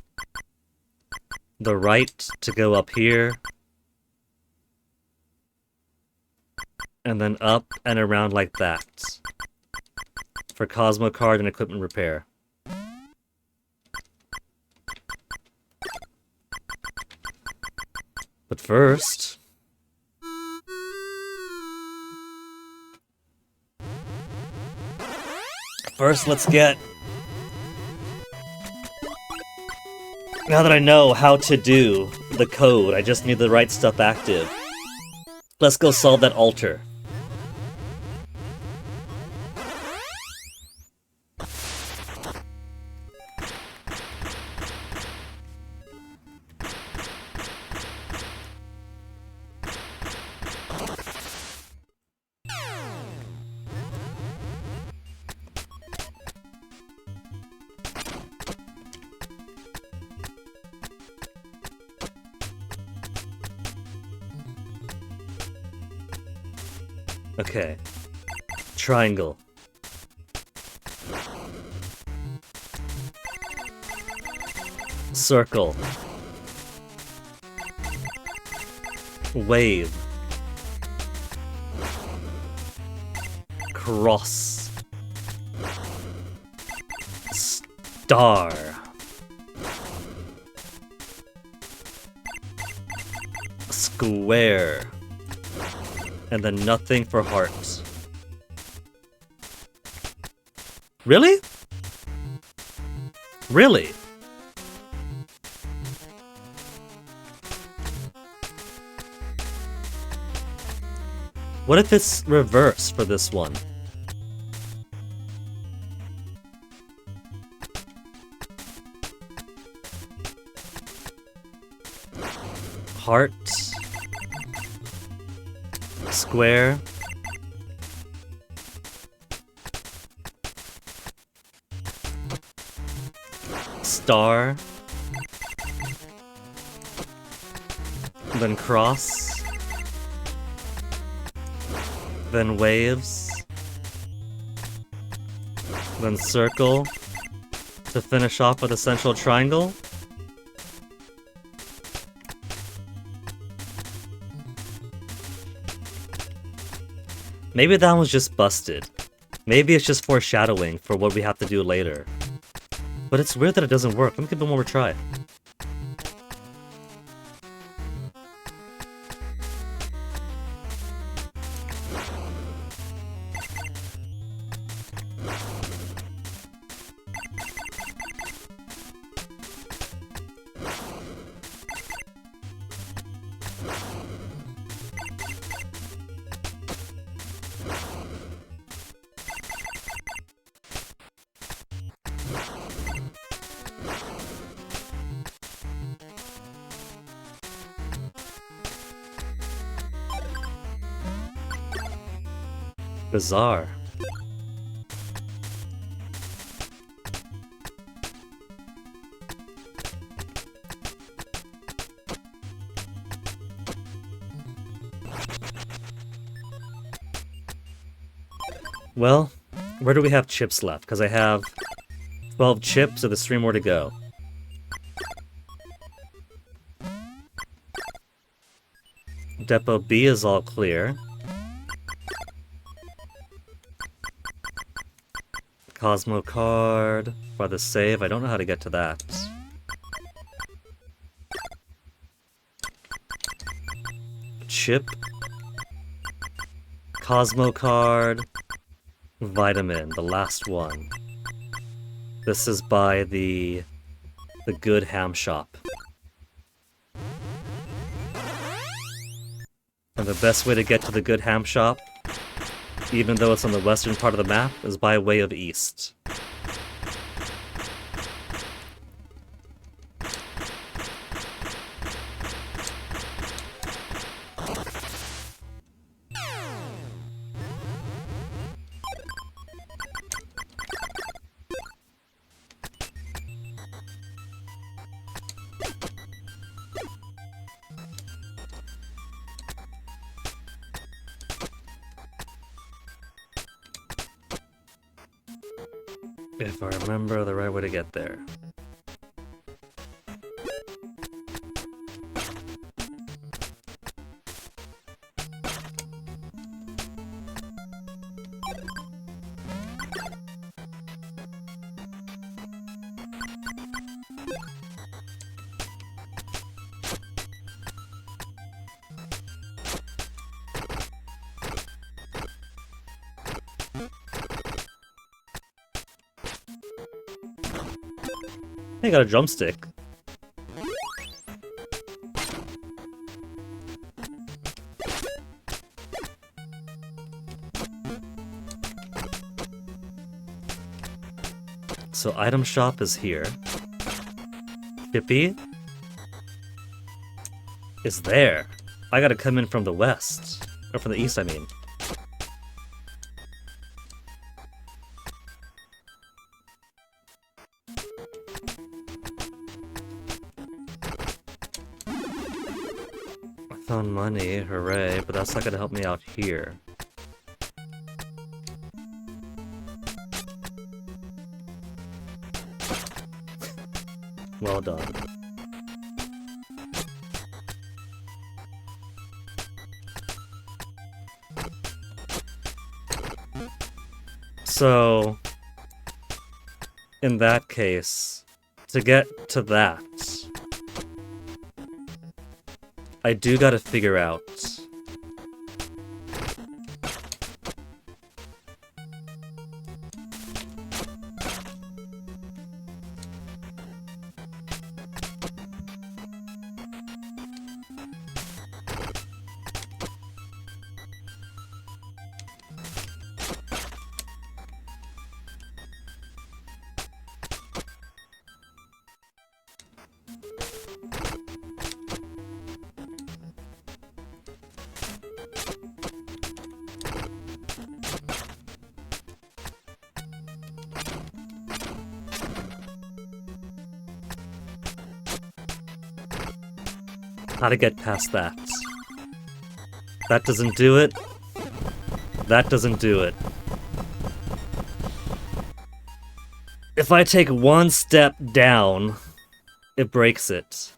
S2: the right to go up here, and then up and around like that for Cosmo card and equipment repair. But first, let's get... Now that I know how to do the code, I just need the right stuff active. Let's go solve that altar. Okay. Triangle. Circle. Wave. Cross. Star. Square. And then nothing for hearts. Really? Really? What if it's reverse for this one? Heart. Square. Star. Then cross. Then waves. Then circle. To finish off with a central triangle. Maybe that one's just busted. Maybe it's just foreshadowing for what we have to do later. But it's weird that it doesn't work. Let me give it one more try. Bizarre. Well, where do we have chips left? Because I have 12 chips, so there's 3 more to go. Depot B is all clear. Cosmo card for the save. I don't know how to get to that. Chip. Cosmo card. Vitamin, the last one. This is by the good ham shop. And the best way to get to the good ham shop, even though it's on the western part of the map, is by way of east. If I remember the right way to get there. I got a drumstick. So item shop is here. Chippy is there. I gotta come in from the west. Or from the east, I mean. Found money, hooray, but that's not gonna help me out here. Well done. So, in that case, to get to that, I do gotta figure out how to get past that. That doesn't do it. That doesn't do it. If I take one step down, it breaks it.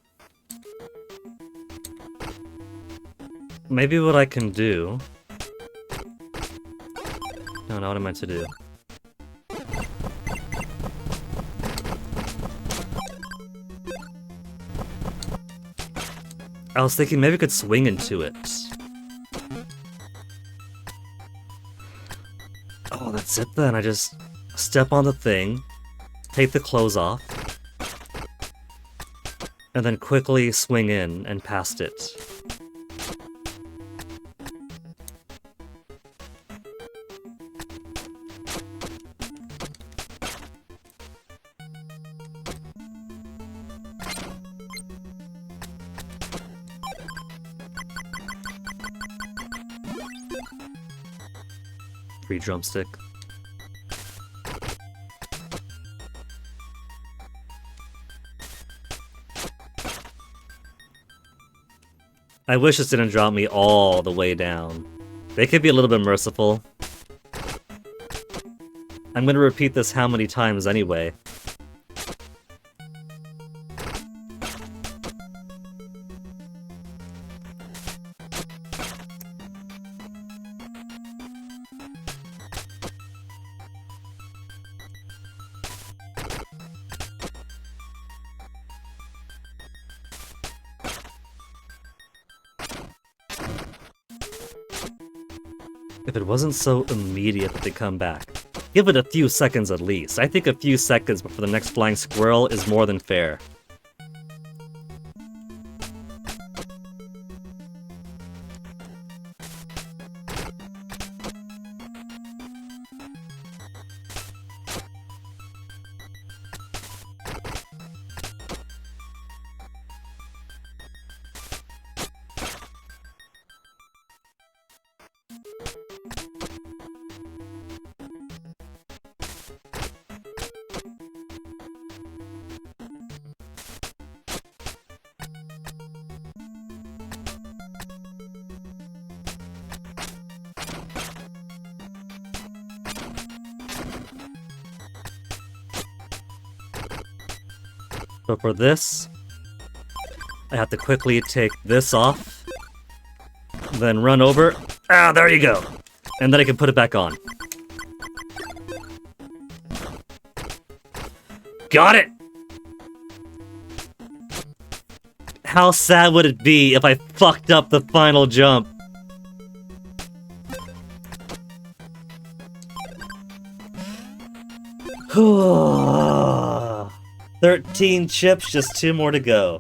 S2: Maybe what I can do... No, what am I to do? I was thinking maybe I could swing into it. Oh, that's it then. I just step on the thing, take the clothes off, and then quickly swing in and past it. Free drumstick. I wish this didn't drop me all the way down. They could be a little bit merciful. I'm gonna repeat this how many times anyway. If it wasn't so immediate that they come back. Give it a few seconds at least. I think a few seconds before the next flying squirrel is more than fair. So for this, I have to quickly take this off, then run over. Ah, there you go. And then I can put it back on. Got it! How sad would it be if I fucked up the final jump? Whew. 13 chips, just 2 more to go.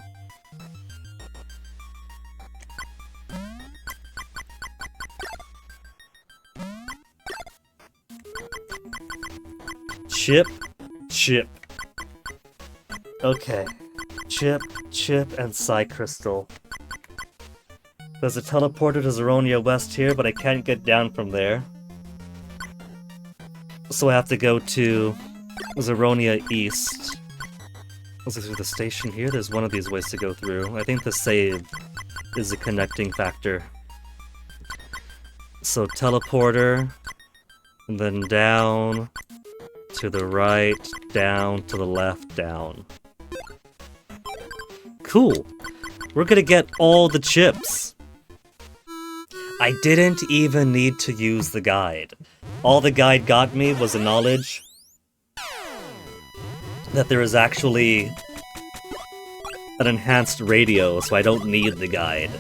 S2: Chip, chip. Okay. Chip, chip, and Psy Crystal. There's a teleporter to Zeronia West here, but I can't get down from there. So I have to go to Zeronia East. Let's go through the station here. There's one of these ways to go through. I think the save is a connecting factor. So teleporter, and then down, to the right, down, to the left, down. Cool. We're gonna get all the chips. I didn't even need to use the guide. All the guide got me was the knowledge that there is actually an enhanced radio, so I don't need the guide.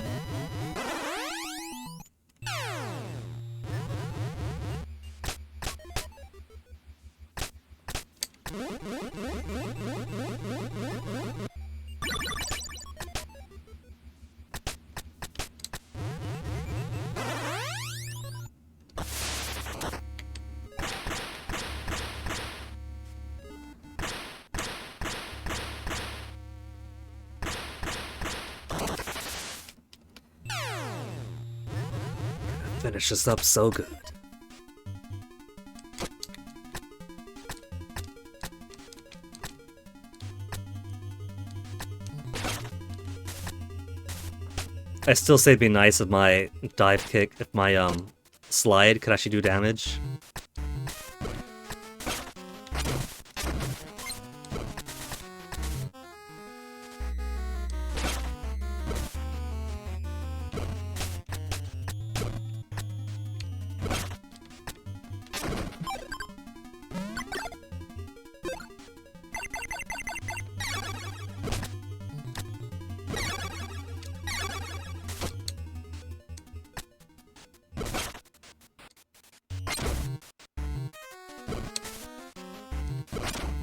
S2: Finish this up so good. I still say it'd be nice if my dive kick, if my slide could actually do damage.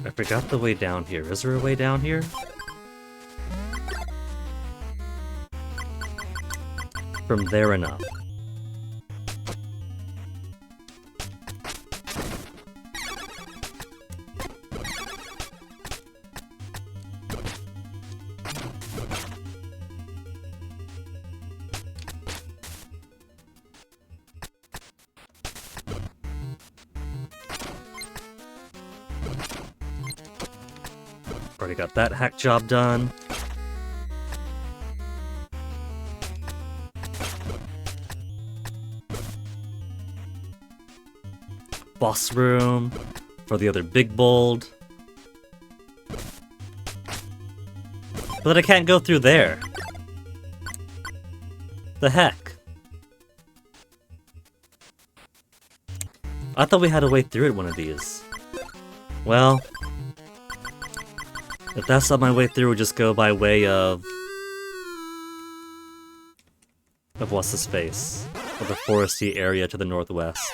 S2: I forgot the way down here. Is there a way down here? From there enough. Already got that hack job done. Boss room for the other big bold. But I can't go through there. The heck? I thought we had a way through it one of these. Well, if that's not my way through, we'll just go by way of what's this face? Of the foresty area to the northwest.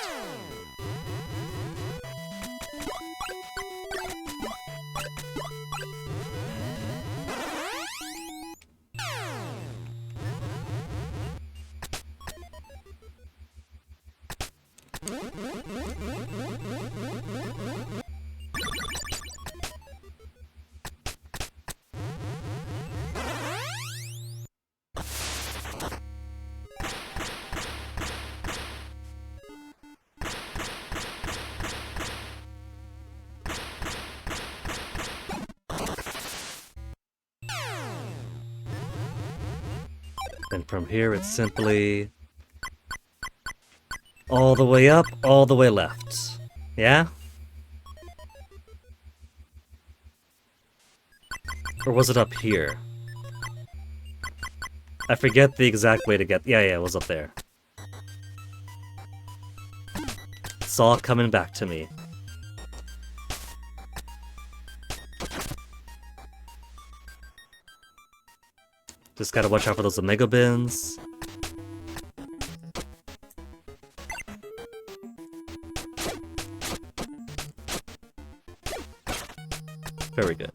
S2: And from here it's simply all the way up, all the way left. Yeah? Or was it up here? I forget the exact way to get... Yeah, it was up there. It's all coming back to me. Just gotta watch out for those Omega Bins. Very good.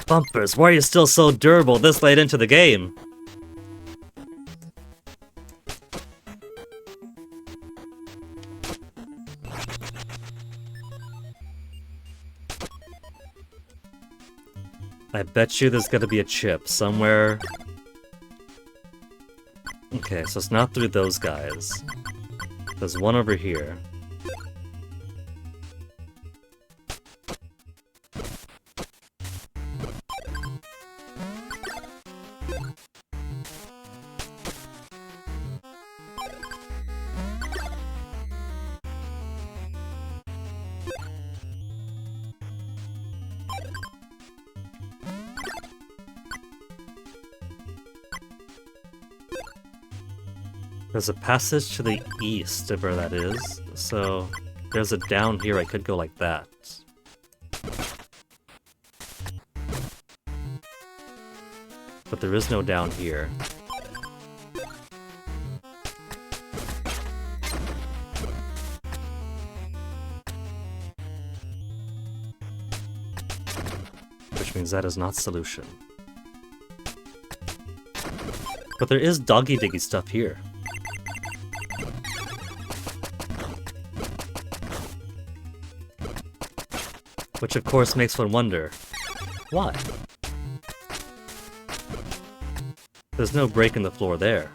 S2: Bumpers, why are you still so durable this late into the game? I bet you there's gotta be a chip somewhere. Okay, so it's not through those guys. There's one over here. There's a passage to the east of where that is, so there's a down here I could go like that. But there is no down here. Which means that is not solution. But there is doggy-diggy stuff here. Which of course makes one wonder, why? There's no break in the floor there.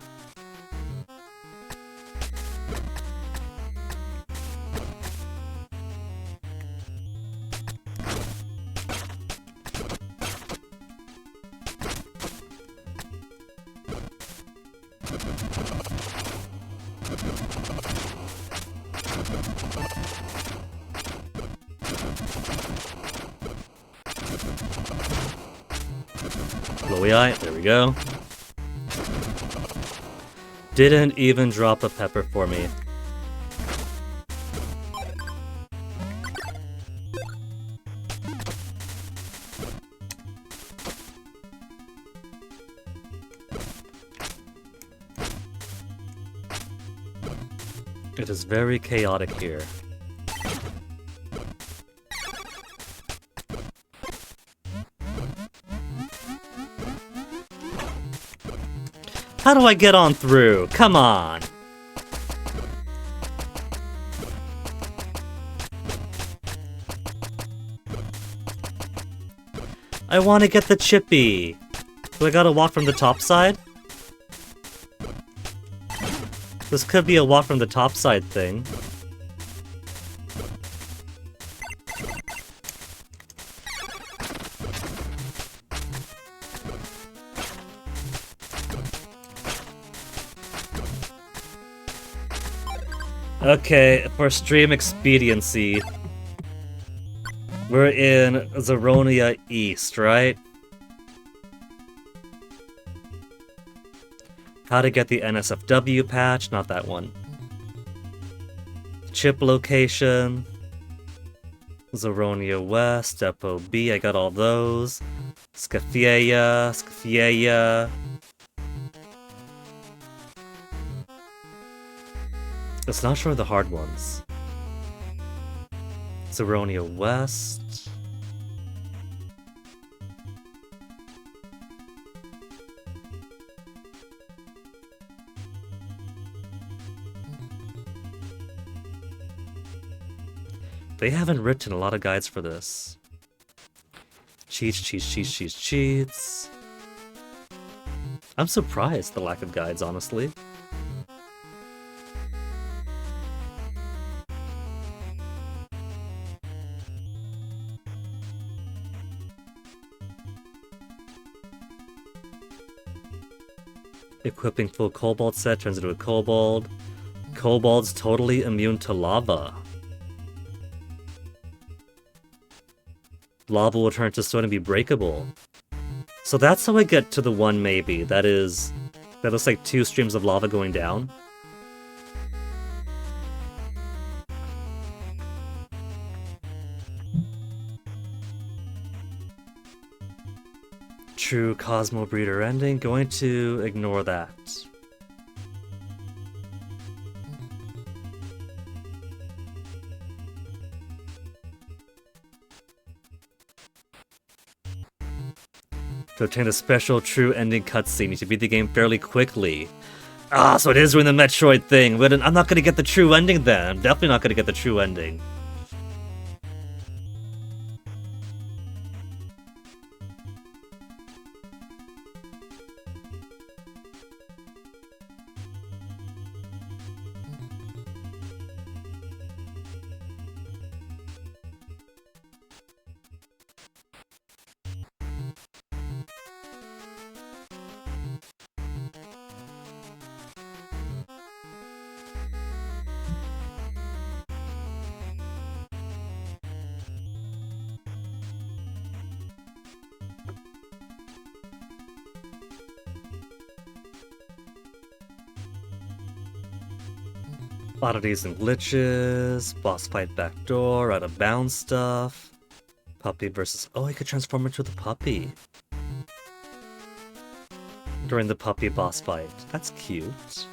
S2: Glowy eye, there we go. Didn't even drop a pepper for me. It is very chaotic here. How do I get on through? Come on! I want to get the chippy! Do I gotta walk from the top side? This could be a walk from the top side thing. Okay, for stream expediency, we're in Zeronia East, right? How to get the NSFW patch, not that one. Chip location, Zeronia West, Depot B, I got all those. Scafieia. It's not sure the hard ones. Zeronia West. They haven't written a lot of guides for this. Cheats. I'm surprised the lack of guides, honestly. Equipping full kobold set turns into a kobold. Kobold's totally immune to lava. Lava will turn to stone and be breakable. So that's how I get to the one maybe. That looks like 2 streams of lava going down. True Cosmobreeder ending, going to ignore that. To obtain the special true ending cutscene, you should beat the game fairly quickly. Ah, so it is doing the Metroid thing, but I'm not gonna get the true ending then. I'm definitely not gonna get the true ending. Oddities and glitches, boss fight backdoor, out of bounds stuff, puppy versus... Oh, I could transform into the puppy during the puppy boss fight. That's cute.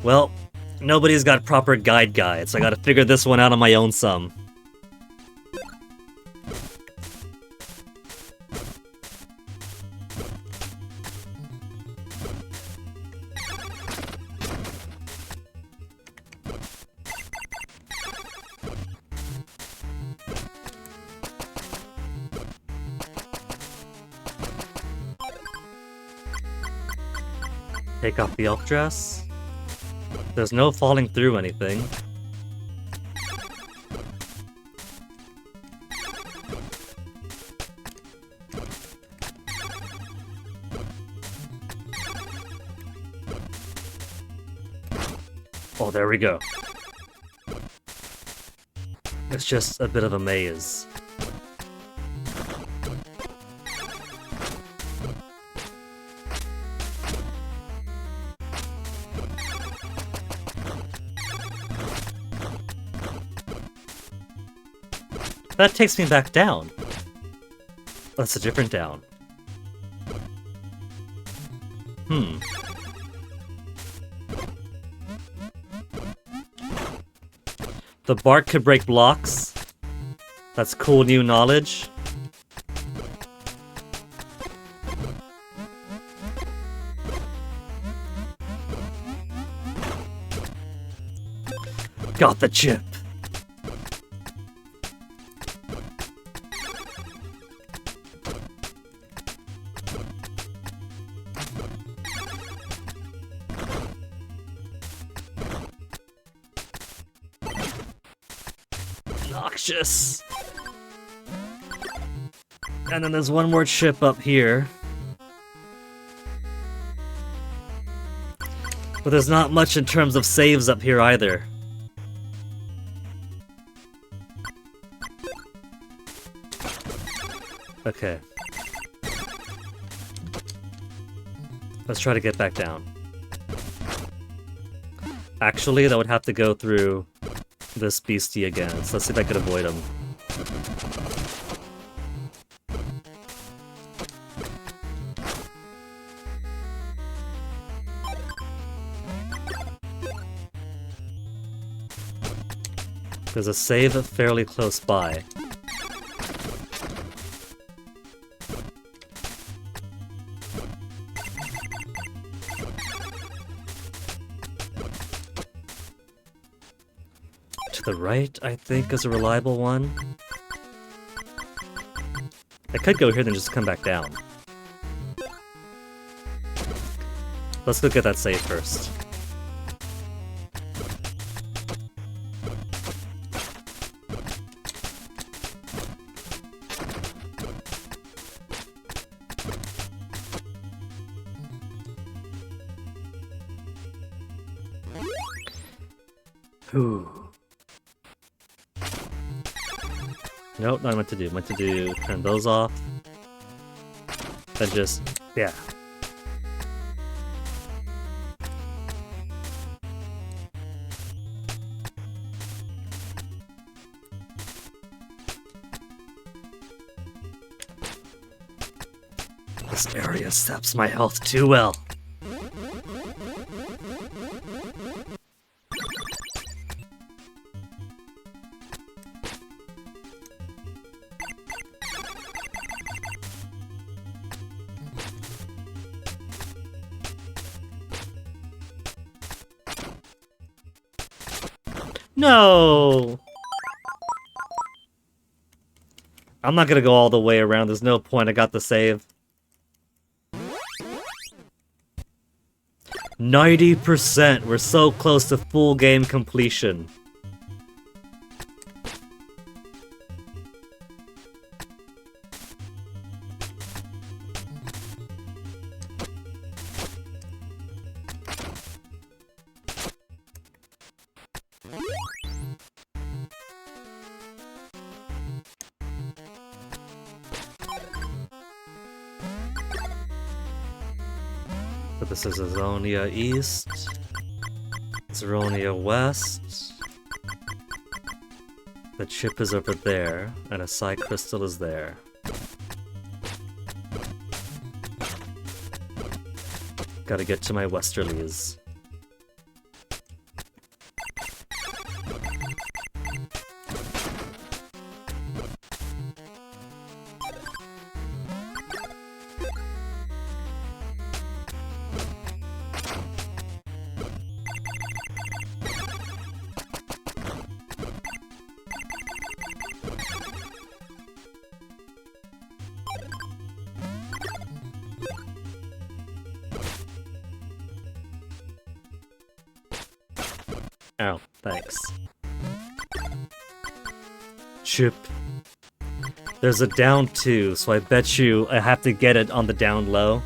S2: Well, nobody's got proper guides, so I gotta figure this one out on my own some. Take off the elf dress. There's no falling through anything. Oh, there we go. It's just a bit of a maze. That takes me back down. That's a different down. The bark could break blocks. That's cool new knowledge. Got the chip. Noxious. And then there's one more chip up here. But there's not much in terms of saves up here either. Okay. Let's try to get back down. Actually, that would have to go through this beastie again, so let's see if I could avoid him. There's a save fairly close by. The right, I think, is a reliable one. I could go here then just come back down. Let's go get that save first. Ooh. Nope, not what to do. What to do, turn those off. Then just, yeah. This area saps my health too well. No! I'm not gonna go all the way around, there's no point, I got the save. 90%! We're so close to full game completion. But this is Azonia East. Zeronia West. The chip is over there, and a psi crystal is there. Gotta get to my westerlies. Oh, thanks. Chip. There's a down 2, so I bet you I have to get it on the down low.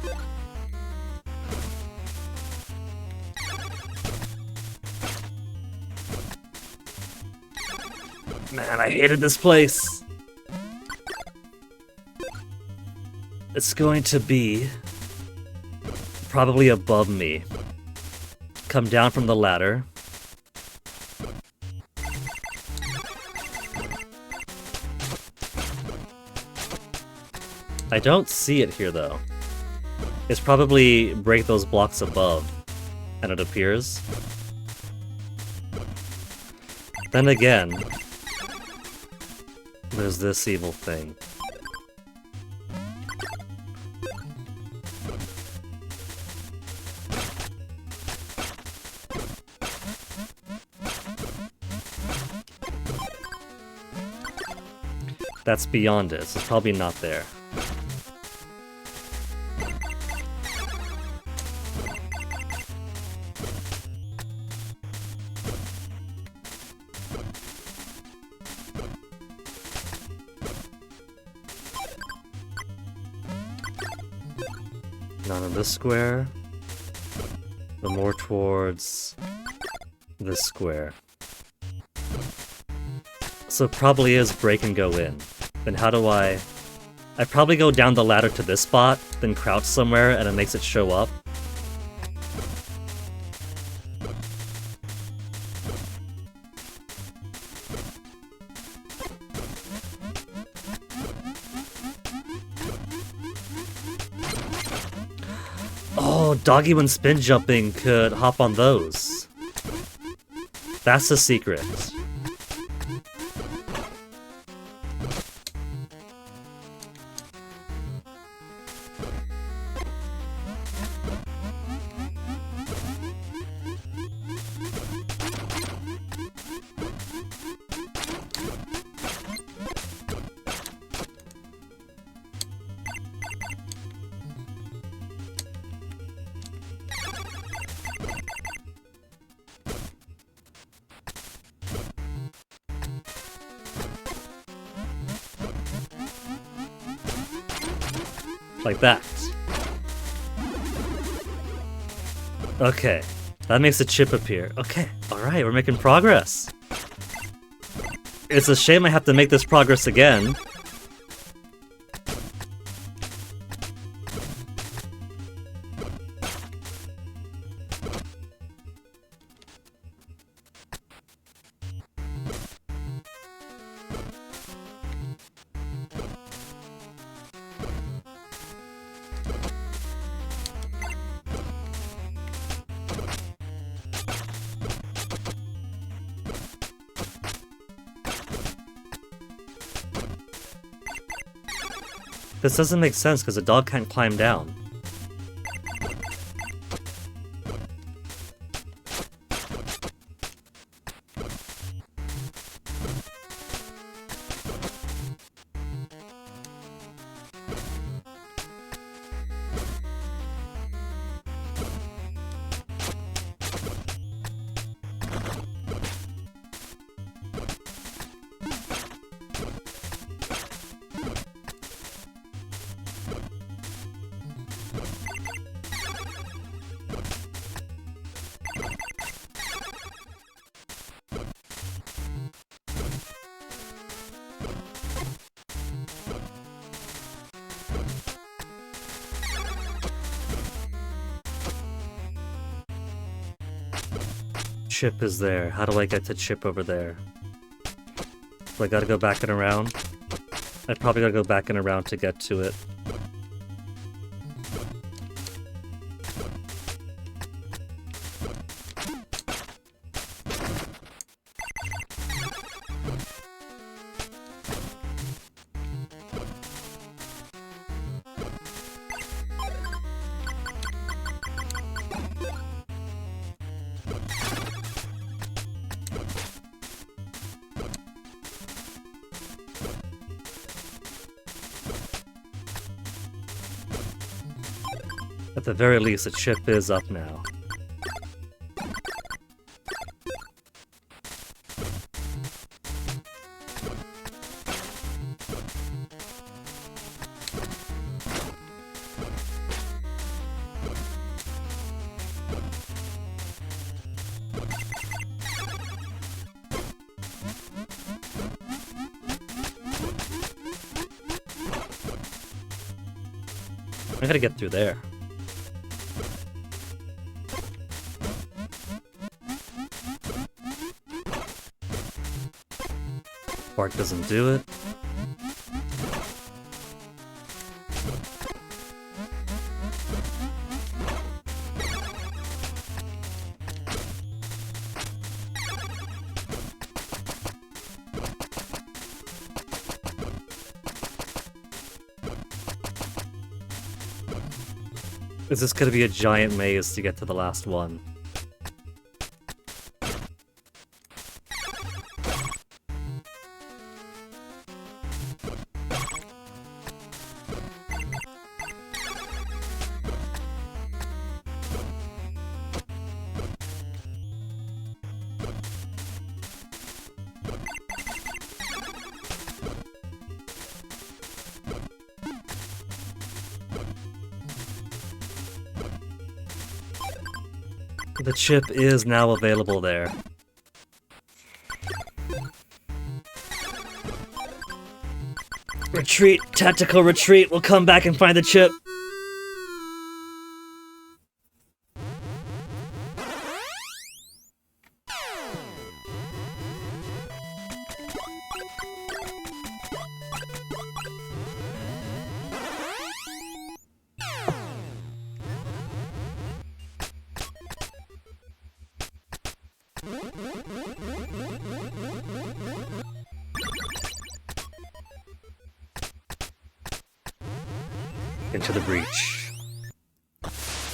S2: Man, I hated this place. It's going to be probably above me. Come down from the ladder. I don't see it here, though. It's probably break those blocks above, and it appears. Then again, there's this evil thing. That's beyond it, so it's probably not there. Not in this square, but more towards this square. So it probably is break and go in. Then how do I probably go down the ladder to this spot, then crouch somewhere and it makes it show up. Oh, Doggy when spin jumping could hop on those. That's the secret. Like that. Okay, that makes a chip appear. Okay, alright, we're making progress. It's a shame I have to make this progress again. This doesn't make sense because the dog can't climb down. Chip is there. How do I get to Chip over there? So I gotta go back and around? I probably gotta go back and around to get to it. At the very least, the chip is up now. I gotta get through there. Bark doesn't do it. Is this gonna be a giant maze to get to the last one? The chip is now available there. Retreat! Tactical retreat! We'll come back and find the chip! Into the breach.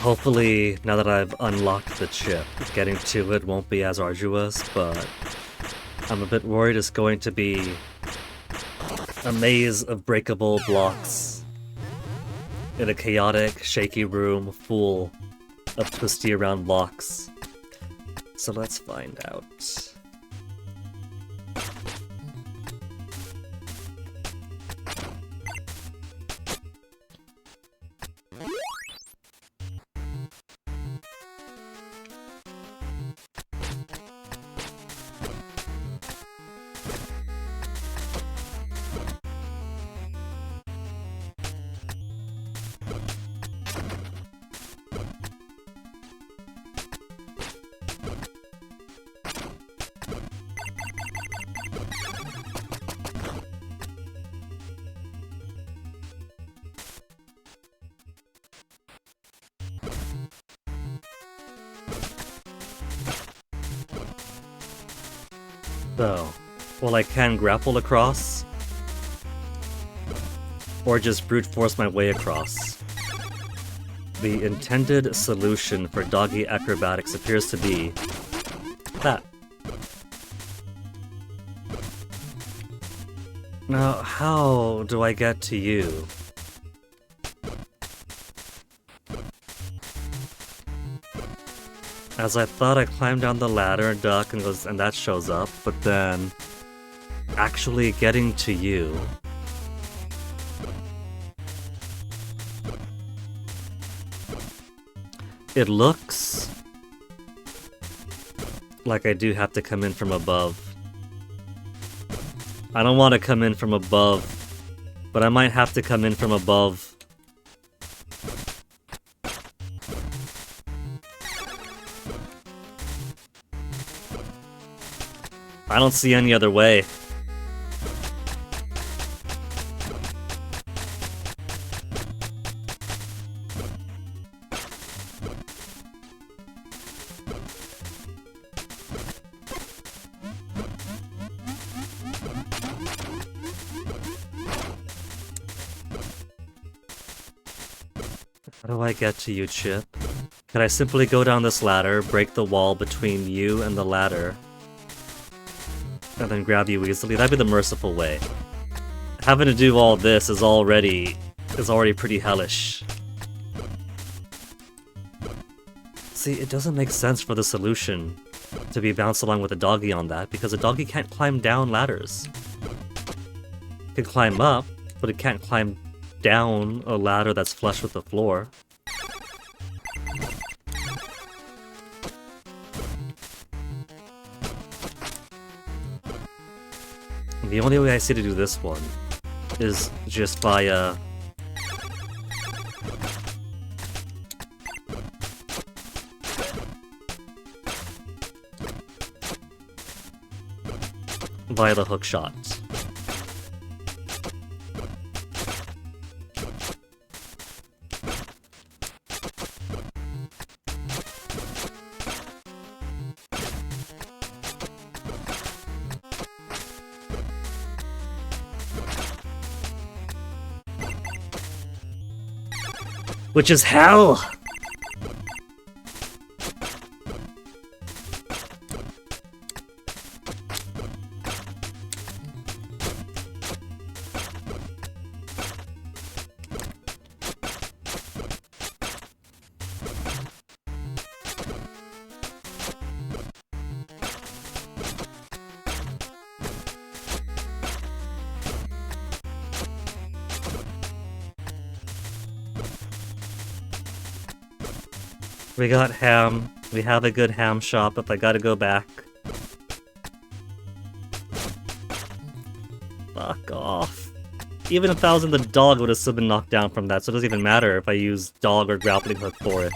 S2: Hopefully, now that I've unlocked the chip, getting to it won't be as arduous, but I'm a bit worried it's going to be a maze of breakable blocks in a chaotic, shaky room full of twisty around blocks. So let's find out. So, well, I can grapple across, or just brute force my way across. The intended solution for doggy acrobatics appears to be that. Now, how do I get to you? As I thought, I climbed down the ladder and duck and that shows up, but then actually getting to you. It looks like I do have to come in from above. I don't want to come in from above, but I might have to come in from above. I don't see any other way. How do I get to you, Chip? Can I simply go down this ladder, break the wall between you and the ladder, and then grab you easily? That'd be the merciful way. Having to do all this is already pretty hellish. See, it doesn't make sense for the solution to be bounced along with a doggy on that, because a doggy can't climb down ladders. It can climb up, but it can't climb down a ladder that's flush with the floor. The only way I see to do this one is just by, via the hook shot. Which is hell! We got ham. We have a good ham shop if I gotta go back. Fuck off. Even 1,000 the dog would have still been knocked down from that, so it doesn't even matter if I use dog or grappling hook for it.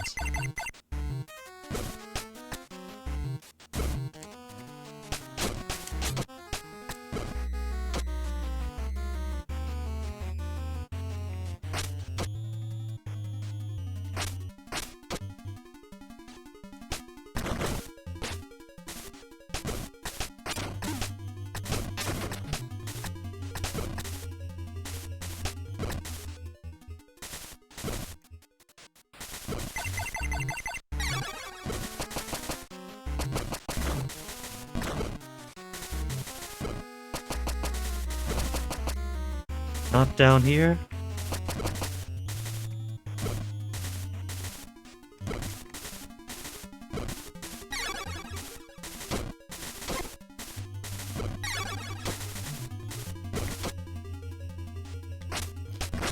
S2: Not down here?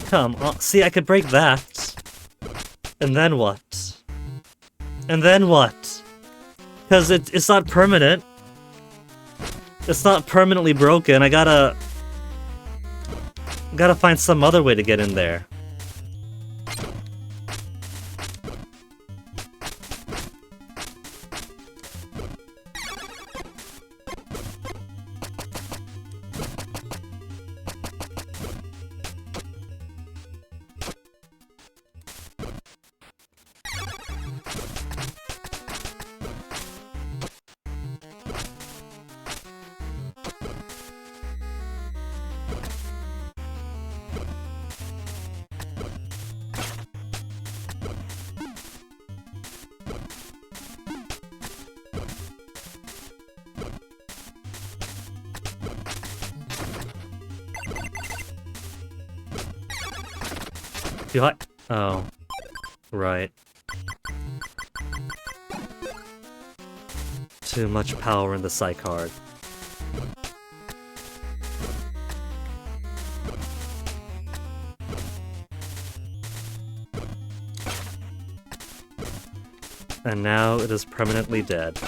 S2: Come on, see, I could break that. And then what? And then what? Because it's not permanent. It's not permanently broken, I gotta find some other way to get in there. Do I? Oh. Right. Too much power in the psych card. And now it is permanently dead.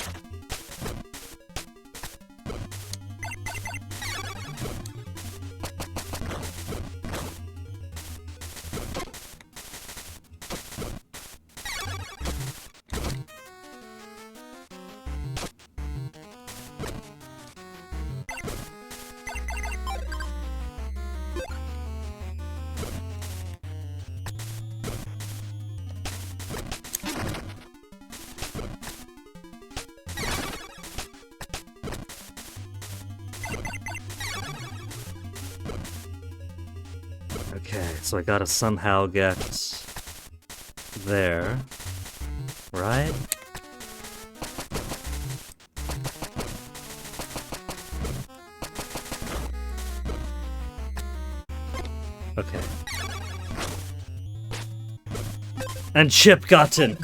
S2: Okay, so I gotta somehow get there, right? Okay. And chip gotten!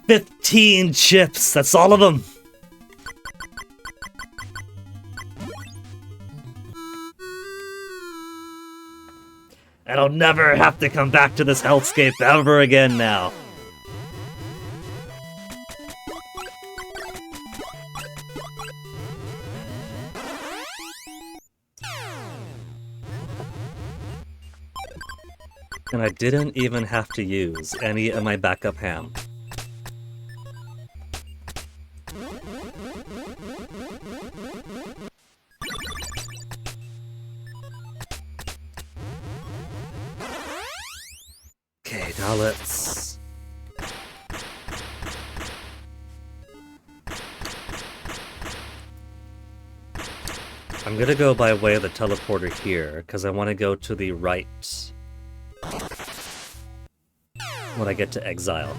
S2: 15 chips! That's all of them! And I'll never have to come back to this hellscape ever again now. And I didn't even have to use any of my backup ham. Okay, now let's... I'm gonna go by way of the teleporter here, because I want to go to the right when I get to Exile.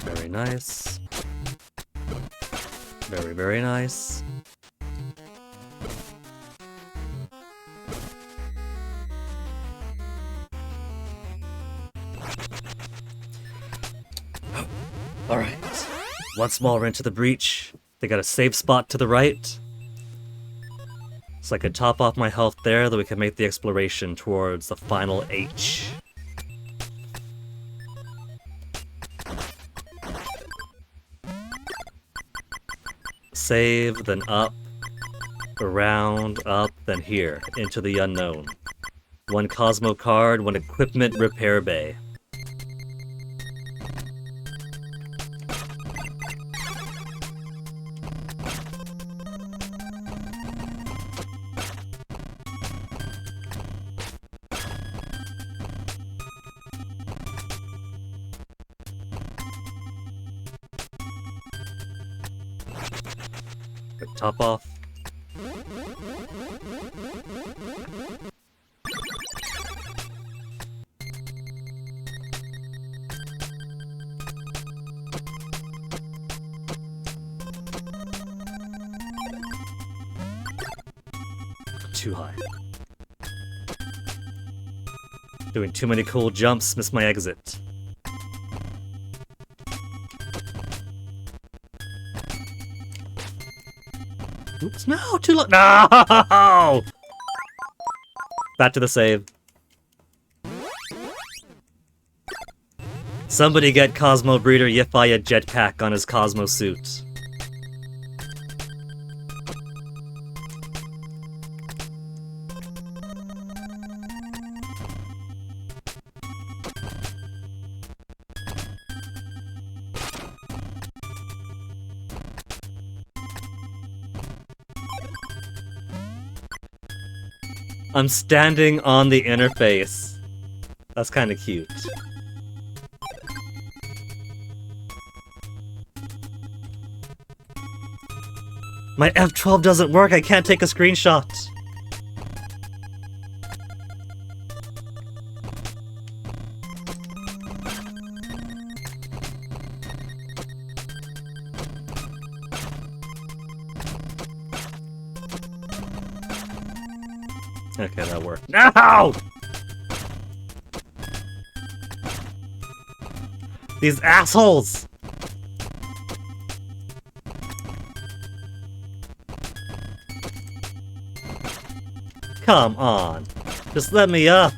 S2: Very nice. Very, very nice. Alright. Once more into the breach. They got a safe spot to the right. So I could top off my health there, then we can make the exploration towards the final H. Save, then up, around, up, then here, into the unknown. One Cosmo card, one equipment repair bay. Top off. Too high. Doing too many cool jumps, missed my exit. Oops, no, too low. No! Back to the save. Somebody get Cosmobreeder Yiffai a jetpack on his Cosmo suit. I'm standing on the interface. That's kind of cute. My F12 doesn't work, I can't take a screenshot. Okay, that worked. No! These assholes! Come on. Just let me up.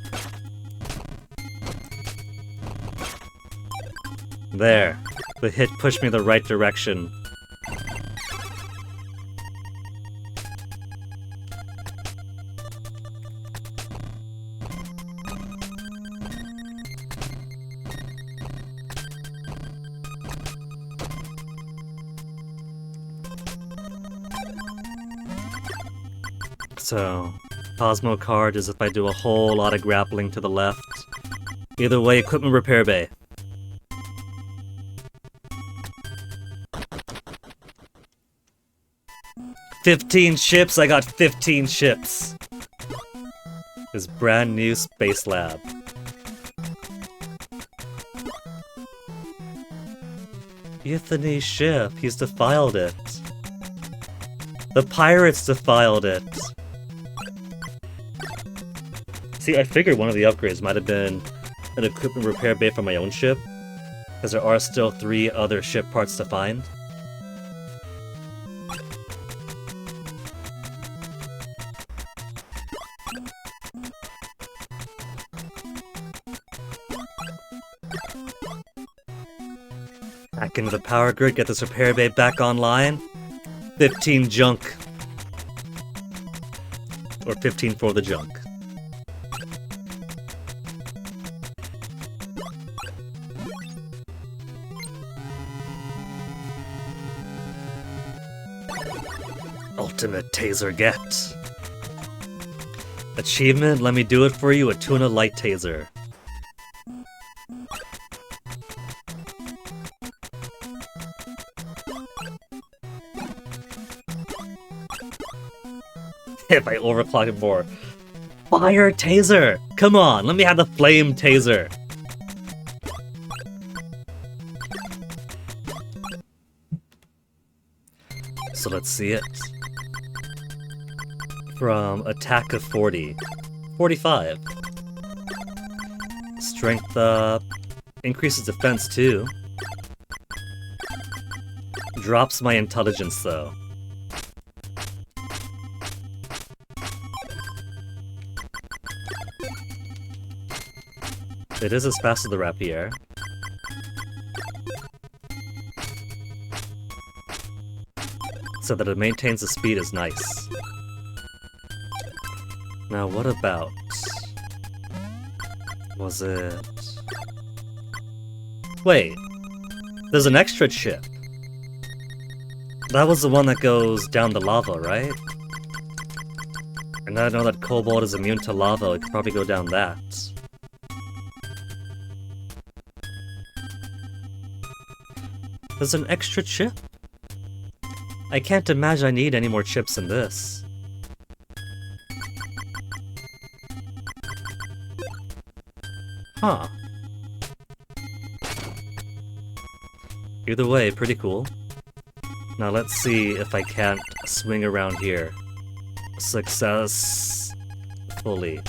S2: There. The hit pushed me the right direction. So, Cosmo card is if I do a whole lot of grappling to the left. Either way, equipment repair bay. "15 ships, I got 15 ships." His brand new space lab. Yiffai's ship, he's defiled it. The pirates defiled it. See, I figured one of the upgrades might have been an equipment repair bay for my own ship, because there are still 3 other ship parts to find. Back into the power grid, get this repair bay back online. 15 junk. Or 15 for the junk. Ultimate taser get. Achievement, let me do it for you, a tuna light taser. If I overclock it more. Fire taser! Come on, let me have the flame taser. So let's see it. From attack of 40. 45. Strength up. Increases defense too. Drops my intelligence though. It is as fast as the rapier. So that it maintains the speed is nice. Now what about... Was it... Wait. There's an extra chip. That was the one that goes down the lava, right? And now I know that Cobalt is immune to lava, it could probably go down that. There's an extra chip? I can't imagine I need any more chips than this. Huh. Either way, pretty cool. Now let's see if I can't swing around here. Successfully.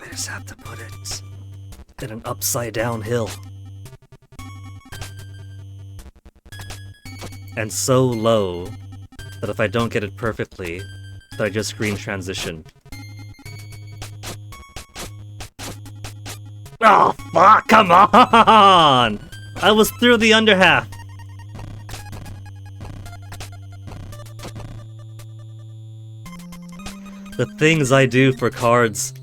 S2: I just have to put it in an upside down hill. And so low that if I don't get it perfectly, that I just screen transition. Oh fuck, come on! I was through the under half. The things I do for cards.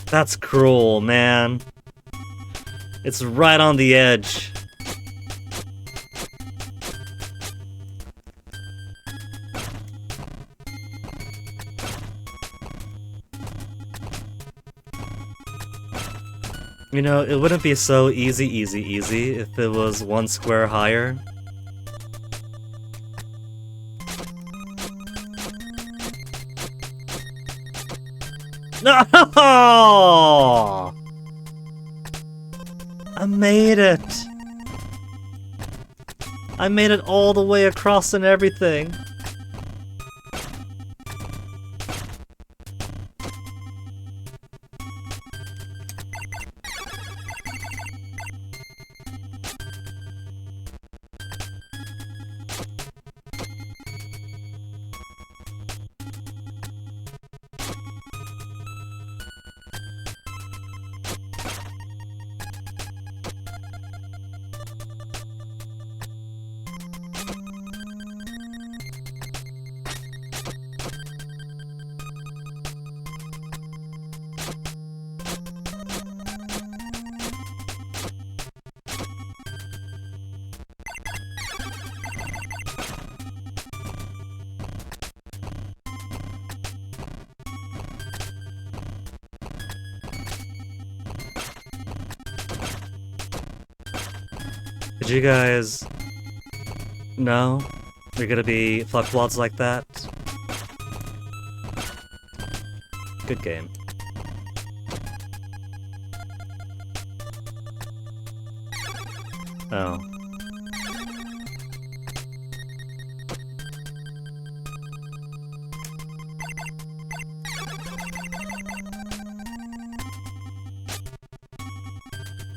S2: That's cruel, man. It's right on the edge. You know, it wouldn't be so easy if it was one square higher. No! I made it! I made it all the way across and everything. Did you guys know you're gonna be Fluxwads like that? Good game. Oh.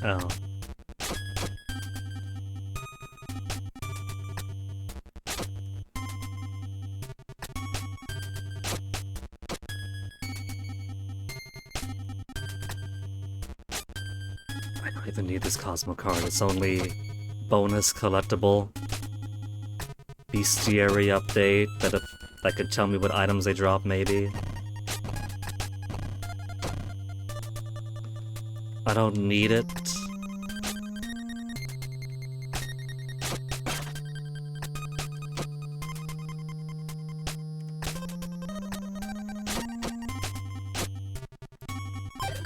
S2: Oh. I don't even need this Cosmo card. It's only bonus collectible. Bestiary update that could tell me what items they drop, maybe. I don't need it.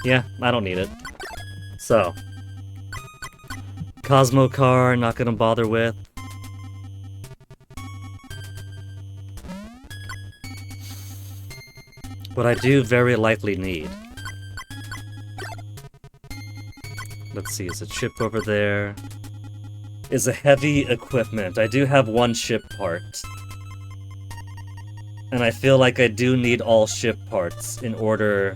S2: Yeah, I don't need it. So, Cosmo car, not gonna bother with. What I do very likely need. Let's see, is a chip over there? Is a heavy equipment. I do have one ship part. And I feel like I do need all ship parts in order...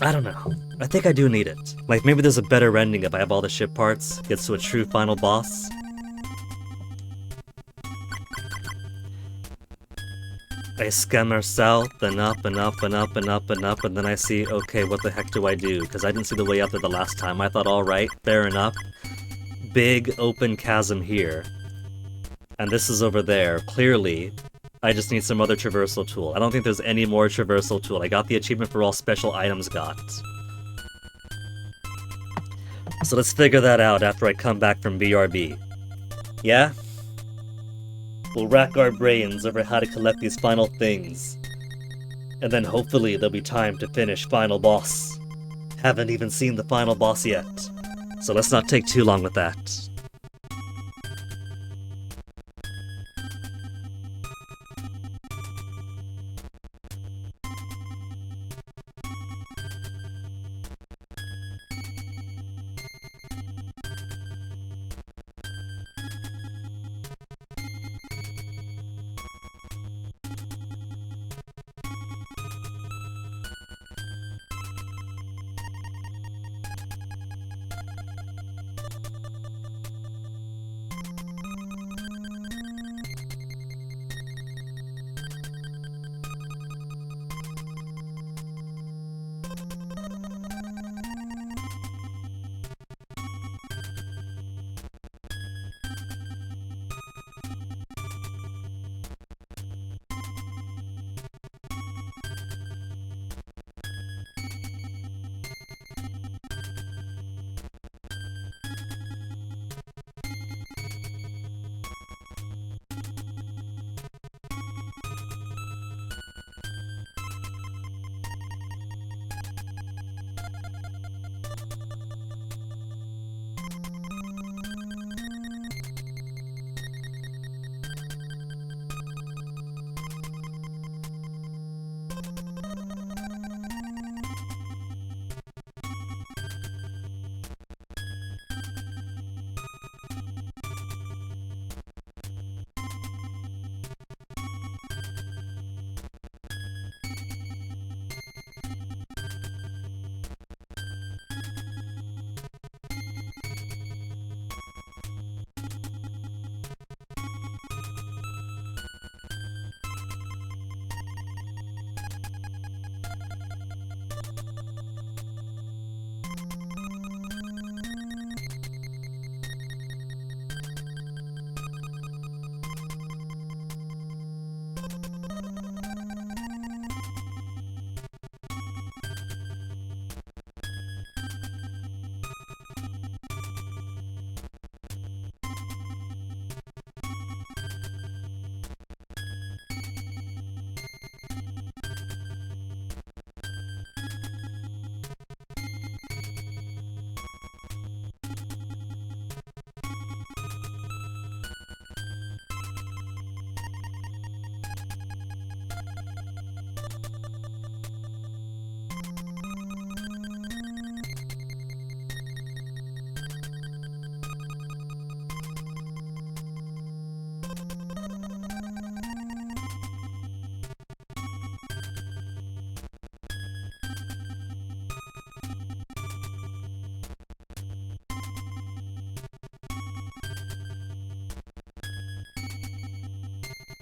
S2: I don't know. I think I do need it. Like, maybe there's a better ending if I have all the ship parts, gets to a true final boss. I scammer south and up and up and up and up and up, and then I see, okay, what the heck do I do? Because I didn't see the way up there the last time. I thought, alright, fair enough. Big open chasm here. And this is over there. Clearly, I just need some other traversal tool. I don't think there's any more traversal tool. I got the achievement for all special items got. So let's figure that out after I come back from BRB. Yeah? We'll rack our brains over how to collect these final things. And then hopefully there'll be time to finish final boss. Haven't even seen the final boss yet. So let's not take too long with that.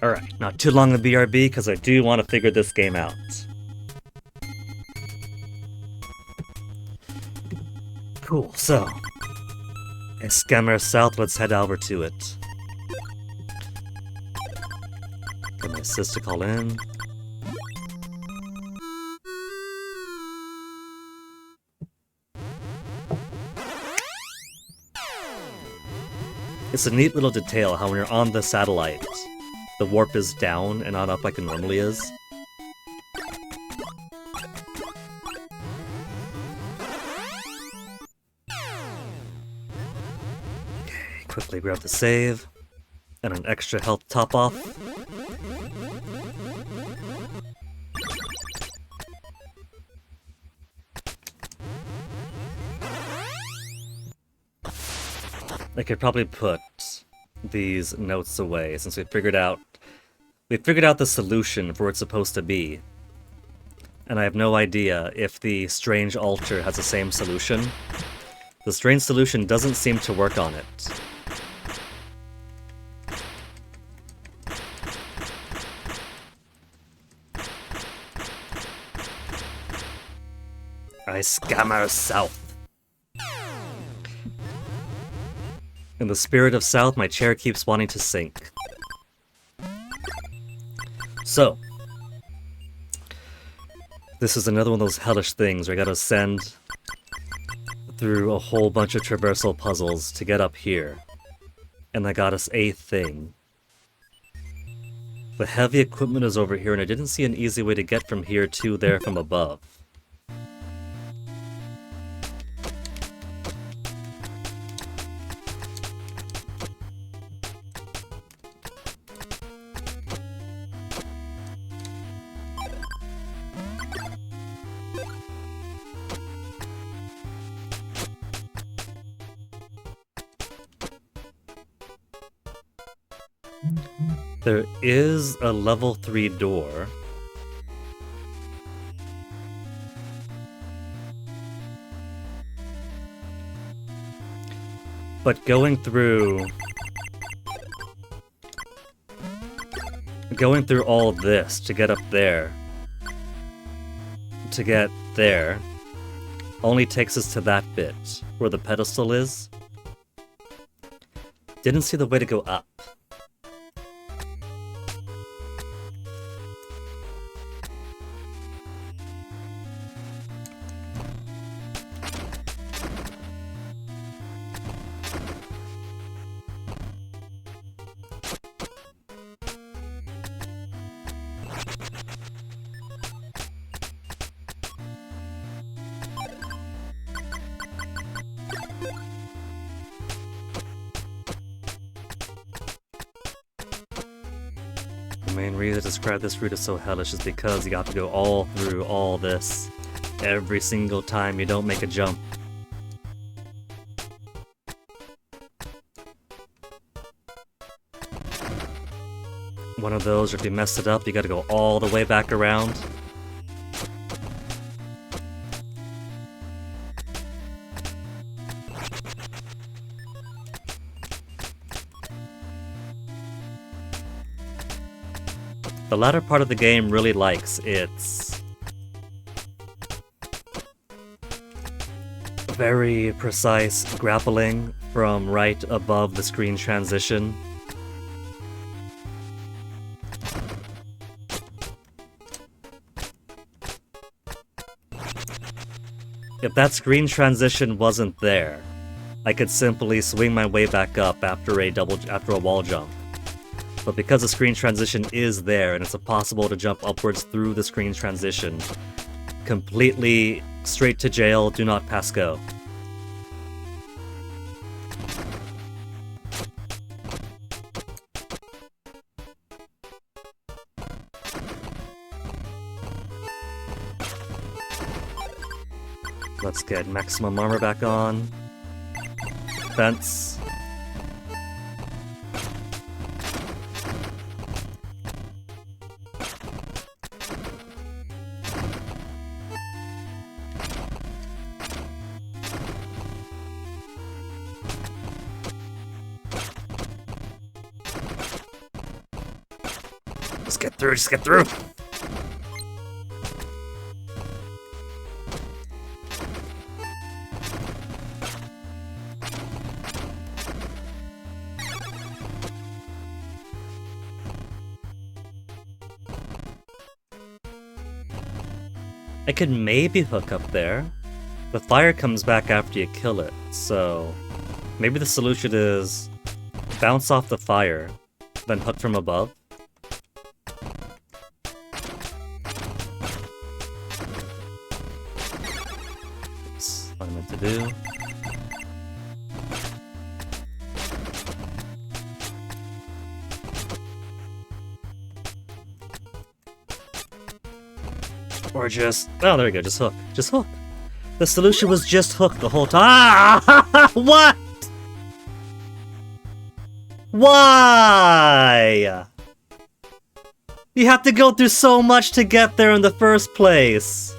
S2: Alright, not too long of BRB, because I do want to figure this game out. Cool, so... a scammer south, let's head over to it. Get my sis to call in. It's a neat little detail how when you're on the satellite, the warp is down and not up like it normally is. Okay, quickly grab the save, and an extra health top-off. I could probably put these notes away since we figured out the solution for what it's supposed to be. And I have no idea if the strange altar has the same solution. The strange solution doesn't seem to work on it. I scammer south. In the spirit of South, my chair keeps wanting to sink. So, this is another one of those hellish things where I gotta ascend through a whole bunch of traversal puzzles to get up here. And I got us a thing. The heavy equipment is over here, and I didn't see an easy way to get from here to there from above. There is a level 3 door. But going through all this to get up there, only takes us to that bit where the pedestal is. Didn't see the way to go up. The main reason I describe this route as so hellish is because you have to go all through all this every single time you don't make a jump. One of those, or if you mess it up, you gotta go all the way back around. The latter part of the game really likes its very precise grappling from right above the screen transition. If that screen transition wasn't there, I could simply swing my way back up after a wall jump. But because the screen transition is there and it's possible to jump upwards through the screen transition, completely straight to jail, do not pass go. Let's get maximum armor back on. Fence. Just get through, just get through! I could maybe hook up there. The fire comes back after you kill it, so maybe the solution is bounce off the fire, then hook from above. That's what I meant to do. Or just... oh, there we go, just hook. Just hook. The solution was just hook the whole time. Ah! What? Why? You have to go through so much to get there in the first place.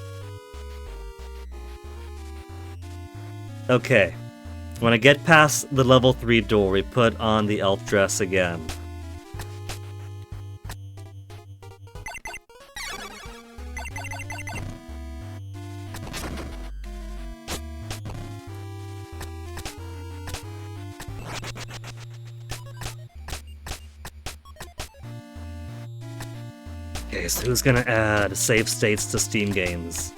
S2: Okay. When I get past the level 3 door, we put on the elf dress again. Okay, so who's gonna add save states to Steam games?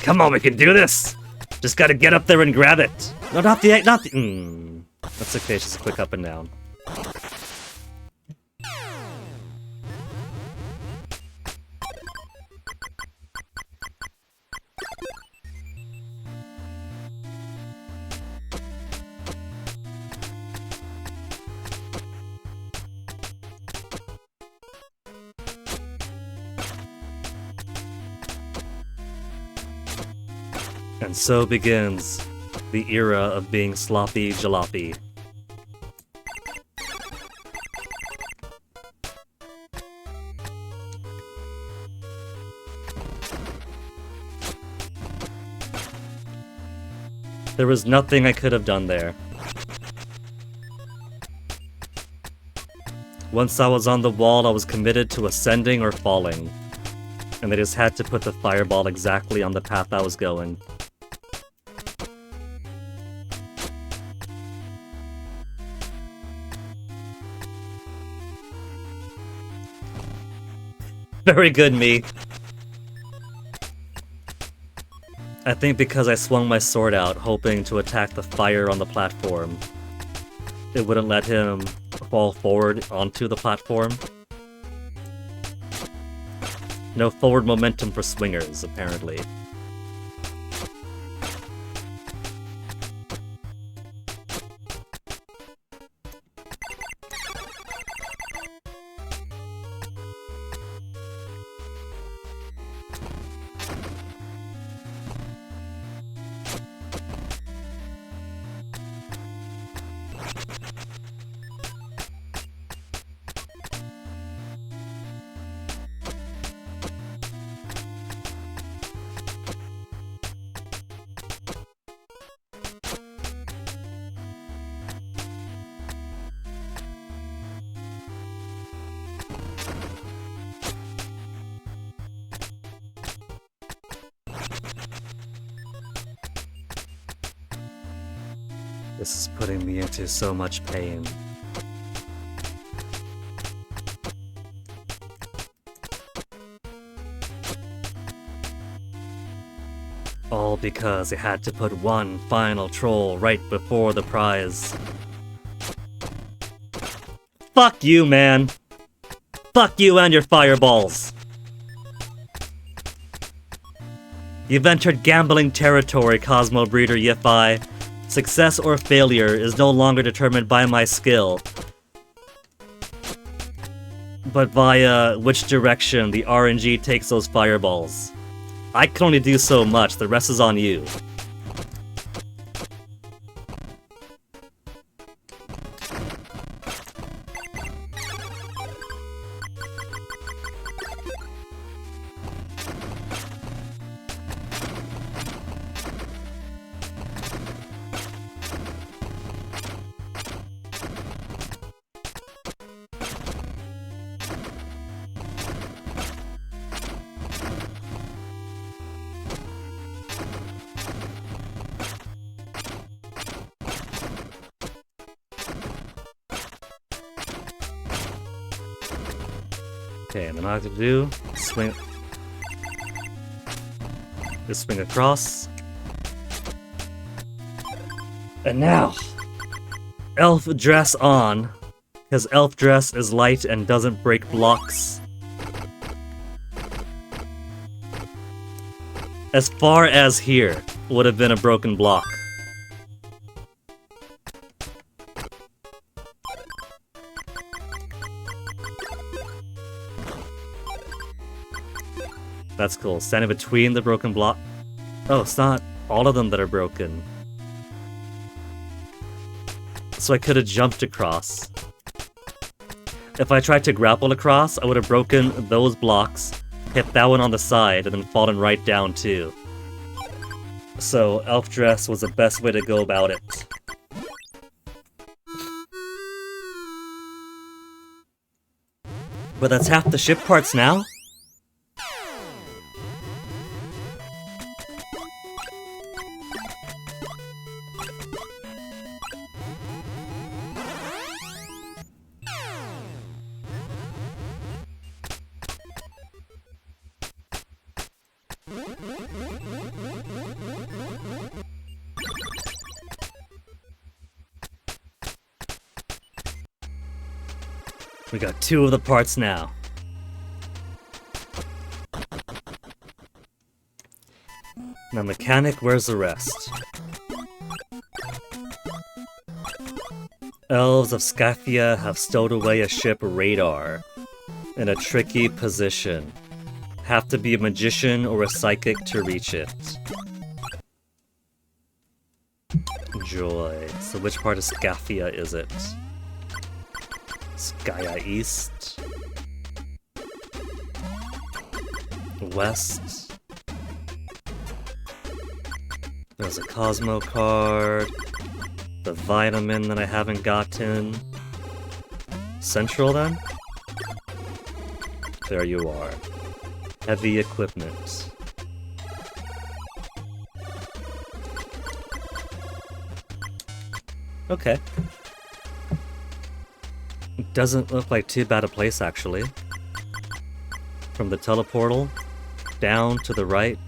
S2: Come on, we can do this! Just gotta get up there and grab it! No, not the... That's okay, it's just a quick up and down. And so begins the era of being sloppy jalopy. There was nothing I could have done there. Once I was on the wall, I was committed to ascending or falling. And they just had to put the fireball exactly on the path I was going. Very good, me. I think because I swung my sword out, hoping to attack the fire on the platform, it wouldn't let him fall forward onto the platform. No forward momentum for swingers, apparently. This is putting me into so much pain. All because I had to put one final troll right before the prize. Fuck you, man! Fuck you and your fireballs! You've entered gambling territory, Cosmobreeder Yiffai. Success or failure is no longer determined by my skill, but via which direction the RNG takes those fireballs. I can only do so much, the rest is on you. Okay, and then all I have to do is swing. Just swing across. And now, elf dress on, because elf dress is light and doesn't break blocks. As far as here would have been a broken block. That's cool. Standing between the broken block. Oh, it's not all of them that are broken. So I could have jumped across. If I tried to grapple across, I would have broken those blocks, hit that one on the side, and then fallen right down too. So elf dress was the best way to go about it. But that's half the ship parts now? We got 2 of the parts now. Now, mechanic, where's the rest? Elves of Scaphia have stowed away a ship radar in a tricky position. Have to be a magician or a psychic to reach it. Joy. So which part of Scaphia is it? Skya East. West. There's a Cosmo card. The vitamin that I haven't gotten. Central then? There you are. Heavy equipment. Okay. It doesn't look like too bad a place, actually. From the teleportal, down to the right.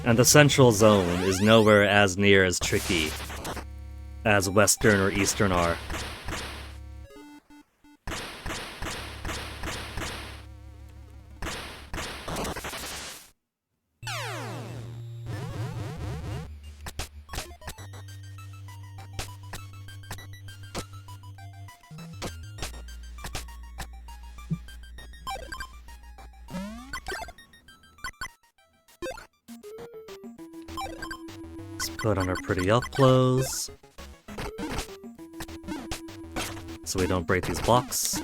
S2: And the central zone is nowhere as near as tricky as Western or Eastern are. Put on our pretty elf clothes, so we don't break these blocks.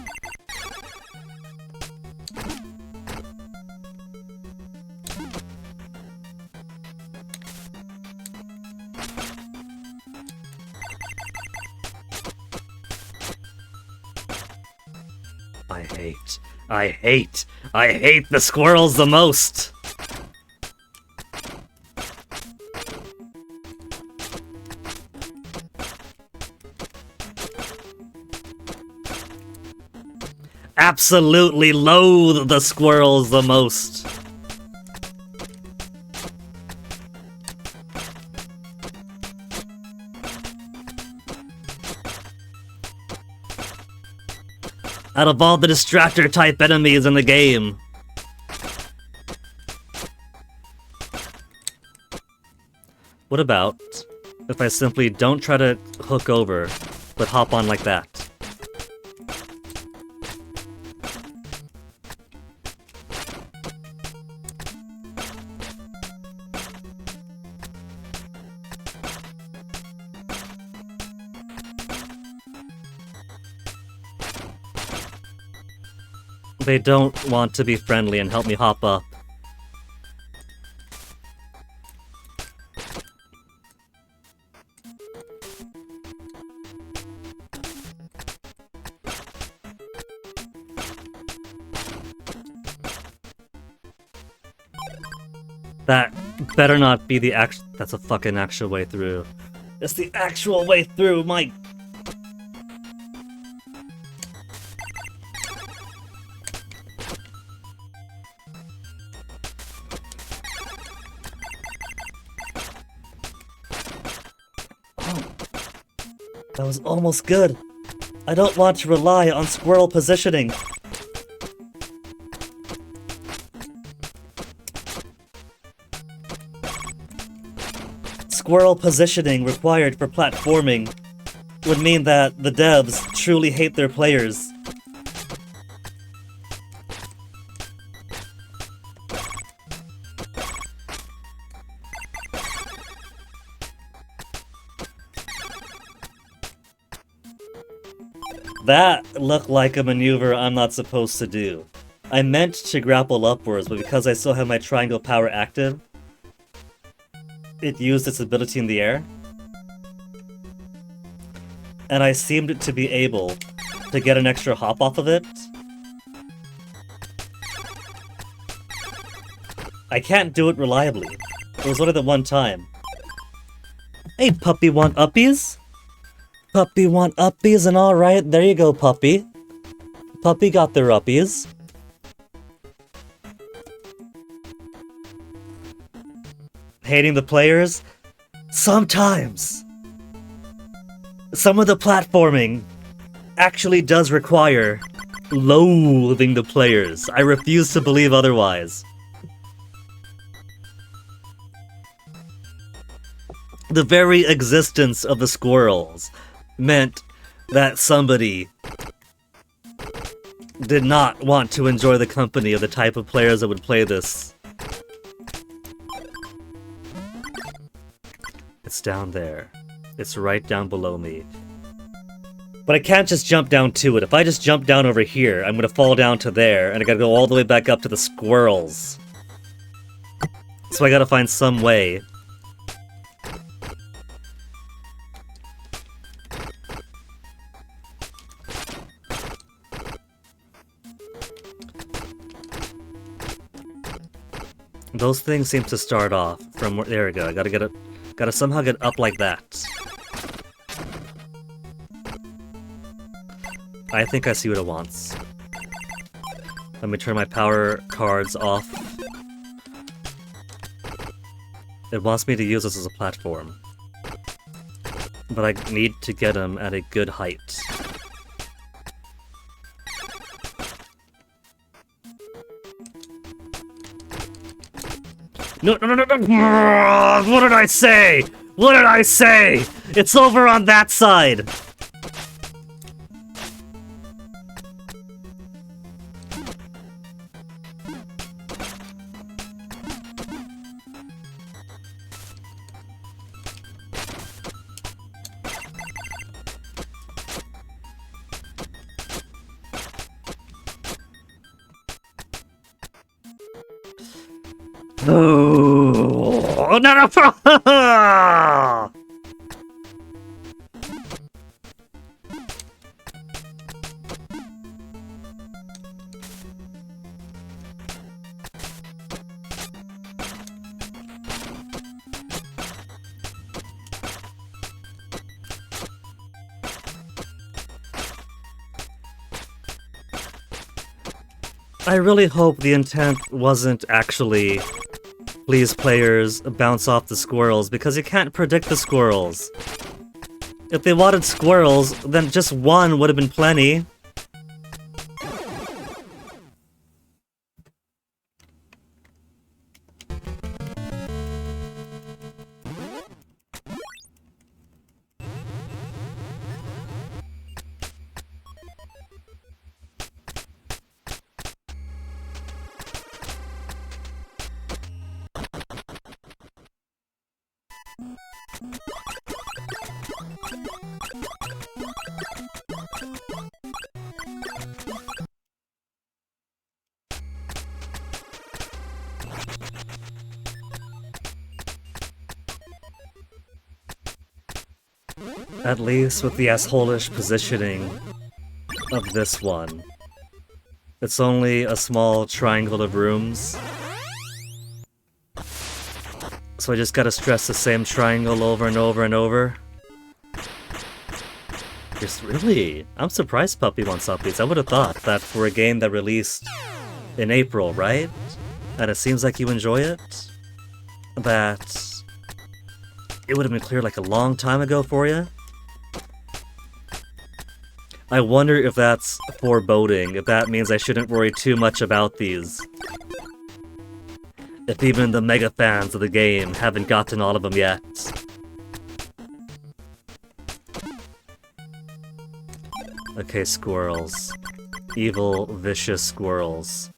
S2: I hate the squirrels the most! Absolutely loathe the squirrels the most. Out of all the distractor type enemies in the game. What about if I simply don't try to hook over, but hop on like that? They don't want to be friendly and help me hop up. That better not be the that's a fucking actual way through. It's the actual way through, my... That was almost good. I don't want to rely on squirrel positioning. Squirrel positioning required for platforming would mean that the devs truly hate their players. That looked like a maneuver I'm not supposed to do. I meant to grapple upwards, but because I still have my triangle power active, it used its ability in the air. And I seemed to be able to get an extra hop off of it. I can't do it reliably. It was only the one time. Hey, puppy, want uppies? Puppy want uppies, and alright, there you go, puppy. Puppy got their uppies. Hating the players? Sometimes. Some of the platforming actually does require loathing the players. I refuse to believe otherwise. The very existence of the squirrels meant that somebody did not want to enjoy the company of the type of players that would play this. It's down there. It's right down below me. But I can't just jump down to it. If I just jump down over here, I'm gonna fall down to there, and I gotta go all the way back up to the squirrels. So I gotta find some way. Those things seem to start off from where... There we go, I gotta get it... Gotta somehow get up like that. I think I see what it wants. Let me turn my power cards off. It wants me to use this as a platform. But I need to get him at a good height. No, no, no, no, no! What did I say? What did I say? It's over on that side! Oh, no, no! I really hope the intent wasn't actually please players bounce off the squirrels, because you can't predict the squirrels. If they wanted squirrels, then just one would have been plenty. At least with the asshole-ish positioning of this one. It's only a small triangle of rooms. So I just gotta stress the same triangle over and over and over. Just really? I'm surprised Puppy wants updates. I would have thought that for a game that released in April, right? And it seems like you enjoy it, that it would have been clear like a long time ago for you. I wonder if that's foreboding, if that means I shouldn't worry too much about these. If even the mega fans of the game haven't gotten all of them yet. Okay, squirrels. Evil, vicious squirrels.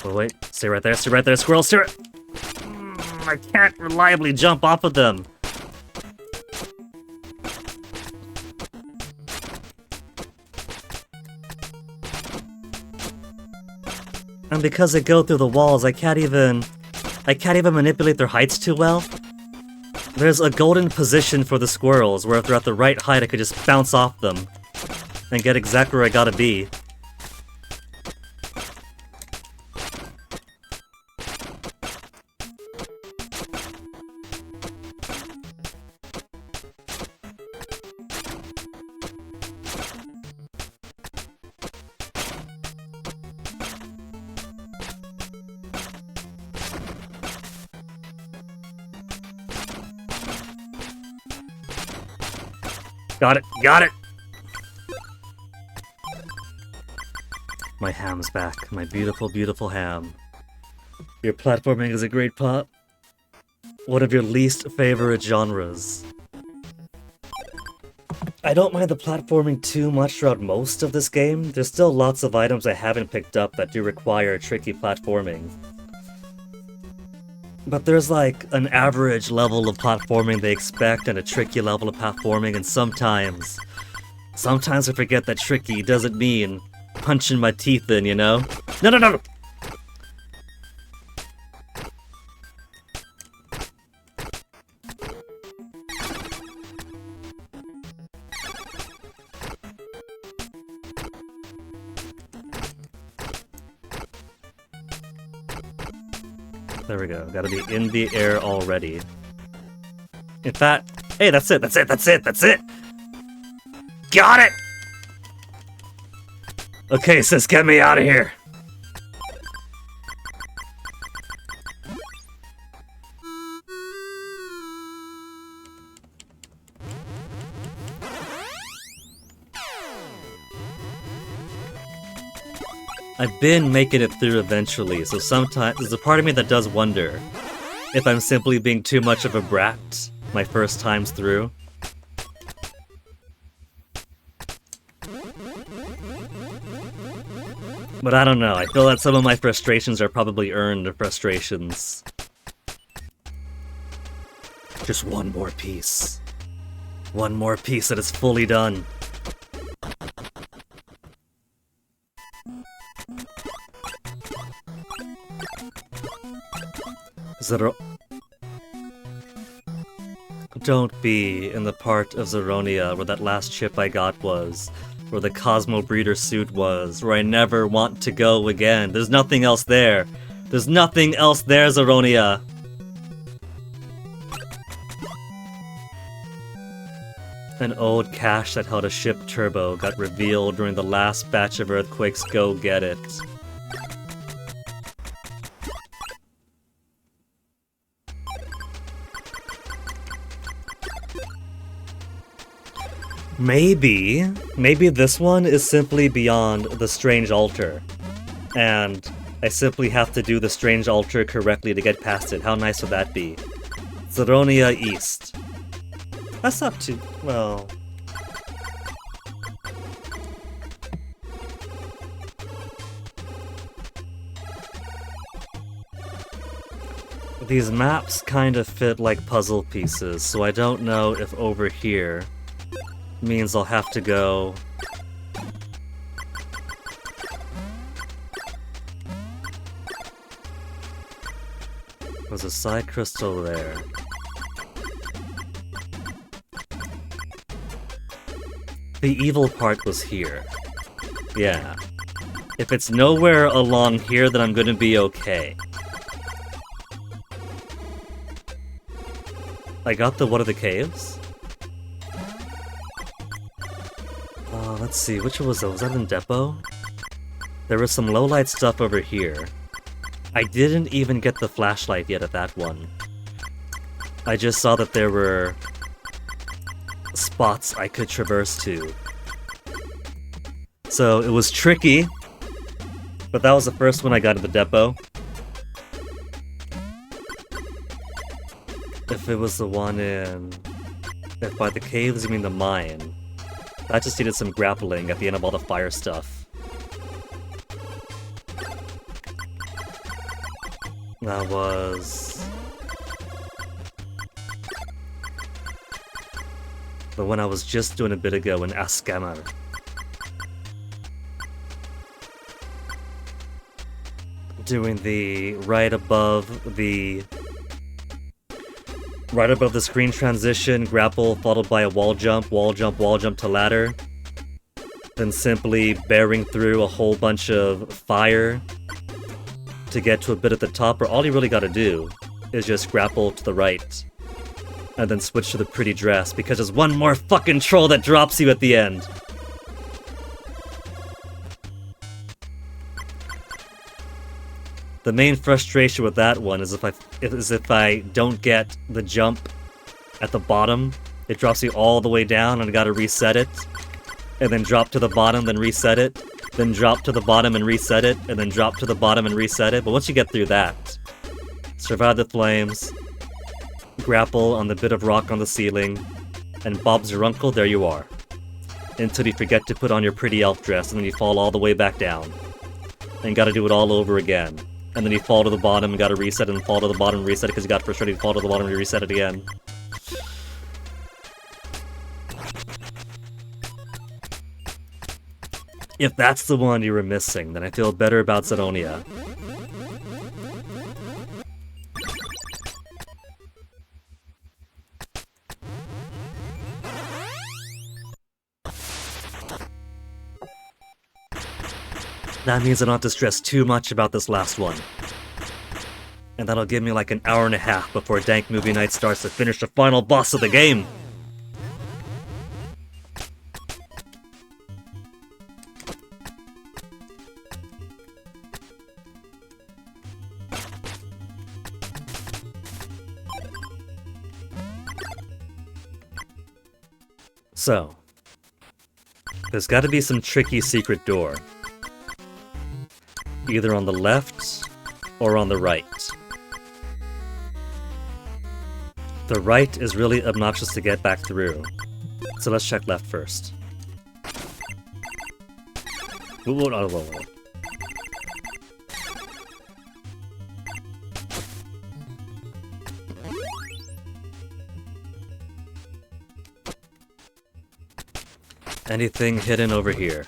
S2: Oh wait, stay right there, squirrel, stay right... I can't reliably jump off of them. And because they go through the walls, I can't even manipulate their heights too well. There's a golden position for the squirrels, where if they're at the right height, I could just bounce off them and get exactly where I gotta be. Got it! My ham's back. My beautiful, beautiful ham. Your platforming is a great pop. One of your least favorite genres. I don't mind the platforming too much throughout most of this game. There's still lots of items I haven't picked up that do require tricky platforming. But there's like an average level of platforming they expect and a tricky level of platforming, and sometimes I forget that tricky doesn't mean punching my teeth in, you know? No! There we go. Gotta be in the air already. In fact, hey, that's it! Got it! Okay, sis, get me out of here! I've been making it through eventually, so sometimes there's a part of me that does wonder if I'm simply being too much of a brat my first times through. But I don't know, I feel that some of my frustrations are probably earned frustrations. Just one more piece. One more piece that is fully done. Don't be in the part of Zeronia where that last chip I got was, where the Cosmobreeder suit was, where I never want to go again. There's nothing else there. There's nothing else there, Zeronia. An old cache that held a ship turbo got revealed during the last batch of earthquakes. Go get it. Maybe this one is simply beyond the strange altar, and I simply have to do the strange altar correctly to get past it. How nice would that be? Zeronia East. That's not too... well... These maps kind of fit like puzzle pieces, so I don't know if over here means I'll have to go... There's a side crystal there. The evil part was here. Yeah. If it's nowhere along here, then I'm gonna be okay. I got the one of the caves? Let's see, which one was that? Was that in Depot? There was some low-light stuff over here. I didn't even get the flashlight yet at that one. I just saw that there were spots I could traverse to. So it was tricky, but that was the first one I got at the depot. If it was the one in... If by the caves you mean the mine. I just needed some grappling at the end of all the fire stuff. That was... the one I was just doing a bit ago in Askamar. Doing the right above the screen transition, grapple followed by a wall jump to ladder. Then simply bearing through a whole bunch of fire to get to a bit at the top, where all you really gotta do is just grapple to the right. And then switch to the pretty dress, because there's one more fucking troll that drops you at the end. The main frustration with that one is if I don't get the jump at the bottom, it drops you all the way down and I gotta reset it. And then drop to the bottom, then reset it. Then drop to the bottom and reset it. And then drop to the bottom and reset it. But once you get through that, survive the flames, grapple on the bit of rock on the ceiling, and Bob's your uncle, there you are. Until you forget to put on your pretty elf dress and then you fall all the way back down. And gotta do it all over again. And then you fall to the bottom and gotta reset it and fall to the bottom and reset it because you got frustrated, you fall to the bottom and you reset it again. If that's the one you were missing, then I feel better about Zedonia. That means I don't have to stress too much about this last one. And that'll give me like an hour and a half before Dank Movie Night starts to finish the final boss of the game! So, there's gotta be some tricky secret door. Either on the left, or on the right. The right is really obnoxious to get back through, so let's check left first. Whoa. Anything hidden over here?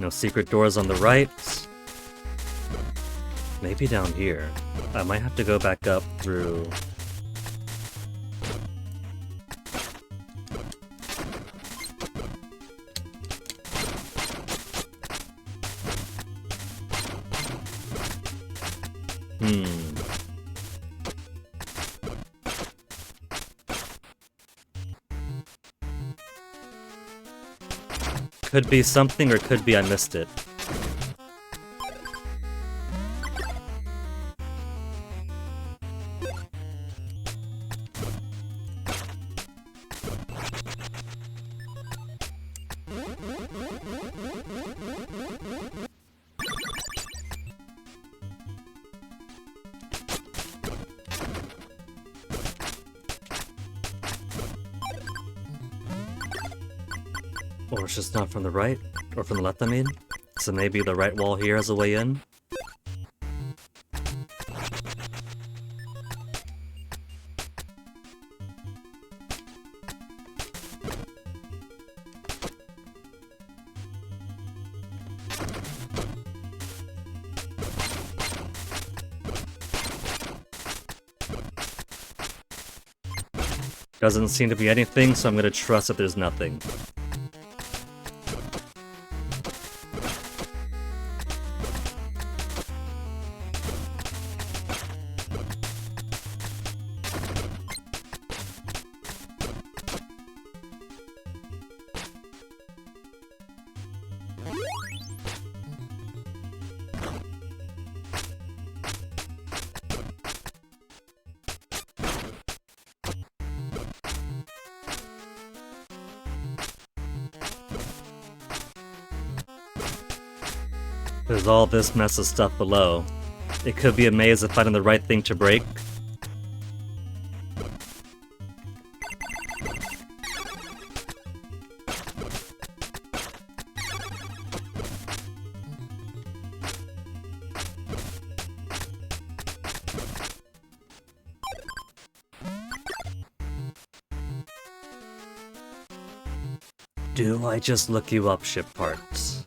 S2: No secret doors on the right. Maybe down here. I might have to go back up through... Could be something, or could be I missed it. Or it's just not from the right, or from the left, I mean. So maybe the right wall here has a way in? Doesn't seem to be anything, so I'm gonna trust that there's nothing. There's all this mess of stuff below. It could be a maze of finding the right thing to break. Do I just look you up, ship parts?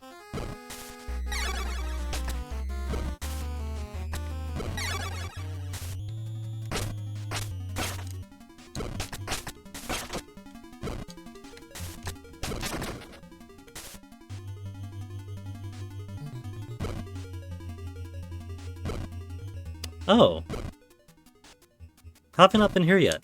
S2: Oh. Haven't up in here yet.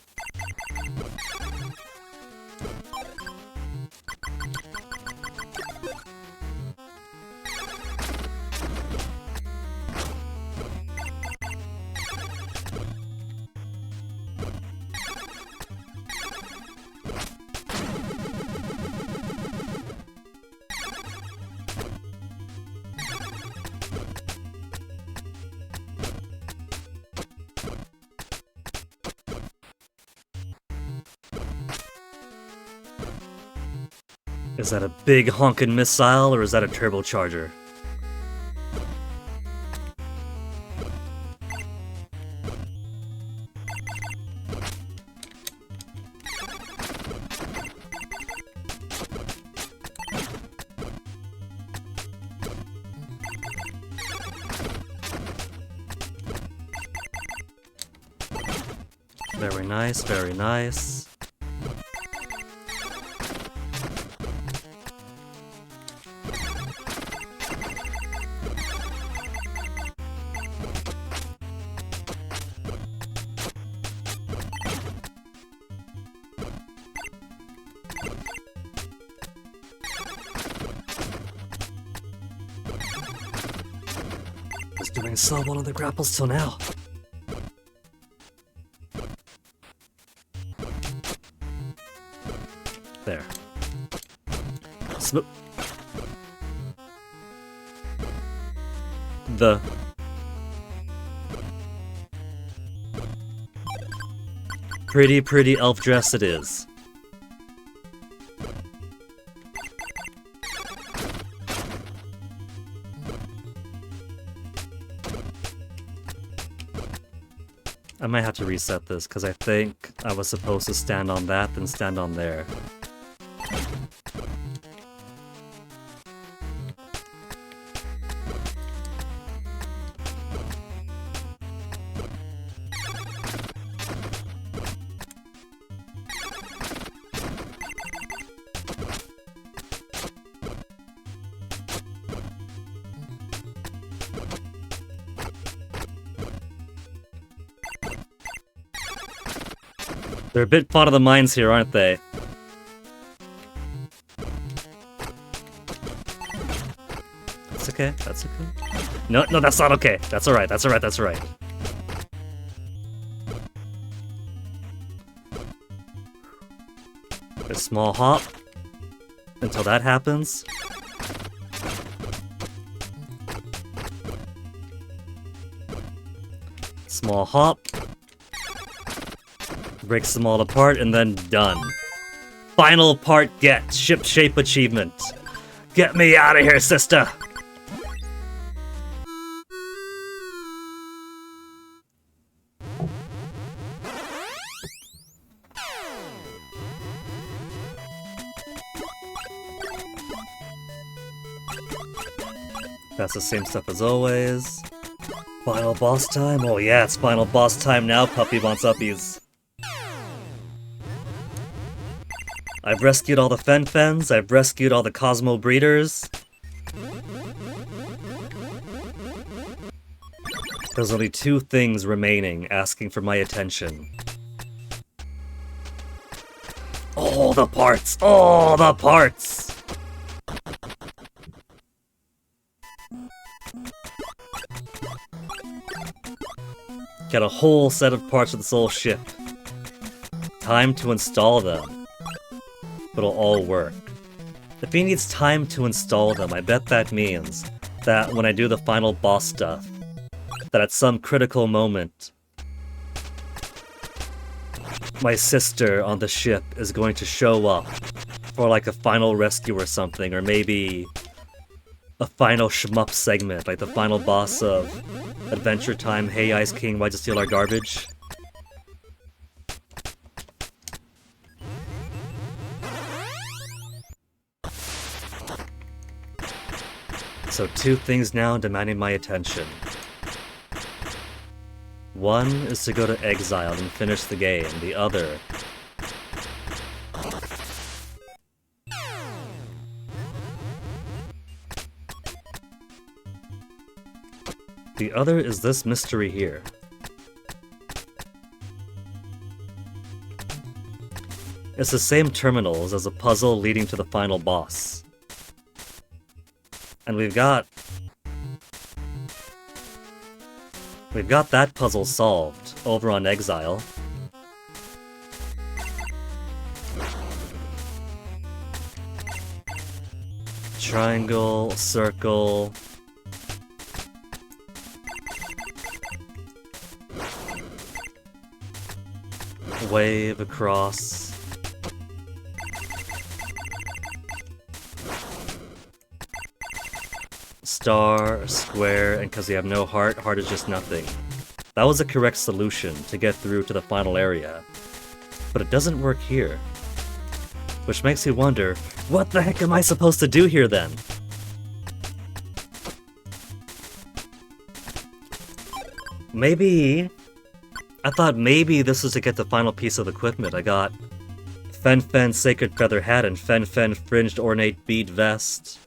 S2: Is that a big honkin' missile, or is that a turbocharger? Very nice, very nice. Was doing so well on the grapples till now. There. The pretty elf dress it is. I might have to reset this, because I think I was supposed to stand on that, then stand on there. They're a bit pot of the mines here, aren't they? That's okay, that's okay. No, that's not okay. That's alright, that's alright, that's alright. A small hop until that happens. Small hop. Breaks them all apart, and then done. Final part get. Ship shape achievement. Get me out of here, sister! That's the same stuff as always. Final boss time? Oh yeah, it's final boss time now, puppy wants uppies. I've rescued all the Fen-Fens, I've rescued all the Cosmobreeders. There's only two things remaining asking for my attention. All the parts! All the parts! Got a whole set of parts of this whole ship. Time to install them. It'll all work. If he needs time to install them, I bet that means that when I do the final boss stuff, that at some critical moment, my sister on the ship is going to show up for like a final rescue or something, or maybe a final shmup segment, like the final boss of Adventure Time, Hey Ice King, Why'd You Steal Our Garbage? So two things now demanding my attention. One is to go to exile and finish the game, the other... The other is this mystery here. It's the same terminals as a puzzle leading to the final boss. And we've got that puzzle solved over on Exile. Triangle, circle... Wave across... Star, square, and because you have no heart, heart is just nothing. That was a correct solution to get through to the final area. But it doesn't work here. Which makes me wonder, what the heck am I supposed to do here then? Maybe... I thought maybe this was to get the final piece of equipment. I got Fen-Fen Sacred Feather Hat and Fen-Fen Fringed Ornate Bead Vest.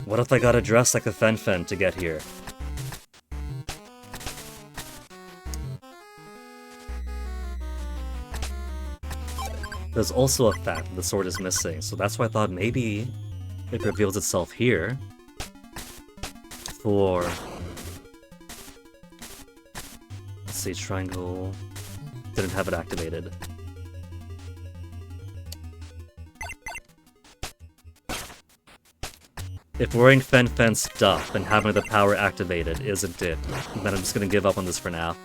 S2: What if I got a dress like a Fen-Fen to get here? There's also a fact that the sword is missing, so that's why I thought maybe it reveals itself here. For... Let's see, triangle... Didn't have it activated. If wearing Fen-Fen stuff and having the power activated isn't it, then I'm just gonna give up on this for now.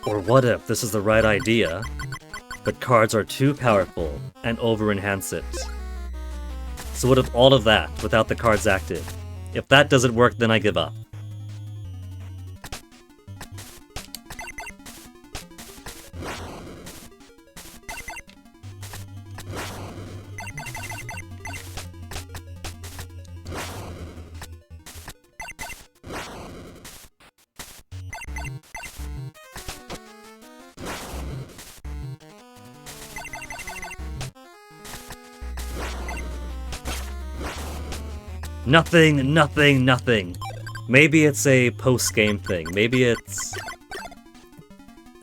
S2: Or what if this is the right idea, but cards are too powerful and over-enhance it? So what if all of that without the cards active? If that doesn't work, then I give up. Nothing, nothing, nothing. Maybe it's a post-game thing. Maybe it's...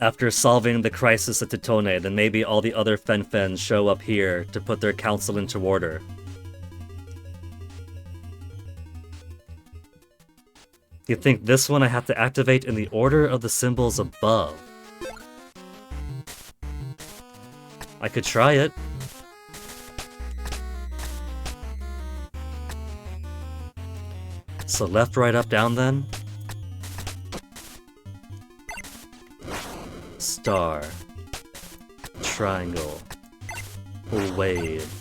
S2: After solving the crisis at Titone, then maybe all the other Fen-Fens show up here to put their council into order. You think this one I have to activate in the order of the symbols above? I could try it. So left, right, up, down then? Star. Triangle. Wave.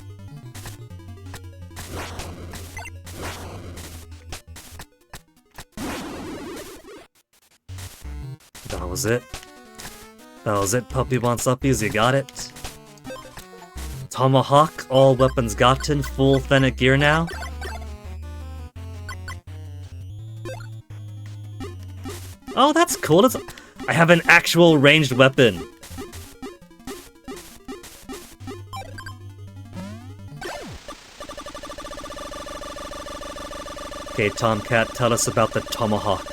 S2: was it. That was it, puppy wants uppies, you got it. Tomahawk, all weapons gotten, full Fennec gear now. Oh, that's cool. I have an actual ranged weapon. Okay, Tomcat, tell us about the Tomahawk.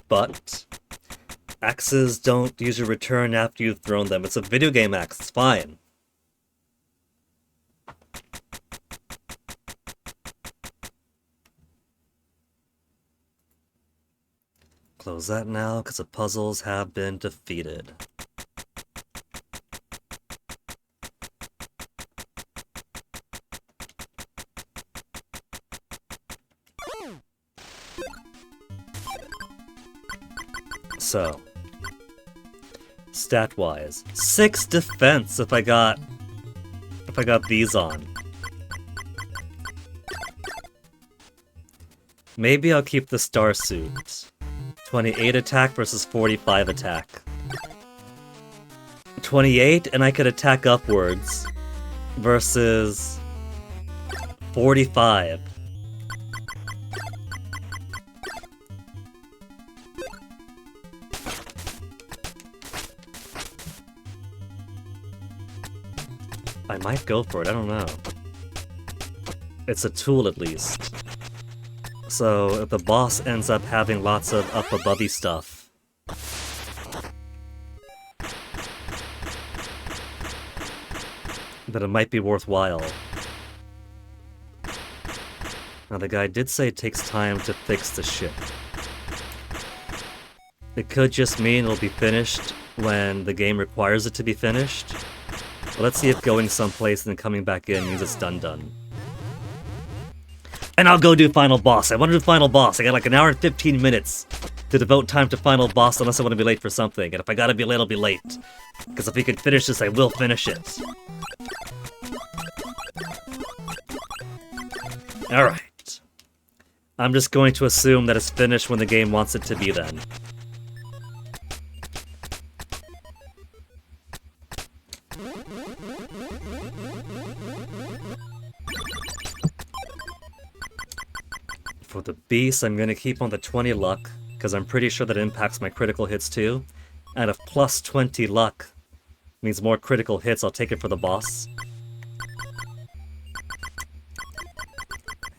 S2: But axes don't usually return after you've thrown them. It's a video game axe, it's fine. Close that now, because the puzzles have been defeated. So, stat-wise, 6 defense if I got these on. Maybe I'll keep the star suit. 28 attack versus 45 attack. 28 and I could attack upwards versus 45. I might go for it, I don't know. It's a tool at least. So if the boss ends up having lots of up abovey stuff, then it might be worthwhile. Now the guy did say it takes time to fix the ship. It could just mean it'll be finished when the game requires it to be finished. But let's see if going someplace and then coming back in means it's done. And I'll go do final boss. I want to do final boss. I got like an hour and 15 minutes to devote time to final boss unless I want to be late for something. And if I gotta be late, I'll be late. Because if we can finish this, I will finish it. Alright. I'm just going to assume that it's finished when the game wants it to be then. For the beast, I'm going to keep on the 20 luck, because I'm pretty sure that impacts my critical hits too. And if plus 20 luck means more critical hits, I'll take it for the boss.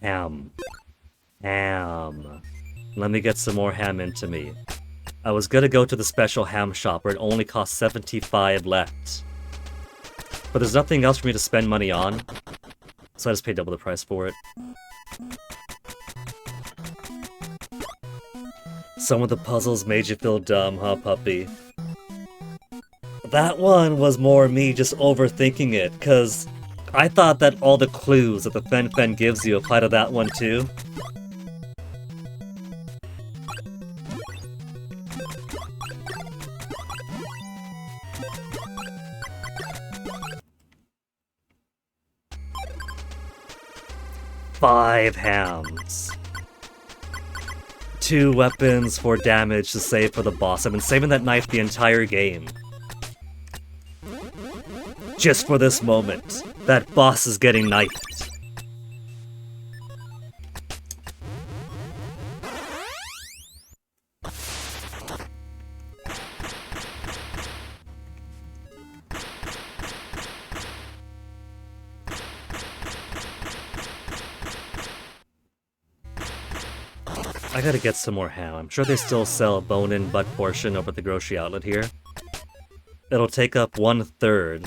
S2: Ham. Ham. Let me get some more ham into me. I was going to go to the special ham shop where it only costs 75 left. But there's nothing else for me to spend money on, so I just paid double the price for it. Some of the puzzles made you feel dumb, huh, puppy? That one was more me just overthinking it, because I thought that all the clues that the Fen gives you apply to that one too. Five hams. 2 weapons for damage to save for the boss. I've been saving that knife the entire game. Just for this moment. That boss is getting knifed. I gotta get some more ham. I'm sure they still sell a bone-in butt portion over at the grocery outlet here. It'll take up 1/3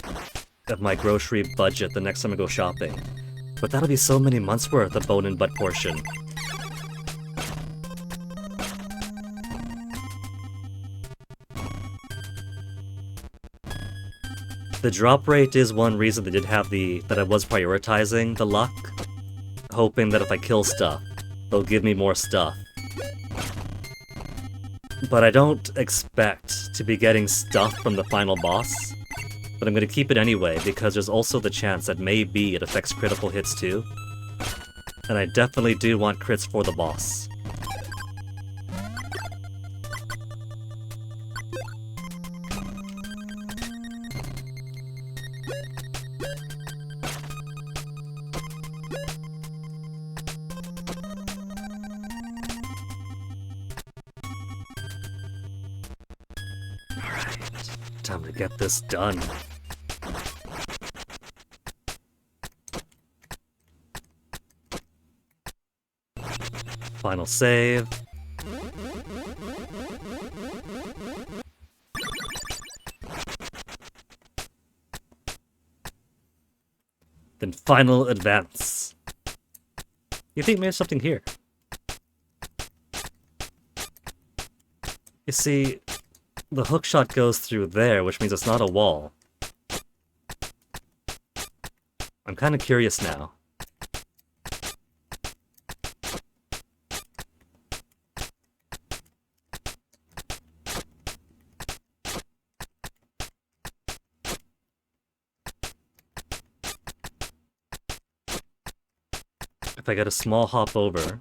S2: of my grocery budget the next time I go shopping. But that'll be so many months worth of bone-in butt portion. The drop rate is one reason they did have that I was prioritizing the luck, hoping that if I kill stuff, they'll give me more stuff. But I don't expect to be getting stuff from the final boss. But I'm gonna keep it anyway, because there's also the chance that maybe it affects critical hits too. And I definitely do want crits for the boss. Time to get this done. Final save. Then final advance. You think maybe there's something here? You see, the hookshot goes through there, which means it's not a wall. I'm kind of curious now. If I get a small hop over,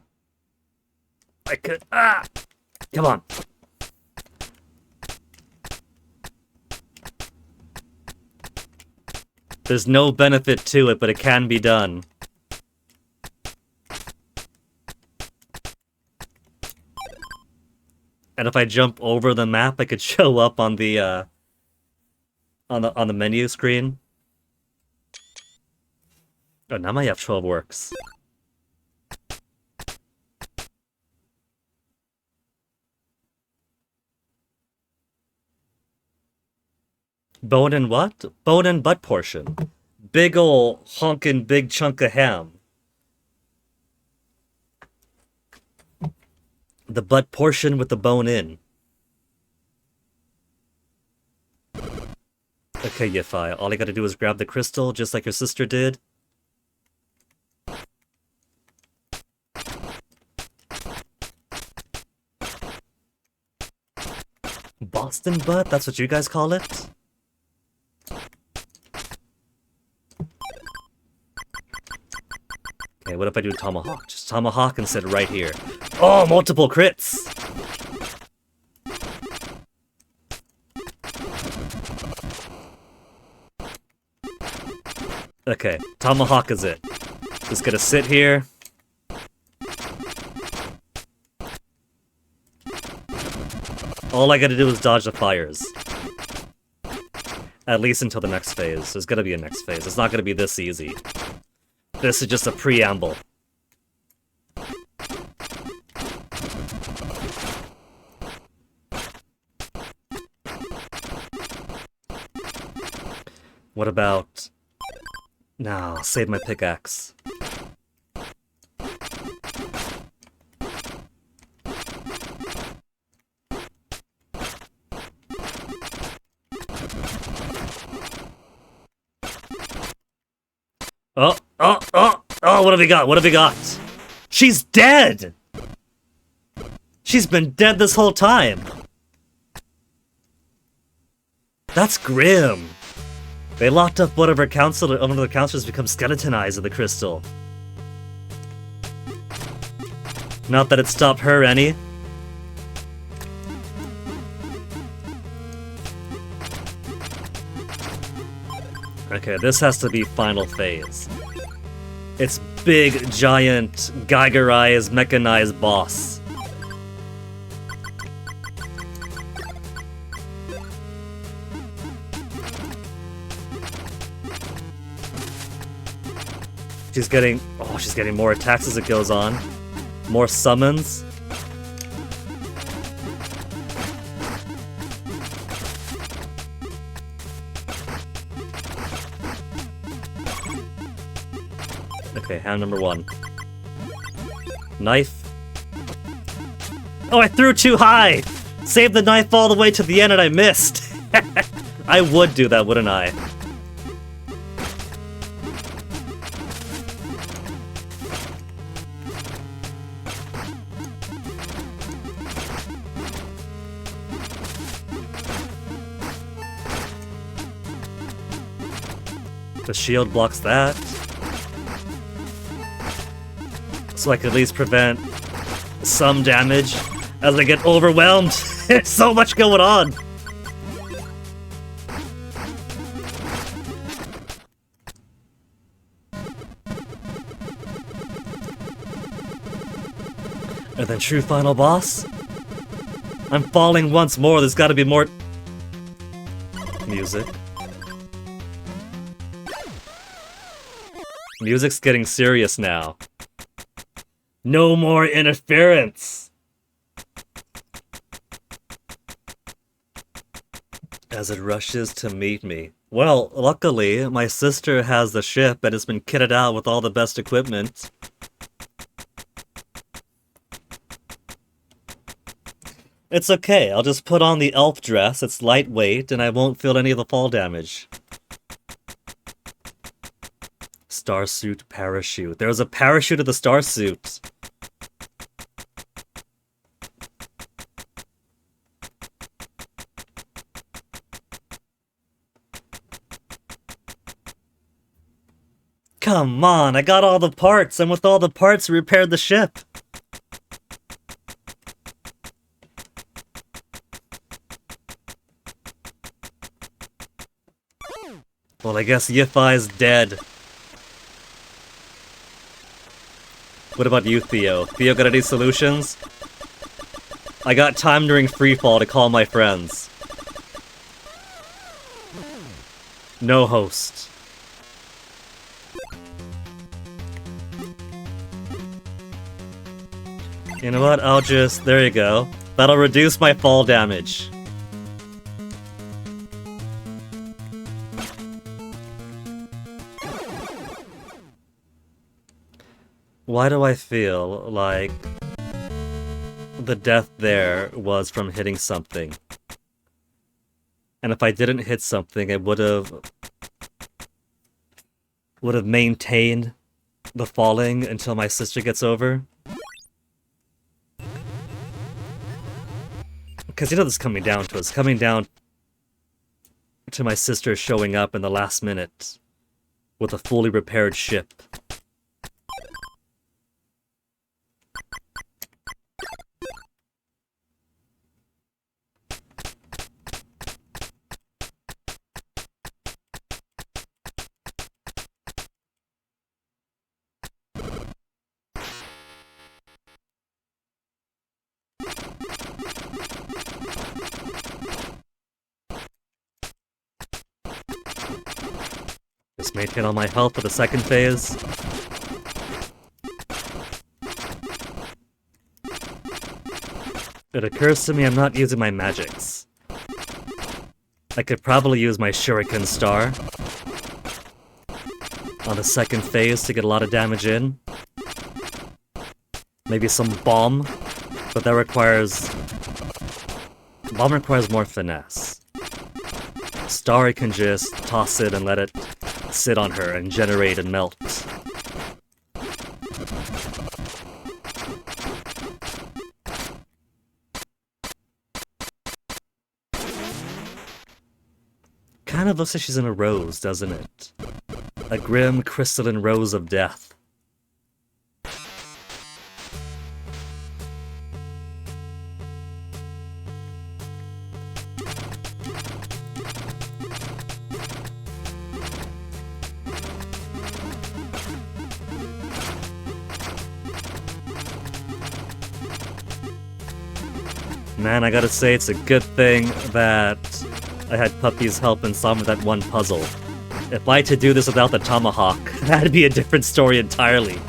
S2: I could... Ah! Come on! There's no benefit to it, but it can be done. And if I jump over the map, I could show up on the menu screen. Oh, now my F12 works. Bone and what? Bone and butt portion. Big ol' honkin' big chunk of ham. The butt portion with the bone in. Okay, Yiffai, all I gotta do is grab the crystal, just like your sister did. Boston butt? That's what you guys call it? Okay, what if I do tomahawk? Just tomahawk and sit right here. Oh, multiple crits! Okay, tomahawk is it. Just gonna sit here. All I gotta do is dodge the fires. At least until the next phase. There's gonna be a next phase. It's not gonna be this easy. This is just a preamble. What about... No, save my pickaxe. Oh, what have we got? What have we got? She's dead! She's been dead this whole time! That's grim. They locked up one of the counselors become skeletonized in the crystal. Not that it stopped her any. Okay, this has to be final phase. It's big, giant, Geigerized, mechanized boss. She's getting more attacks as it goes on. More summons. Okay, hand number 1. Knife. Oh, I threw too high! Saved the knife all the way to the end and I missed! I would do that, wouldn't I? The shield blocks that. So I can at least prevent some damage as I get overwhelmed. There's so much going on! And then true final boss? I'm falling once more, there's gotta be more... music. Music's getting serious now. No more interference! As it rushes to meet me. Well, luckily, my sister has the ship and it's been kitted out with all the best equipment. It's okay, I'll just put on the elf dress, it's lightweight, and I won't feel any of the fall damage. Starsuit parachute. There's a parachute of the starsuit. Come on, I got all the parts, and with all the parts, we repaired the ship. Well, I guess Yiffai's dead. What about you, Theo? Theo got any solutions? I got time during freefall to call my friends. No host. You know what? I'll just... there you go. That'll reduce my fall damage. Why do I feel like the death there was from hitting something? And if I didn't hit something, I would have maintained the falling until my sister gets over? Because you know this is coming down to us. Coming down to my sister showing up in the last minute with a fully repaired ship. Just maintain all my health for the second phase. It occurs to me I'm not using my magics. I could probably use my Shuriken Star on the second phase to get a lot of damage in. Maybe some Bomb, but that requires... Bomb requires more finesse. Star, I can just toss it and let it sit on her and generate and melt. Kind of looks like she's in a rose, doesn't it? A grim crystalline rose of death. Man, I gotta say, it's a good thing that I had Puppy's help in solving that one puzzle. If I had to do this without the tomahawk, that'd be a different story entirely.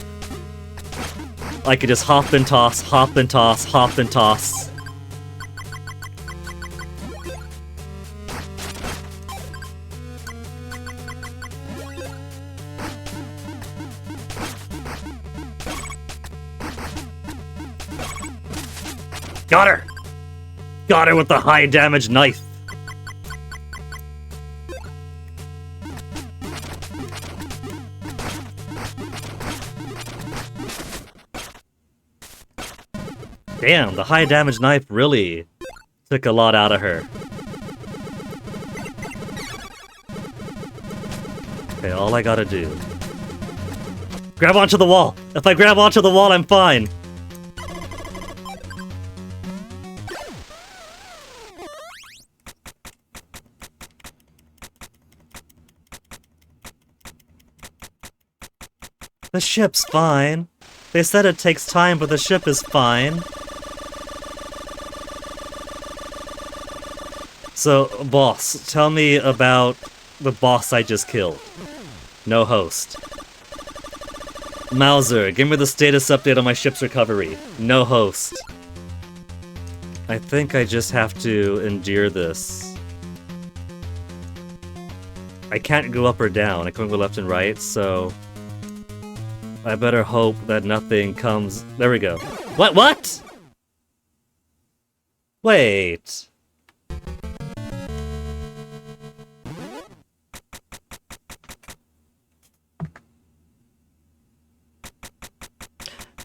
S2: I could just hop and toss, hop and toss, hop and toss. Got her! Got her with the high damage knife! Damn, the high damage knife really took a lot out of her. Okay, all I gotta do. Grab onto the wall! If I grab onto the wall, I'm fine! The ship's fine. They said it takes time, but the ship is fine. So, boss, tell me about the boss I just killed. No host. Mauser, give me the status update on my ship's recovery. No host. I think I just have to endure this. I can't go up or down. I can't go left and right, so... I better hope that nothing comes... There we go. What? Wait...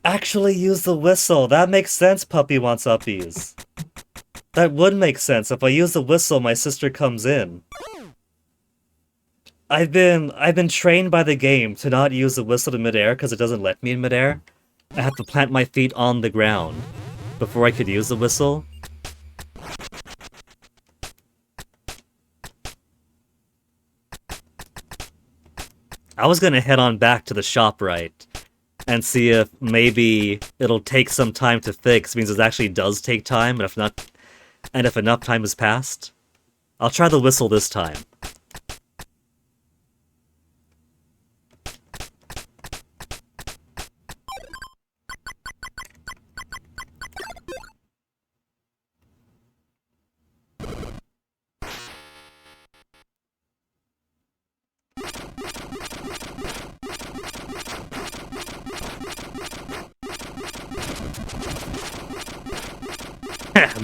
S2: Actually use the whistle. That makes sense, puppy wants uppies. That would make sense. If I use the whistle, my sister comes in. I've been trained by the game to not use the whistle in midair because it doesn't let me in midair. I have to plant my feet on the ground before I could use the whistle. I was gonna head on back to the shop right and see if maybe it'll take some time to fix. Means it actually does take time, and if not, and if enough time has passed, I'll try the whistle this time.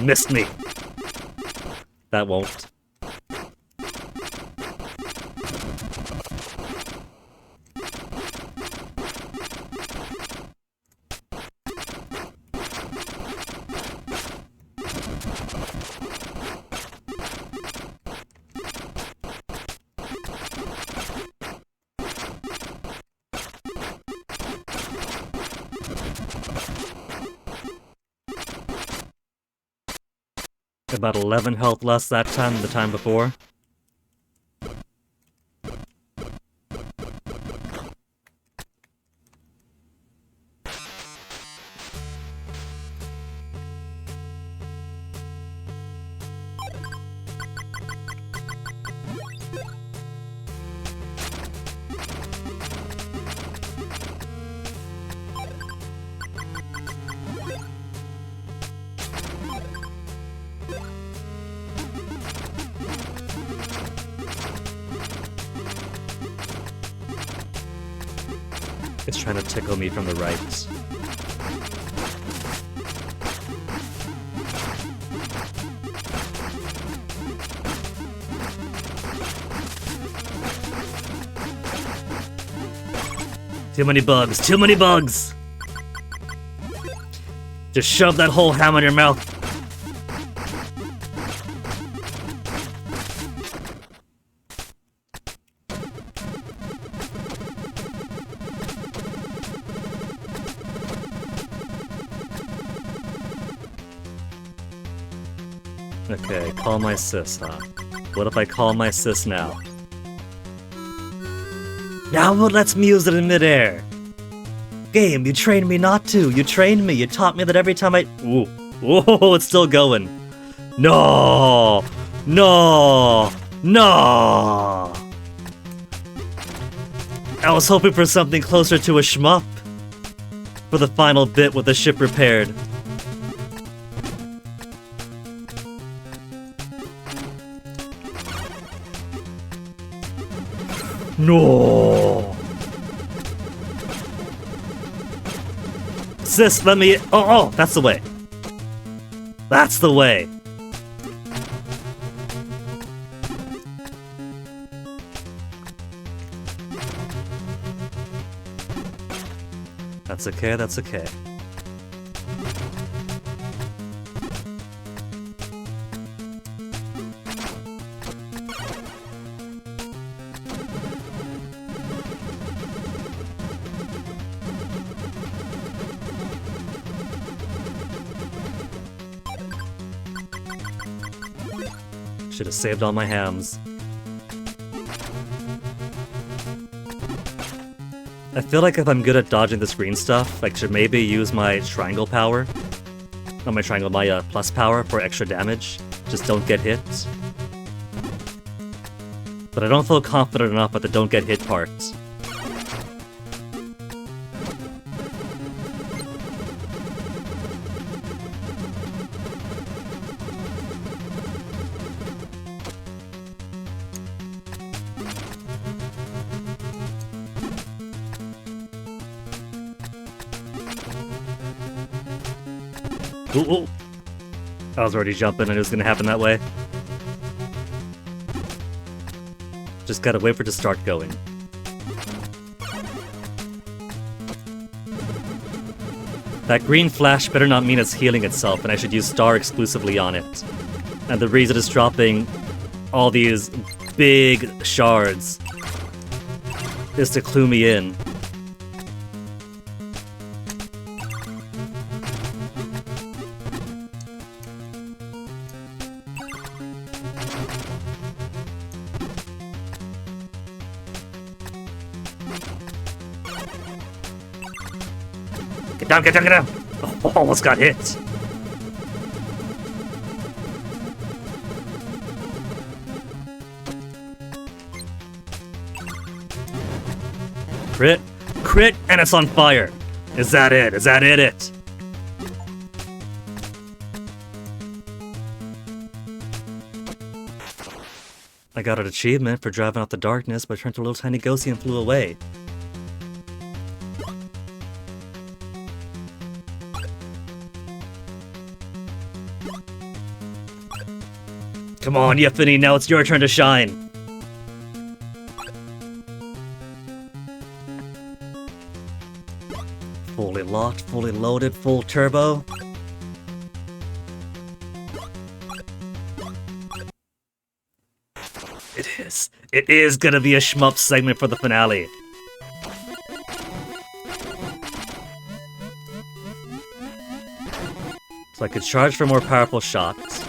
S2: Missed me. That won't. About 11 health less that time than the time before. It's trying to tickle me from the right. Too many bugs, too many bugs! Just shove that whole ham in your mouth. Okay, call my sis, huh? What if I call my sis now? Now what lets me use it in midair? Game, you trained me not to. You trained me. You taught me that every time I... Ooh. Whoa, it's still going. No! No! No! I was hoping for something closer to a shmup for the final bit with the ship repaired. No! Sis, let me... Oh, that's the way. That's the way. That's okay, that's okay. Should have saved all my hams. I feel like if I'm good at dodging this green stuff, I should maybe use my triangle power. Not my triangle, my plus power for extra damage. Just don't get hit. But I don't feel confident enough at the don't get hit part. Ooh. I was already jumping and it was gonna happen that way. Just gotta wait for it to start going. That green flash better not mean it's healing itself, and I should use Star exclusively on it. And the reason it's dropping all these big shards is to clue me in. Get down! Oh, almost got hit. Crit, and it's on fire. Is that it? Is that it? I got an achievement for driving out the darkness, but turned to a little tiny ghosty and flew away. Come on, Yiffai, now it's your turn to shine. Fully locked, fully loaded, full turbo. It is gonna be a shmup segment for the finale. So I could charge for more powerful shots.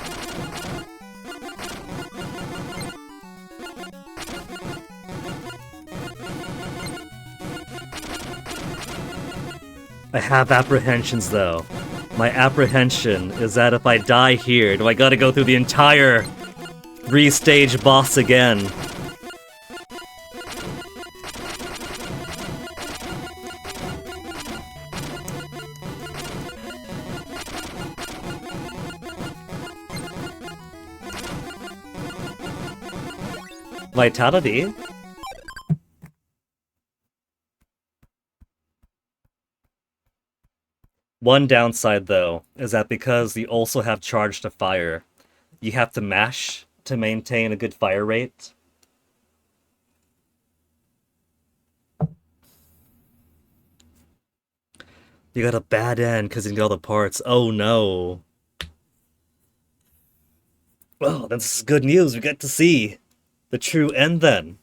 S2: I have apprehensions, though. My apprehension is that if I die here, do I gotta go through the entire 3-stage boss again? Vitality? One downside, though, is that because you also have charge to fire, you have to mash to maintain a good fire rate. You got a bad end because you didn't get all the parts. Oh no. Well, this is good news. We get to see the true end then.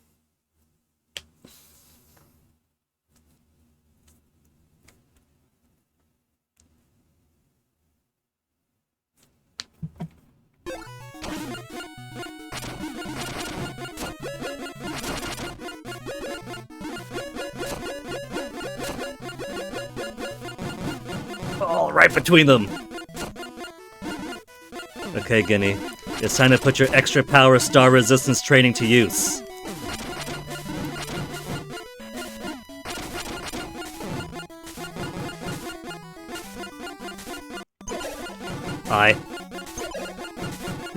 S2: Right between them. Okay, Guinea. It's time to put your extra power star resistance training to use.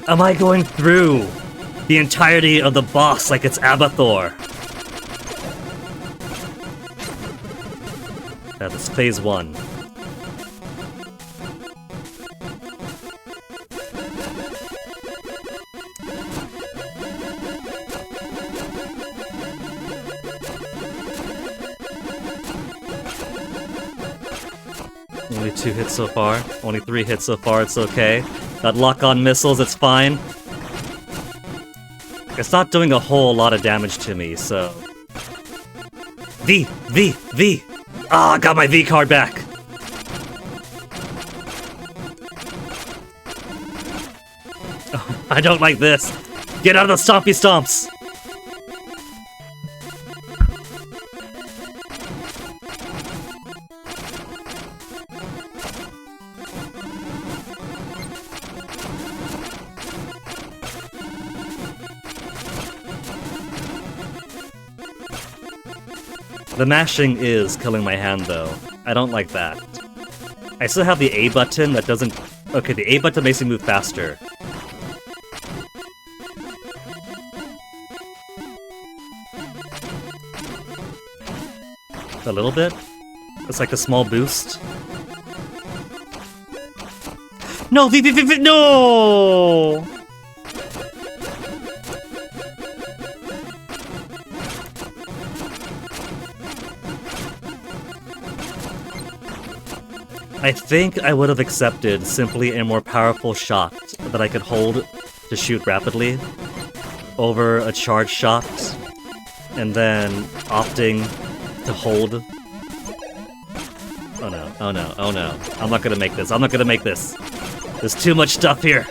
S2: Am I going through the entirety of the boss like it's Abathor? That is phase 1. Only 2 hits so far. Only 3 hits so far, it's okay. Got lock-on missiles, it's fine. It's not doing a whole lot of damage to me, so... V! Ah, I got my V card back! Oh, I don't like this. Get out of the stompy stomps! The mashing is killing my hand, though. I don't like that. I still have the A button that doesn't... Okay, the A button makes me move faster. A little bit? It's like a small boost. No! No! I think I would have accepted simply a more powerful shot that I could hold to shoot rapidly over a charge shot, and then opting to hold. Oh no, oh no, oh no. I'm not gonna make this, I'm not gonna make this. There's too much stuff here.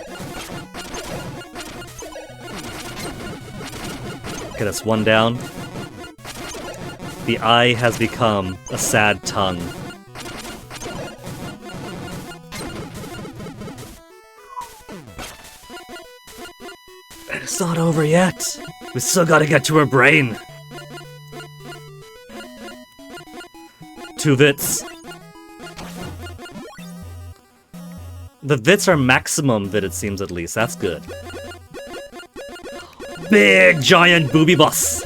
S2: Okay, that's one down. The eye has become a sad tongue. It's not over yet. We still gotta get to her brain. 2 Vits. The Vits are maximum Vit, it seems, at least. That's good. Big giant booby boss.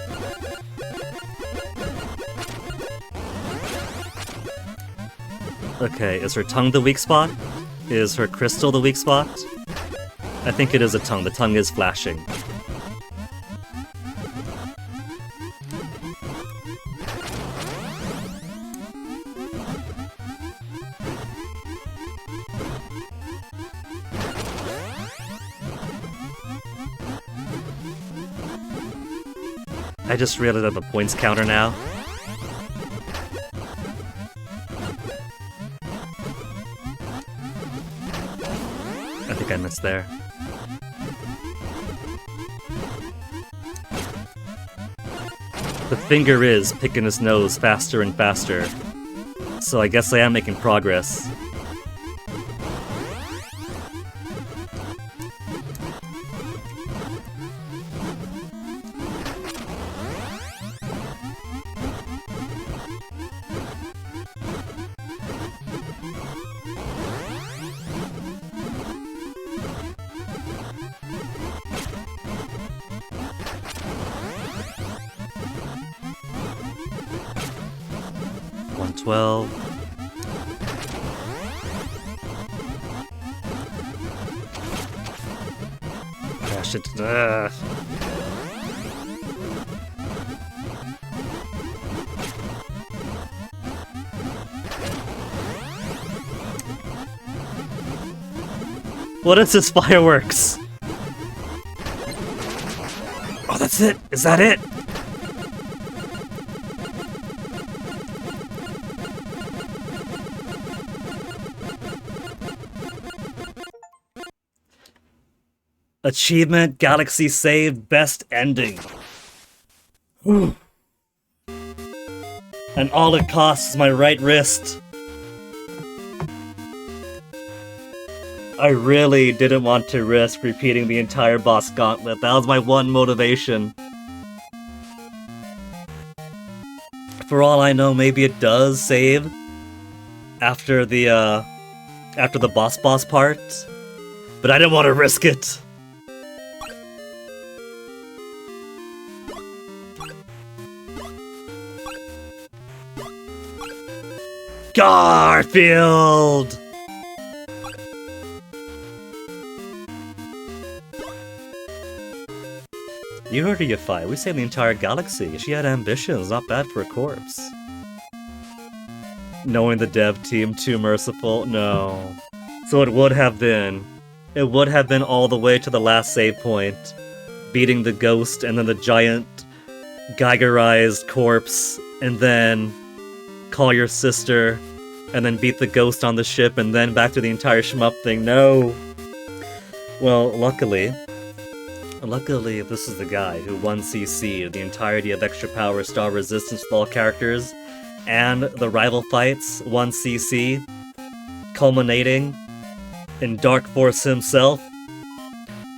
S2: Okay, is her tongue the weak spot? Is her crystal the weak spot? I think it is a tongue. The tongue is flashing. I just realized I have a points counter now. I think I missed there. The finger is picking his nose faster and faster, so I guess I am making progress. Crash it. What is this fireworks? Oh, that's it! Is that it? Achievement, Galaxy Saved, Best Ending. And all it costs is my right wrist. I really didn't want to risk repeating the entire boss gauntlet. That was my one motivation. For all I know, maybe it does save after the boss part, but I didn't want to risk it. Garfield! You heard her, Yiffai. We saved the entire galaxy. She had ambitions, not bad for a corpse. Knowing the dev team, too merciful? No. So it would have been all the way to the last save point, beating the ghost and then the giant Geigerized corpse, and then call your sister, and then beat the ghost on the ship, and then back to the entire shmup thing. No! Well, luckily, Luckily, this is the guy who 1CC'd the entirety of Extra Power Star Resistance with all characters, and the rival fights 1CC, culminating in Dark Force himself.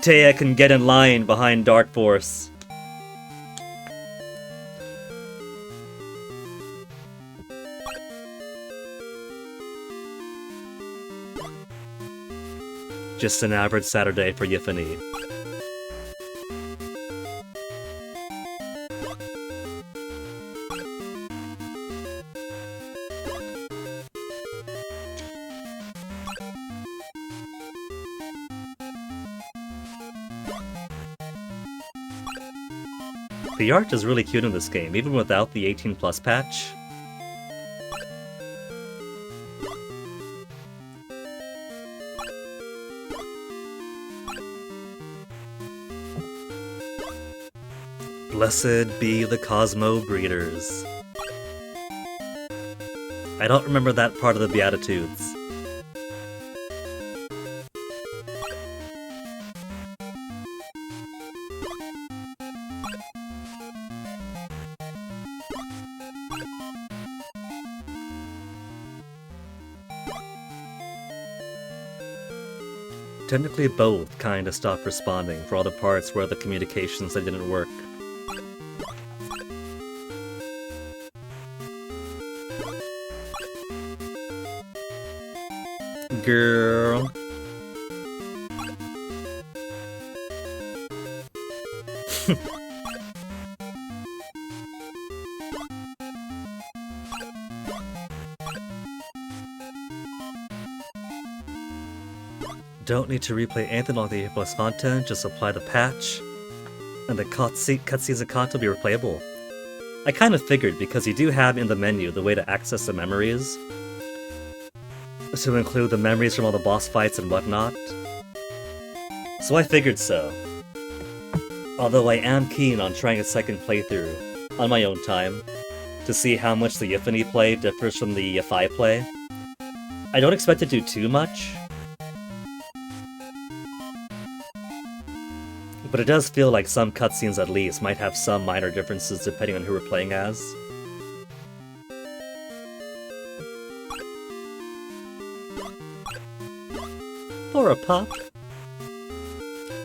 S2: Taya can get in line behind Dark Force. Just an average Saturday for Yiffai. The art is really cute in this game, even without the 18+ patch. Blessed be the Cosmobreeders. I don't remember that part of the Beatitudes. Technically both kinda stopped responding for all the parts where the communications that didn't work. Girl. Don't need to replay anything on the A+ content, just apply the patch, and the cutscenes and content will be replayable. I kind of figured, because you do have in the menu the way to access the memories, to include the memories from all the boss fights and whatnot. So I figured so. Although I am keen on trying a second playthrough, on my own time, to see how much the Yiffai play differs from the Yiffai play. I don't expect to do too much, but it does feel like some cutscenes at least might have some minor differences depending on who we're playing as. For a pup.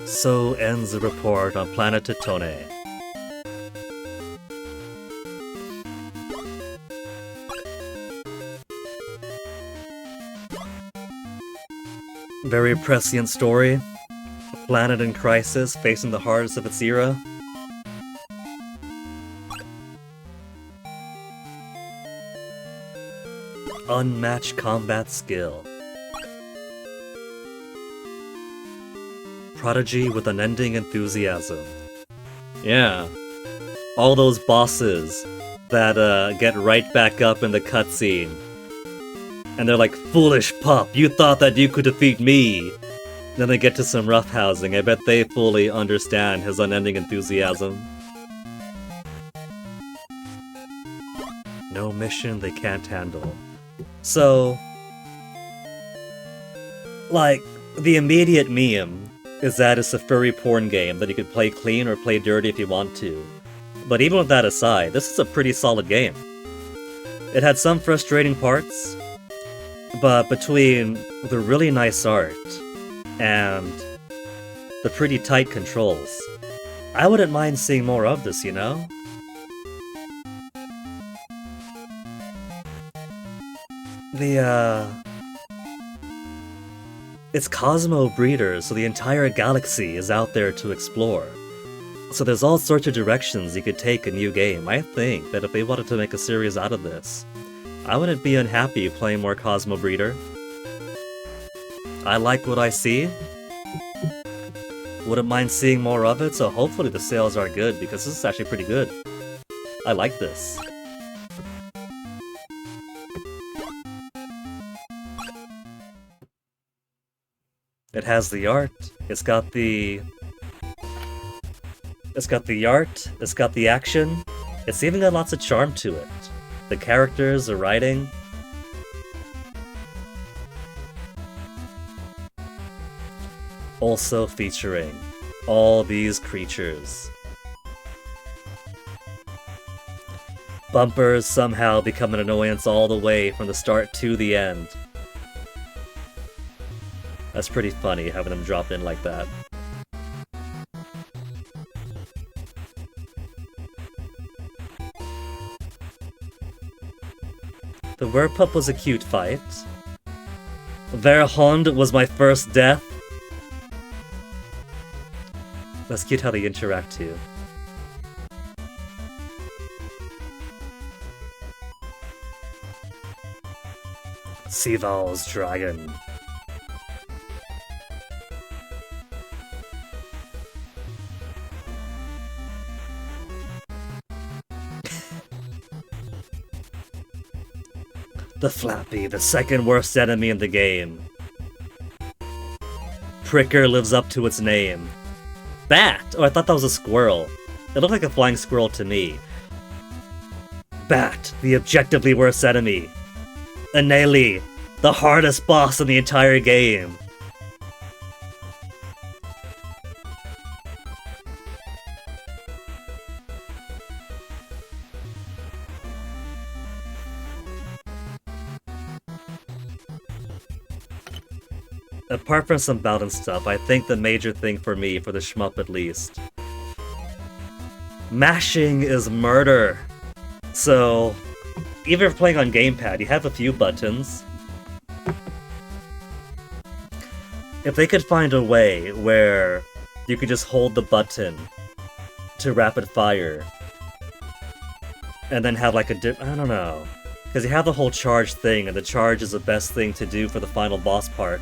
S2: So ends the report on Planet Titone. Very prescient story. A planet in crisis, facing the hardest of its era. Unmatched combat skill. Prodigy with unending enthusiasm. Yeah. All those bosses that get right back up in the cutscene. And they're like, foolish pup, you thought that you could defeat me! Then they get to some roughhousing. I bet they fully understand his unending enthusiasm. No mission they can't handle. So, like, the immediate meme is that it's a furry porn game that you could play clean or play dirty if you want to. But even with that aside, this is a pretty solid game. It had some frustrating parts, but between the really nice art and the pretty tight controls, I wouldn't mind seeing more of this, you know? It's Cosmobreeder, so the entire galaxy is out there to explore. So there's all sorts of directions you could take a new game. I think that if they wanted to make a series out of this, I wouldn't be unhappy playing more Cosmobreeder. I like what I see. Wouldn't mind seeing more of it, so hopefully the sales are good, because this is actually pretty good. I like this. It has the art, it's got the art, it's got the action, it's even got lots of charm to it. The characters, the writing. Also featuring All these creatures. Bumpers somehow become an annoyance all the way from the start to the end. That's pretty funny, having them drop in like that. The Werpup was a cute fight. Verhond was my first death. That's cute how they interact too. Sival's dragon. The Flappy, the second worst enemy in the game. Pricker lives up to its name. Bat! Oh, I thought that was a squirrel. It looked like a flying squirrel to me. Bat, the objectively worst enemy. Aneli, the hardest boss in the entire game. Apart from some balance stuff, I think the major thing for me, for the shmup at least, mashing is murder. So, even if playing on gamepad, you have a few buttons. If they could find a way where you could just hold the button to rapid fire, and then have like I don't know. Because you have the whole charge thing, and the charge is the best thing to do for the final boss part.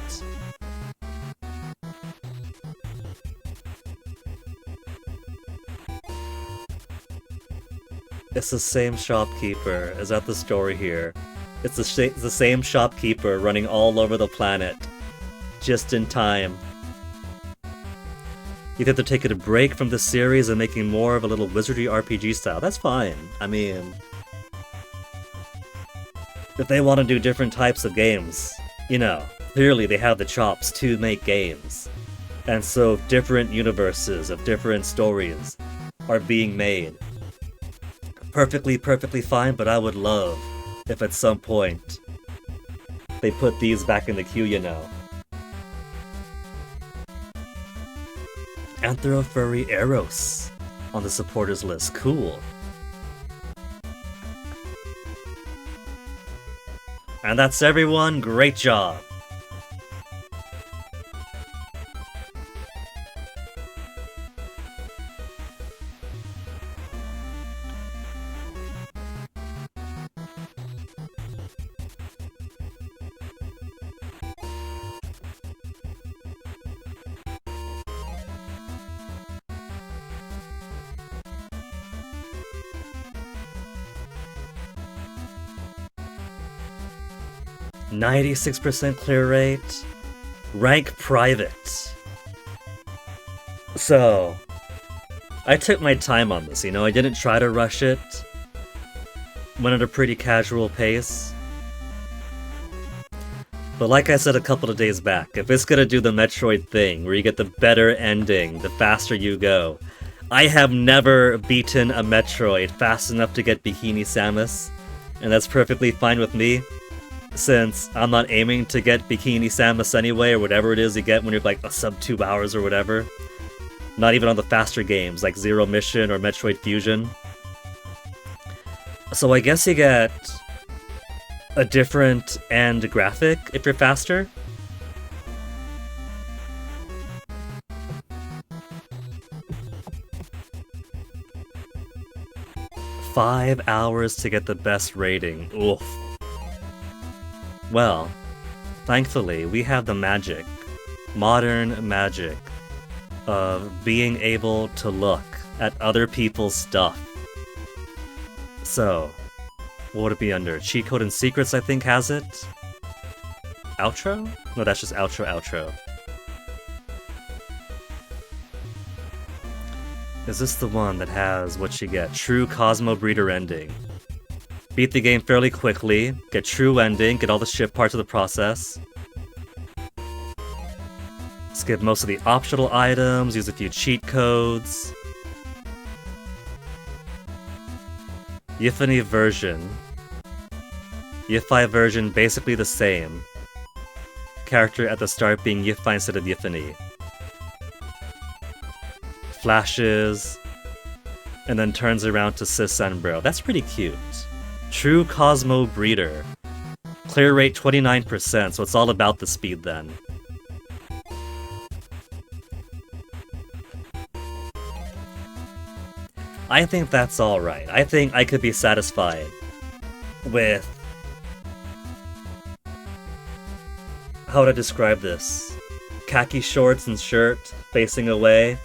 S2: It's the same shopkeeper. Is that the story here? It's the same shopkeeper running all over the planet. Just in time. You think they're taking a break from the series and making more of a little wizardry RPG style. That's fine. I mean, if they want to do different types of games, you know, clearly they have the chops to make games. And so different universes of different stories are being made. Perfectly fine, but I would love if at some point they put these back in the queue, you know. Anthrofurry Eros on the supporters list. Cool. And that's everyone. Great job. %96% clear rate. Rank private. So, I took my time on this, you know, I didn't try to rush it. Went at a pretty casual pace. But like I said a couple of days back, if it's gonna do the Metroid thing, where you get the better ending the faster you go, I have never beaten a Metroid fast enough to get Bikini Samus, and that's perfectly fine with me. Since I'm not aiming to get Bikini Samus anyway, or whatever it is you get when you're like a sub 2 hours or whatever. Not even on the faster games, like Zero Mission or Metroid Fusion. So I guess you get a different end graphic if you're faster. "5 hours to get the best rating. Oof. Well, thankfully, we have the magic, modern magic, of being able to look at other people's stuff. So, what would it be under? Cheat Code and Secrets, I think, has it? Outro? No, that's just outro. Is this the one that has what you get? True Cosmobreeder ending. Beat the game fairly quickly, get true ending, get all the ship parts of the process. Skip most of the optional items, use a few cheat codes. Yiffai version. Yiffai version basically the same. Character at the start being Yiffai instead of Yiffai. Flashes, and then turns around to Sis Senbro. That's pretty cute. True Cosmobreeder. Clear rate 29%, so it's all about the speed then. I think that's alright. I think I could be satisfied with... how would I describe this? Khaki shorts and shirt, facing away,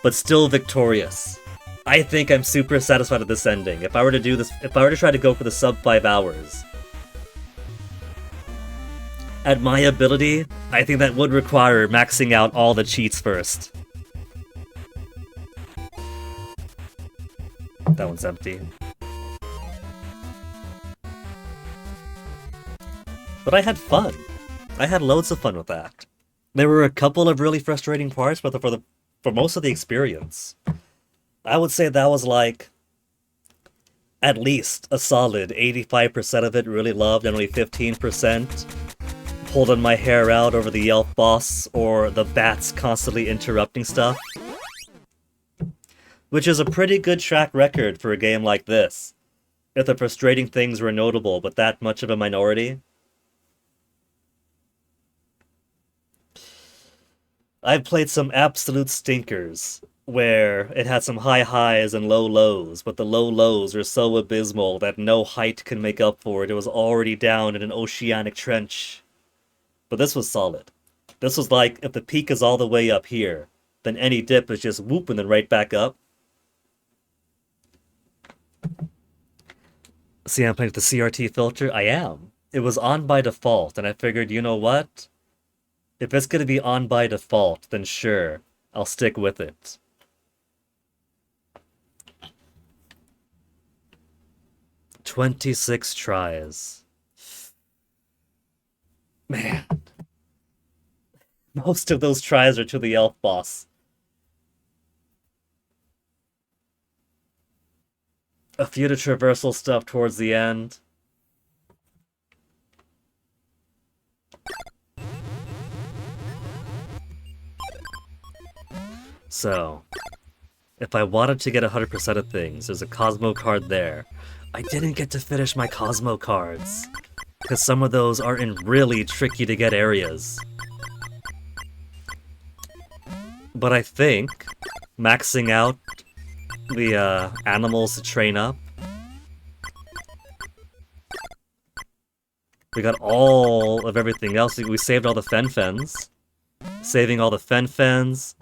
S2: but still victorious. I think I'm super satisfied with this ending. If I were to do this, if I were to try to go for the sub 5 hours, at my ability, I think that would require maxing out all the cheats first. That one's empty. But I had fun. I had loads of fun with that. There were a couple of really frustrating parts, but for most of the experience, I would say that was like at least a solid 85% of it really loved, and only 15% pulled on my hair out over the elf boss or the bats constantly interrupting stuff. Which is a pretty good track record for a game like this, if the frustrating things were notable but that much of a minority. I've played some absolute stinkers, where it had some high highs and low lows, but the low lows were so abysmal that no height could make up for it. It was already down in an oceanic trench. But this was solid. This was like, if the peak is all the way up here, then any dip is just whoop and then right back up. See, I'm playing with the CRT filter? I am. It was on by default, and I figured, you know what? If it's gonna be on by default, then sure, I'll stick with it. "26 tries. Man. Most of those tries are to the elf boss. A few to traversal stuff towards the end. So, if I wanted to get 100% of things, there's a Cosmo card there. I didn't get to finish my Cosmo cards, because some of those are in really tricky to get areas. But I think maxing out the animals to train up. We got all of everything else. We saved all the Fen-Fens. Saving all the Fen-Fens.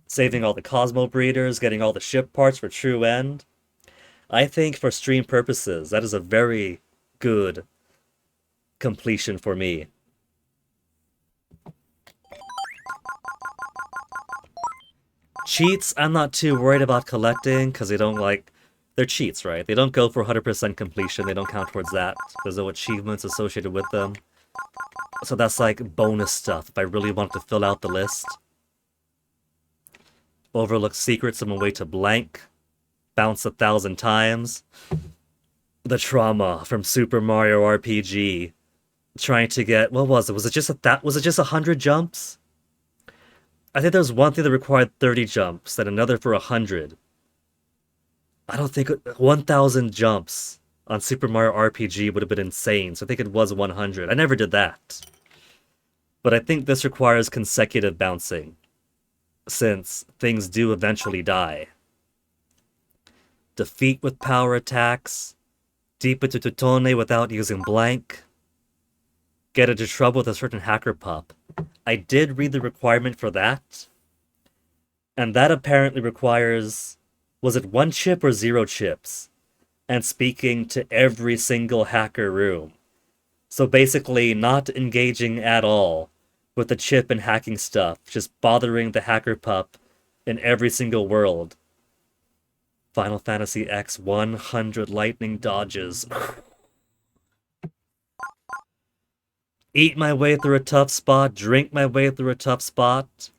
S2: Saving all the Cosmobreeders. Getting all the ship parts for True End. I think for stream purposes, that is a very good completion for me. Cheats, I'm not too worried about collecting, because they don't like... They're cheats, right? They don't go for 100% completion, they don't count towards that. There's no achievements associated with them. So that's like bonus stuff, if I really want to fill out the list. Overlook secrets on my way to blank. Bounce 1,000 times. The trauma from Super Mario RPG. Trying to get... What was it? Was it just 100 jumps? I think there was one thing that required 30 jumps, then another for 100. I don't think... 1,000 jumps on Super Mario RPG would have been insane, so I think it was 100. I never did that. But I think this requires consecutive bouncing, since things do eventually die. Defeat with power attacks. Deep into Tutone without using blank. Get into trouble with a certain hacker pup. I did read the requirement for that. And that apparently requires... Was it 1 chip or 0 chips? And speaking to every single hacker room. So basically not engaging at all with the chip and hacking stuff. Just bothering the hacker pup in every single world. Final Fantasy X 100 lightning dodges. Eat my way through a tough spot, drink my way through a tough spot.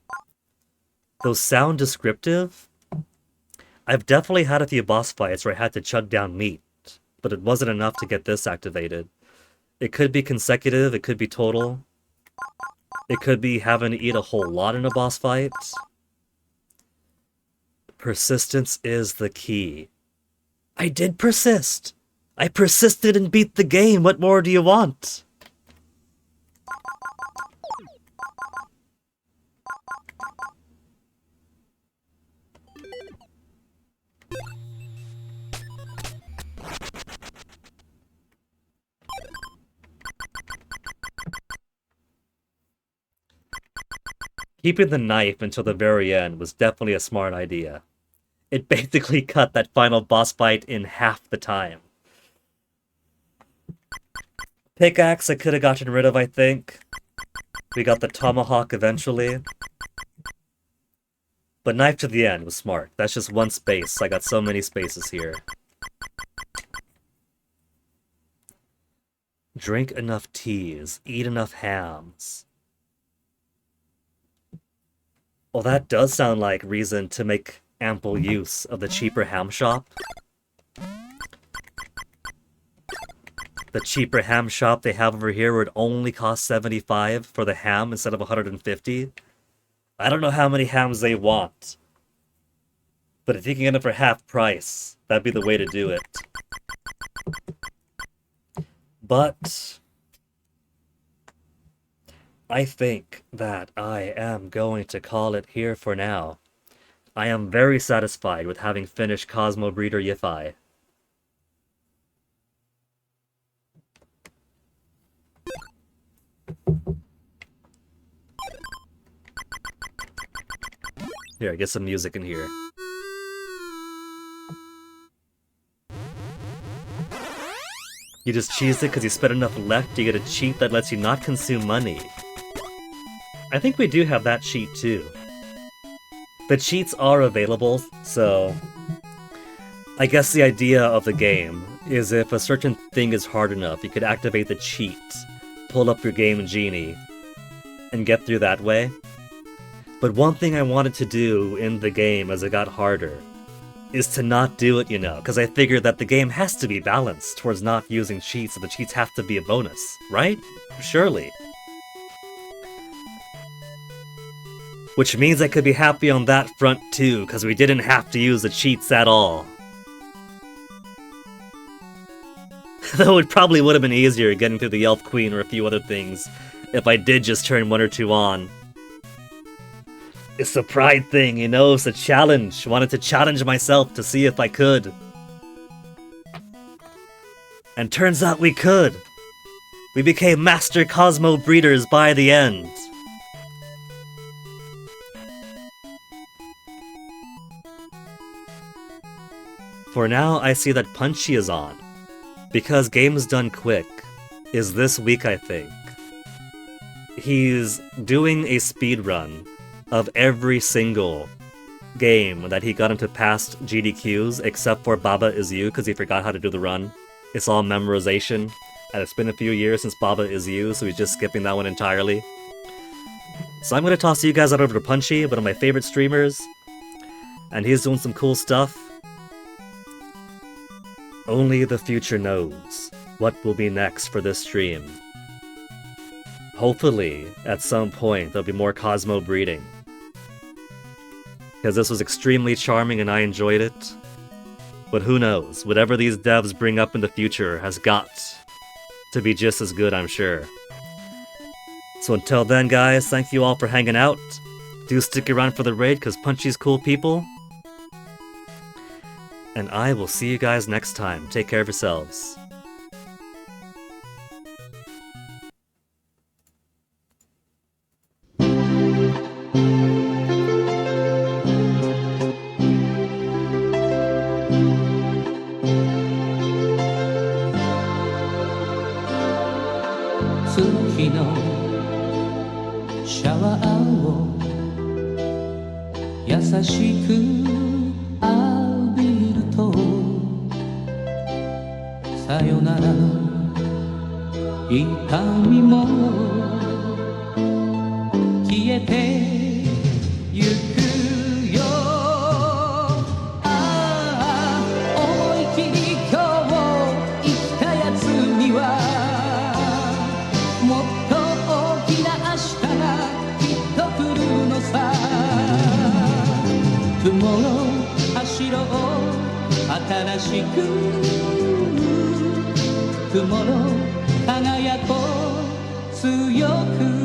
S2: Those sound descriptive? I've definitely had a few boss fights where I had to chug down meat, but it wasn't enough to get this activated. It could be consecutive, it could be total. It could be having to eat a whole lot in a boss fight. Persistence is the key. I did persist! I persisted and beat the game, what more do you want? Keeping the knife until the very end was definitely a smart idea. It basically cut that final boss fight in half the time. Pickaxe I could have gotten rid of, I think. We got the tomahawk eventually. But knife to the end was smart. That's just one space. I got so many spaces here. Drink enough teas. Eat enough hams. Well, that does sound like reason to make ample use of the cheaper ham shop. The cheaper ham shop they have over here where it only costs 75 for the ham instead of 150. I don't know how many hams they want. But if you can get it for half price, that'd be the way to do it. But I think that I am going to call it here for now. I am very satisfied with having finished Cosmobreeder Yiffai. Here, get some music in here. You just cheese it because you spent enough left, you get a cheat that lets you not consume money. I think we do have that cheat too. The cheats are available, so I guess the idea of the game is if a certain thing is hard enough, you could activate the cheat, pull up your Game Genie, and get through that way. But one thing I wanted to do in the game as it got harder is to not do it, you know, because I figured that the game has to be balanced towards not using cheats, so the cheats have to be a bonus, right? Surely. Which means I could be happy on that front too, because we didn't have to use the cheats at all. Though it probably would have been easier getting through the Elf Queen or a few other things if I did just turn one or two on. It's a pride thing, you know, it's a challenge. Wanted to challenge myself to see if I could. And turns out we could. We became master Cosmo breeders by the end. For now, I see that Punchy is on. Because Games Done Quick is this week, I think. He's doing a speedrun of every single game that he got into past GDQs, except for Baba Is You, because he forgot how to do the run. It's all memorization, and it's been a few years since Baba Is You, so he's just skipping that one entirely. So I'm going to toss you guys out over to Punchy, one of my favorite streamers, and he's doing some cool stuff. Only the future knows what will be next for this stream. Hopefully, at some point, there'll be more Cosmo breeding. Because this was extremely charming and I enjoyed it. But who knows, whatever these devs bring up in the future has got to be just as good, I'm sure. So until then, guys, thank you all for hanging out. Do stick around for the raid, because Punchy's cool people. And I will see you guys next time. Take care of yourselves.
S1: Tsuki no showerを優しく浴びるとさよならの痛みも消えてゆくく雲の輝こう強く